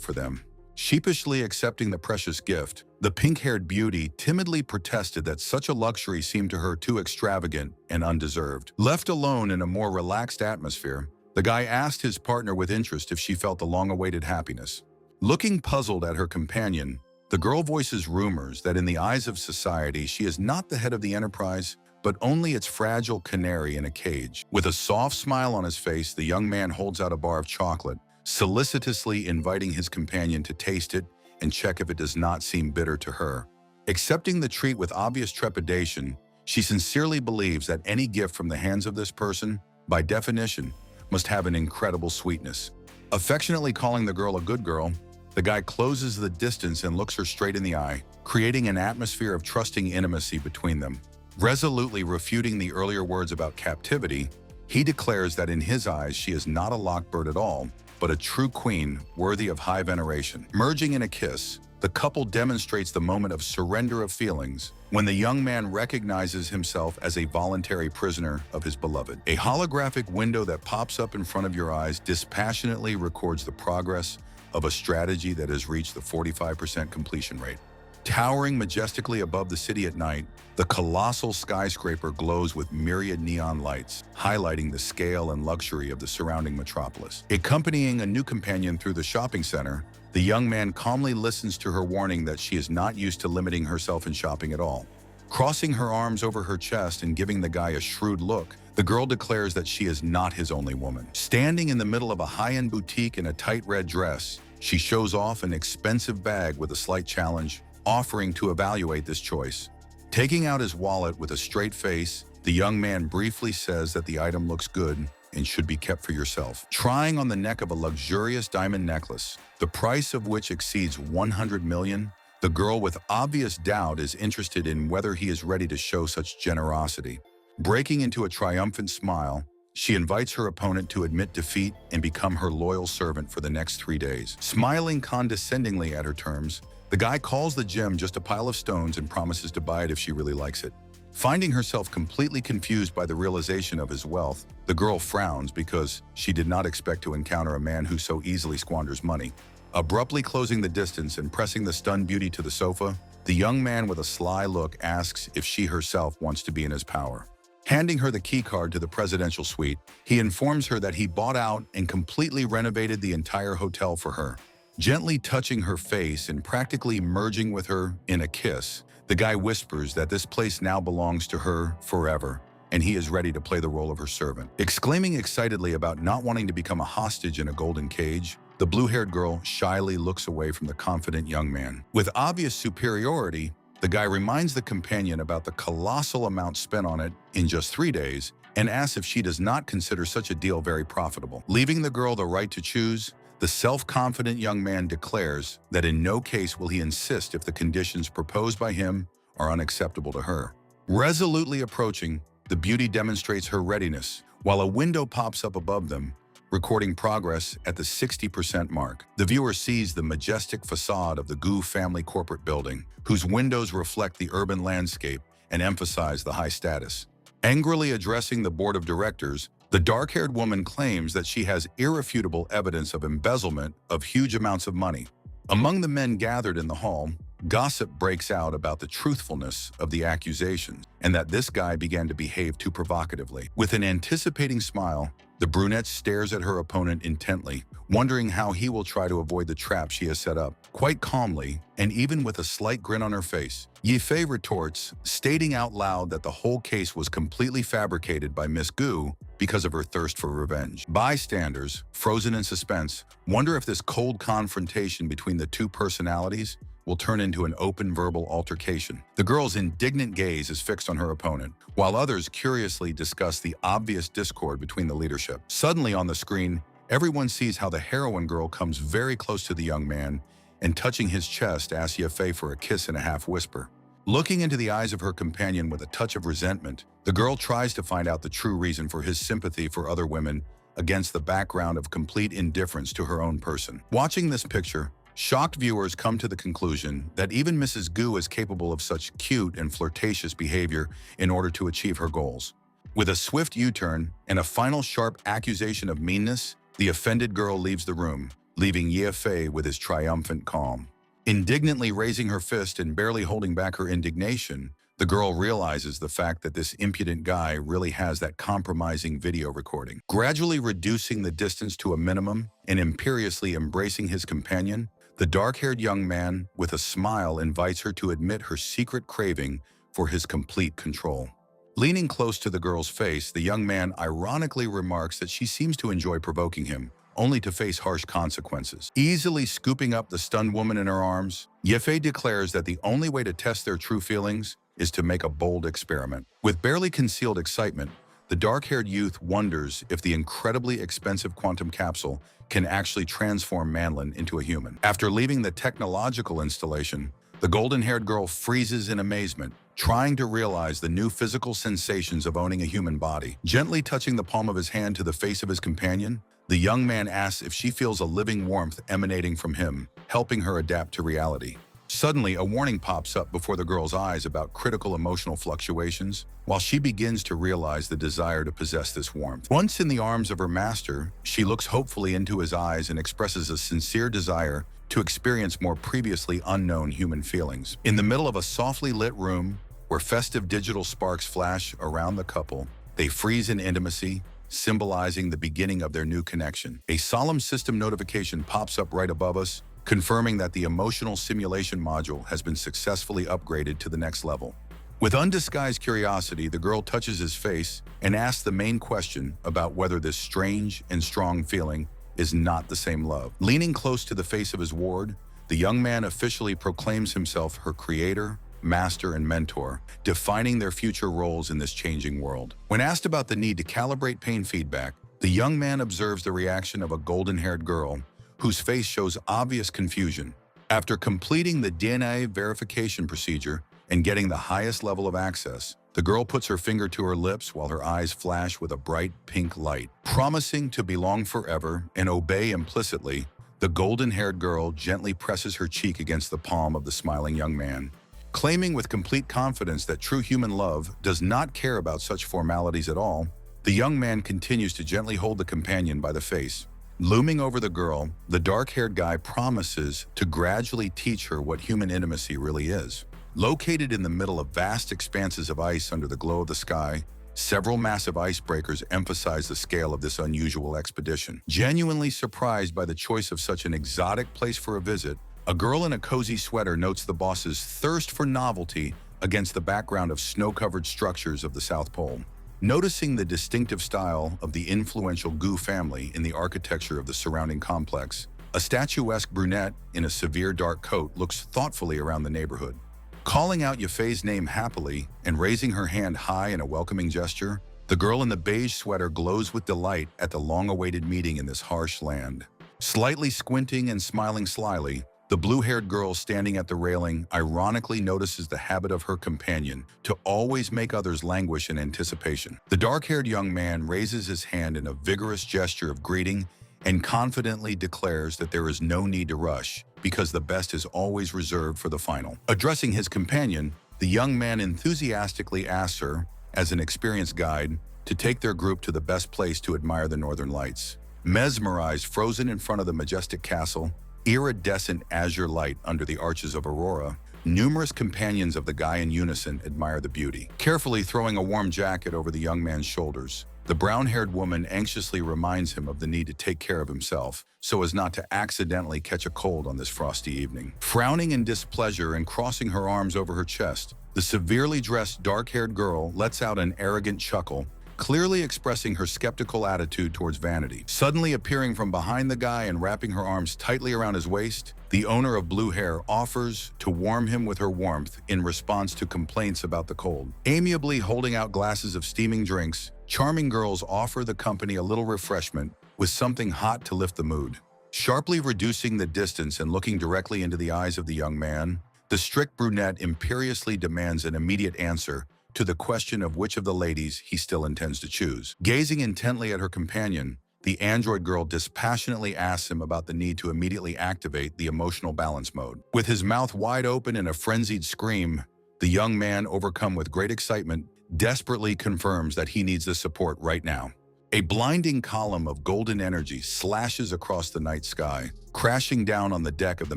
for them. Sheepishly accepting the precious gift, the pink-haired beauty timidly protested that such a luxury seemed to her too extravagant and undeserved. Left alone in a more relaxed atmosphere, the guy asked his partner with interest if she felt the long-awaited happiness. Looking puzzled at her companion, the girl voices rumors that in the eyes of society she is not the head of the enterprise, but only its fragile canary in a cage. With a soft smile on his face, the young man holds out a bar of chocolate, solicitously inviting his companion to taste it and check if it does not seem bitter to her. Accepting the treat with obvious trepidation, she sincerely believes that any gift from the hands of this person, by definition, must have an incredible sweetness. Affectionately calling the girl a good girl, the guy closes the distance and looks her straight in the eye, creating an atmosphere of trusting intimacy between them. Resolutely refuting the earlier words about captivity, He declares that in his eyes she is not a lockbird at all, but a true queen worthy of high veneration. Merging in a kiss, the couple demonstrates the moment of surrender of feelings when the young man recognizes himself as a voluntary prisoner of his beloved. A holographic window that pops up in front of your eyes dispassionately records the progress of a strategy that has reached the 45% completion rate. Towering majestically above the city at night, the colossal skyscraper glows with myriad neon lights, highlighting the scale and luxury of the surrounding metropolis. Accompanying a new companion through the shopping center, the young man calmly listens to her warning that she is not used to limiting herself in shopping at all. Crossing her arms over her chest and giving the guy a shrewd look, the girl declares that she is not his only woman. Standing in the middle of a high-end boutique in a tight red dress, she shows off an expensive bag with a slight challenge, offering to evaluate this choice. Taking out his wallet with a straight face, the young man briefly says that the item looks good and should be kept for yourself. Trying on the neck of a luxurious diamond necklace, the price of which exceeds 100 million, the girl with obvious doubt is interested in whether he is ready to show such generosity. Breaking into a triumphant smile, she invites her opponent to admit defeat and become her loyal servant for the next 3 days. Smiling condescendingly at her terms, the guy calls the gem just a pile of stones and promises to buy it if she really likes it. Finding herself completely confused by the realization of his wealth, the girl frowns because she did not expect to encounter a man who so easily squanders money. Abruptly closing the distance and pressing the stunned beauty to the sofa, the young man with a sly look asks if she herself wants to be in his power. Handing her the key card to the presidential suite, he informs her that he bought out and completely renovated the entire hotel for her. Gently touching her face and practically merging with her in a kiss, the guy whispers that this place now belongs to her forever, and he is ready to play the role of her servant. Exclaiming excitedly about not wanting to become a hostage in a golden cage, the blue-haired girl shyly looks away from the confident young man. With obvious superiority, the guy reminds the companion about the colossal amount spent on it in just 3 days and asks if she does not consider such a deal very profitable. Leaving the girl the right to choose, the self-confident young man declares that in no case will he insist if the conditions proposed by him are unacceptable to her. Resolutely approaching, the beauty demonstrates her readiness, while a window pops up above them, recording progress at the 60% mark. The viewer sees the majestic facade of the Gu family corporate building, whose windows reflect the urban landscape and emphasize the high status. Angrily addressing the board of directors, the dark-haired woman claims that she has irrefutable evidence of embezzlement of huge amounts of money. Among the men gathered in the hall, gossip breaks out about the truthfulness of the accusations and that this guy began to behave too provocatively. With an anticipating smile, the brunette stares at her opponent intently, wondering how he will try to avoid the trap she has set up. Quite calmly, and even with a slight grin on her face, Yifei retorts, stating out loud that the whole case was completely fabricated by Miss Gu because of her thirst for revenge. Bystanders, frozen in suspense, wonder if this cold confrontation between the two personalities will turn into an open verbal altercation. The girl's indignant gaze is fixed on her opponent, while others curiously discuss the obvious discord between the leadership. Suddenly on the screen, everyone sees how the heroine girl comes very close to the young man and touching his chest asks Yefei for a kiss in a half-whisper. Looking into the eyes of her companion with a touch of resentment, the girl tries to find out the true reason for his sympathy for other women against the background of complete indifference to her own person. Watching this picture, shocked viewers come to the conclusion that even Mrs. Gu is capable of such cute and flirtatious behavior in order to achieve her goals. With a swift U-turn and a final sharp accusation of meanness, the offended girl leaves the room, leaving Ye Fei with his triumphant calm. Indignantly raising her fist and barely holding back her indignation, the girl realizes the fact that this impudent guy really has that compromising video recording. Gradually reducing the distance to a minimum and imperiously embracing his companion, the dark-haired young man, with a smile, invites her to admit her secret craving for his complete control. Leaning close to the girl's face, the young man ironically remarks that she seems to enjoy provoking him, only to face harsh consequences. Easily scooping up the stunned woman in her arms, Yefei declares that the only way to test their true feelings is to make a bold experiment. With barely concealed excitement, the dark-haired youth wonders if the incredibly expensive quantum capsule can actually transform Manlin into a human. After leaving the technological installation, the golden-haired girl freezes in amazement, trying to realize the new physical sensations of owning a human body. Gently touching the palm of his hand to the face of his companion, the young man asks if she feels a living warmth emanating from him, helping her adapt to reality. Suddenly, a warning pops up before the girl's eyes about critical emotional fluctuations, while she begins to realize the desire to possess this warmth. Once in the arms of her master, she looks hopefully into his eyes and expresses a sincere desire to experience more previously unknown human feelings. In the middle of a softly lit room, where festive digital sparks flash around the couple, they freeze in intimacy, symbolizing the beginning of their new connection. A solemn system notification pops up right above us, confirming that the emotional simulation module has been successfully upgraded to the next level. With undisguised curiosity, the girl touches his face and asks the main question about whether this strange and strong feeling is not the same love. Leaning close to the face of his ward, the young man officially proclaims himself her creator, master, and mentor, defining their future roles in this changing world. When asked about the need to calibrate pain feedback, the young man observes the reaction of a golden-haired girl whose face shows obvious confusion. After completing the DNA verification procedure and getting the highest level of access, the girl puts her finger to her lips while her eyes flash with a bright pink light. Promising to belong forever and obey implicitly, the golden-haired girl gently presses her cheek against the palm of the smiling young man, claiming with complete confidence that true human love does not care about such formalities at all. The young man continues to gently hold the companion by the face. Looming over the girl, the dark-haired guy promises to gradually teach her what human intimacy really is. Located in the middle of vast expanses of ice under the glow of the sky, several massive icebreakers emphasize the scale of this unusual expedition. Genuinely surprised by the choice of such an exotic place for a visit, a girl in a cozy sweater notes the boss's thirst for novelty against the background of snow-covered structures of the South Pole. Noticing the distinctive style of the influential Gu family in the architecture of the surrounding complex, a statuesque brunette in a severe dark coat looks thoughtfully around the neighborhood. Calling out Yafei's name happily and raising her hand high in a welcoming gesture, the girl in the beige sweater glows with delight at the long-awaited meeting in this harsh land. Slightly squinting and smiling slyly, the blue-haired girl standing at the railing ironically notices the habit of her companion to always make others languish in anticipation. The dark-haired young man raises his hand in a vigorous gesture of greeting and confidently declares that there is no need to rush because the best is always reserved for the final. Addressing his companion, the young man enthusiastically asks her, as an experienced guide, to take their group to the best place to admire the northern lights. Mesmerized, frozen in front of the majestic castle, iridescent azure light under the arches of Aurora, numerous companions of the guy in unison admire the beauty. Carefully throwing a warm jacket over the young man's shoulders, the brown-haired woman anxiously reminds him of the need to take care of himself so as not to accidentally catch a cold on this frosty evening. Frowning in displeasure and crossing her arms over her chest, the severely dressed dark-haired girl lets out an arrogant chuckle, clearly expressing her skeptical attitude towards vanity. Suddenly appearing from behind the guy and wrapping her arms tightly around his waist, the owner of blue hair offers to warm him with her warmth in response to complaints about the cold. Amiably holding out glasses of steaming drinks, charming girls offer the company a little refreshment with something hot to lift the mood. Sharply reducing the distance and looking directly into the eyes of the young man, the strict brunette imperiously demands an immediate answer to the question of which of the ladies he still intends to choose. Gazing intently at her companion, the android girl dispassionately asks him about the need to immediately activate the emotional balance mode. With his mouth wide open in a frenzied scream, the young man, overcome with great excitement, desperately confirms that he needs the support right now. A blinding column of golden energy slashes across the night sky, crashing down on the deck of the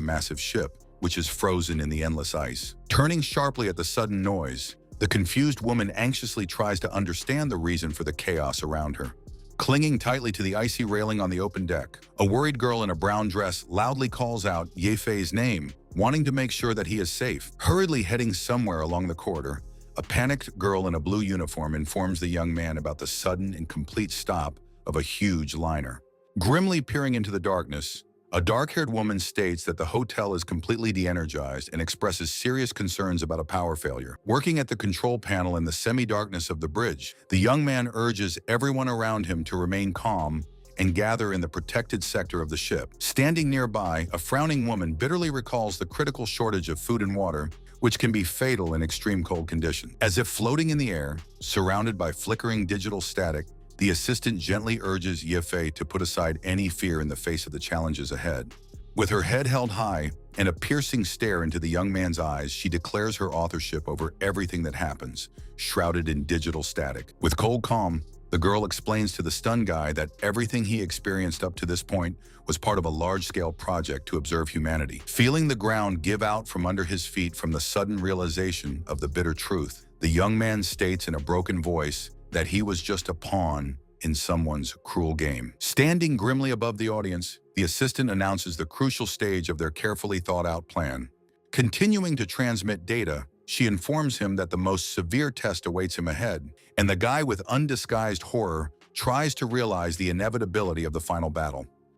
massive ship, which is frozen in the endless ice. Turning sharply at the sudden noise, the confused woman anxiously tries to understand the reason for the chaos around her. Clinging tightly to the icy railing on the open deck, a worried girl in a brown dress loudly calls out Yefei's name, wanting to make sure that he is safe. Hurriedly heading somewhere along the corridor, a panicked girl in a blue uniform informs the young man about the sudden and complete stop of a huge liner. Grimly peering into the darkness, a dark-haired woman states that the hotel is completely de-energized and expresses serious concerns about a power failure. Working at the control panel in the semi-darkness of the bridge, the young man urges everyone around him to remain calm and gather in the protected sector of the ship. Standing nearby, a frowning woman bitterly recalls the critical shortage of food and water, which can be fatal in extreme cold conditions. As if floating in the air, surrounded by flickering digital static, the assistant gently urges Yefei to put aside any fear in the face of the challenges ahead. With her head held high and a piercing stare into the young man's eyes, she declares her authorship over everything that happens, shrouded in digital static. With cold calm, the girl explains to the stunned guy that everything he experienced up to this point was part of a large-scale project to observe humanity. Feeling the ground give out from under his feet from the sudden realization of the bitter truth, the young man states in a broken voice that he was just a pawn in someone's cruel game. Standing grimly above the audience, the assistant announces the crucial stage of their carefully thought-out plan. Continuing to transmit data, she informs him that the most severe test awaits him ahead, and the guy with undisguised horror tries to realize the inevitability of the final battle.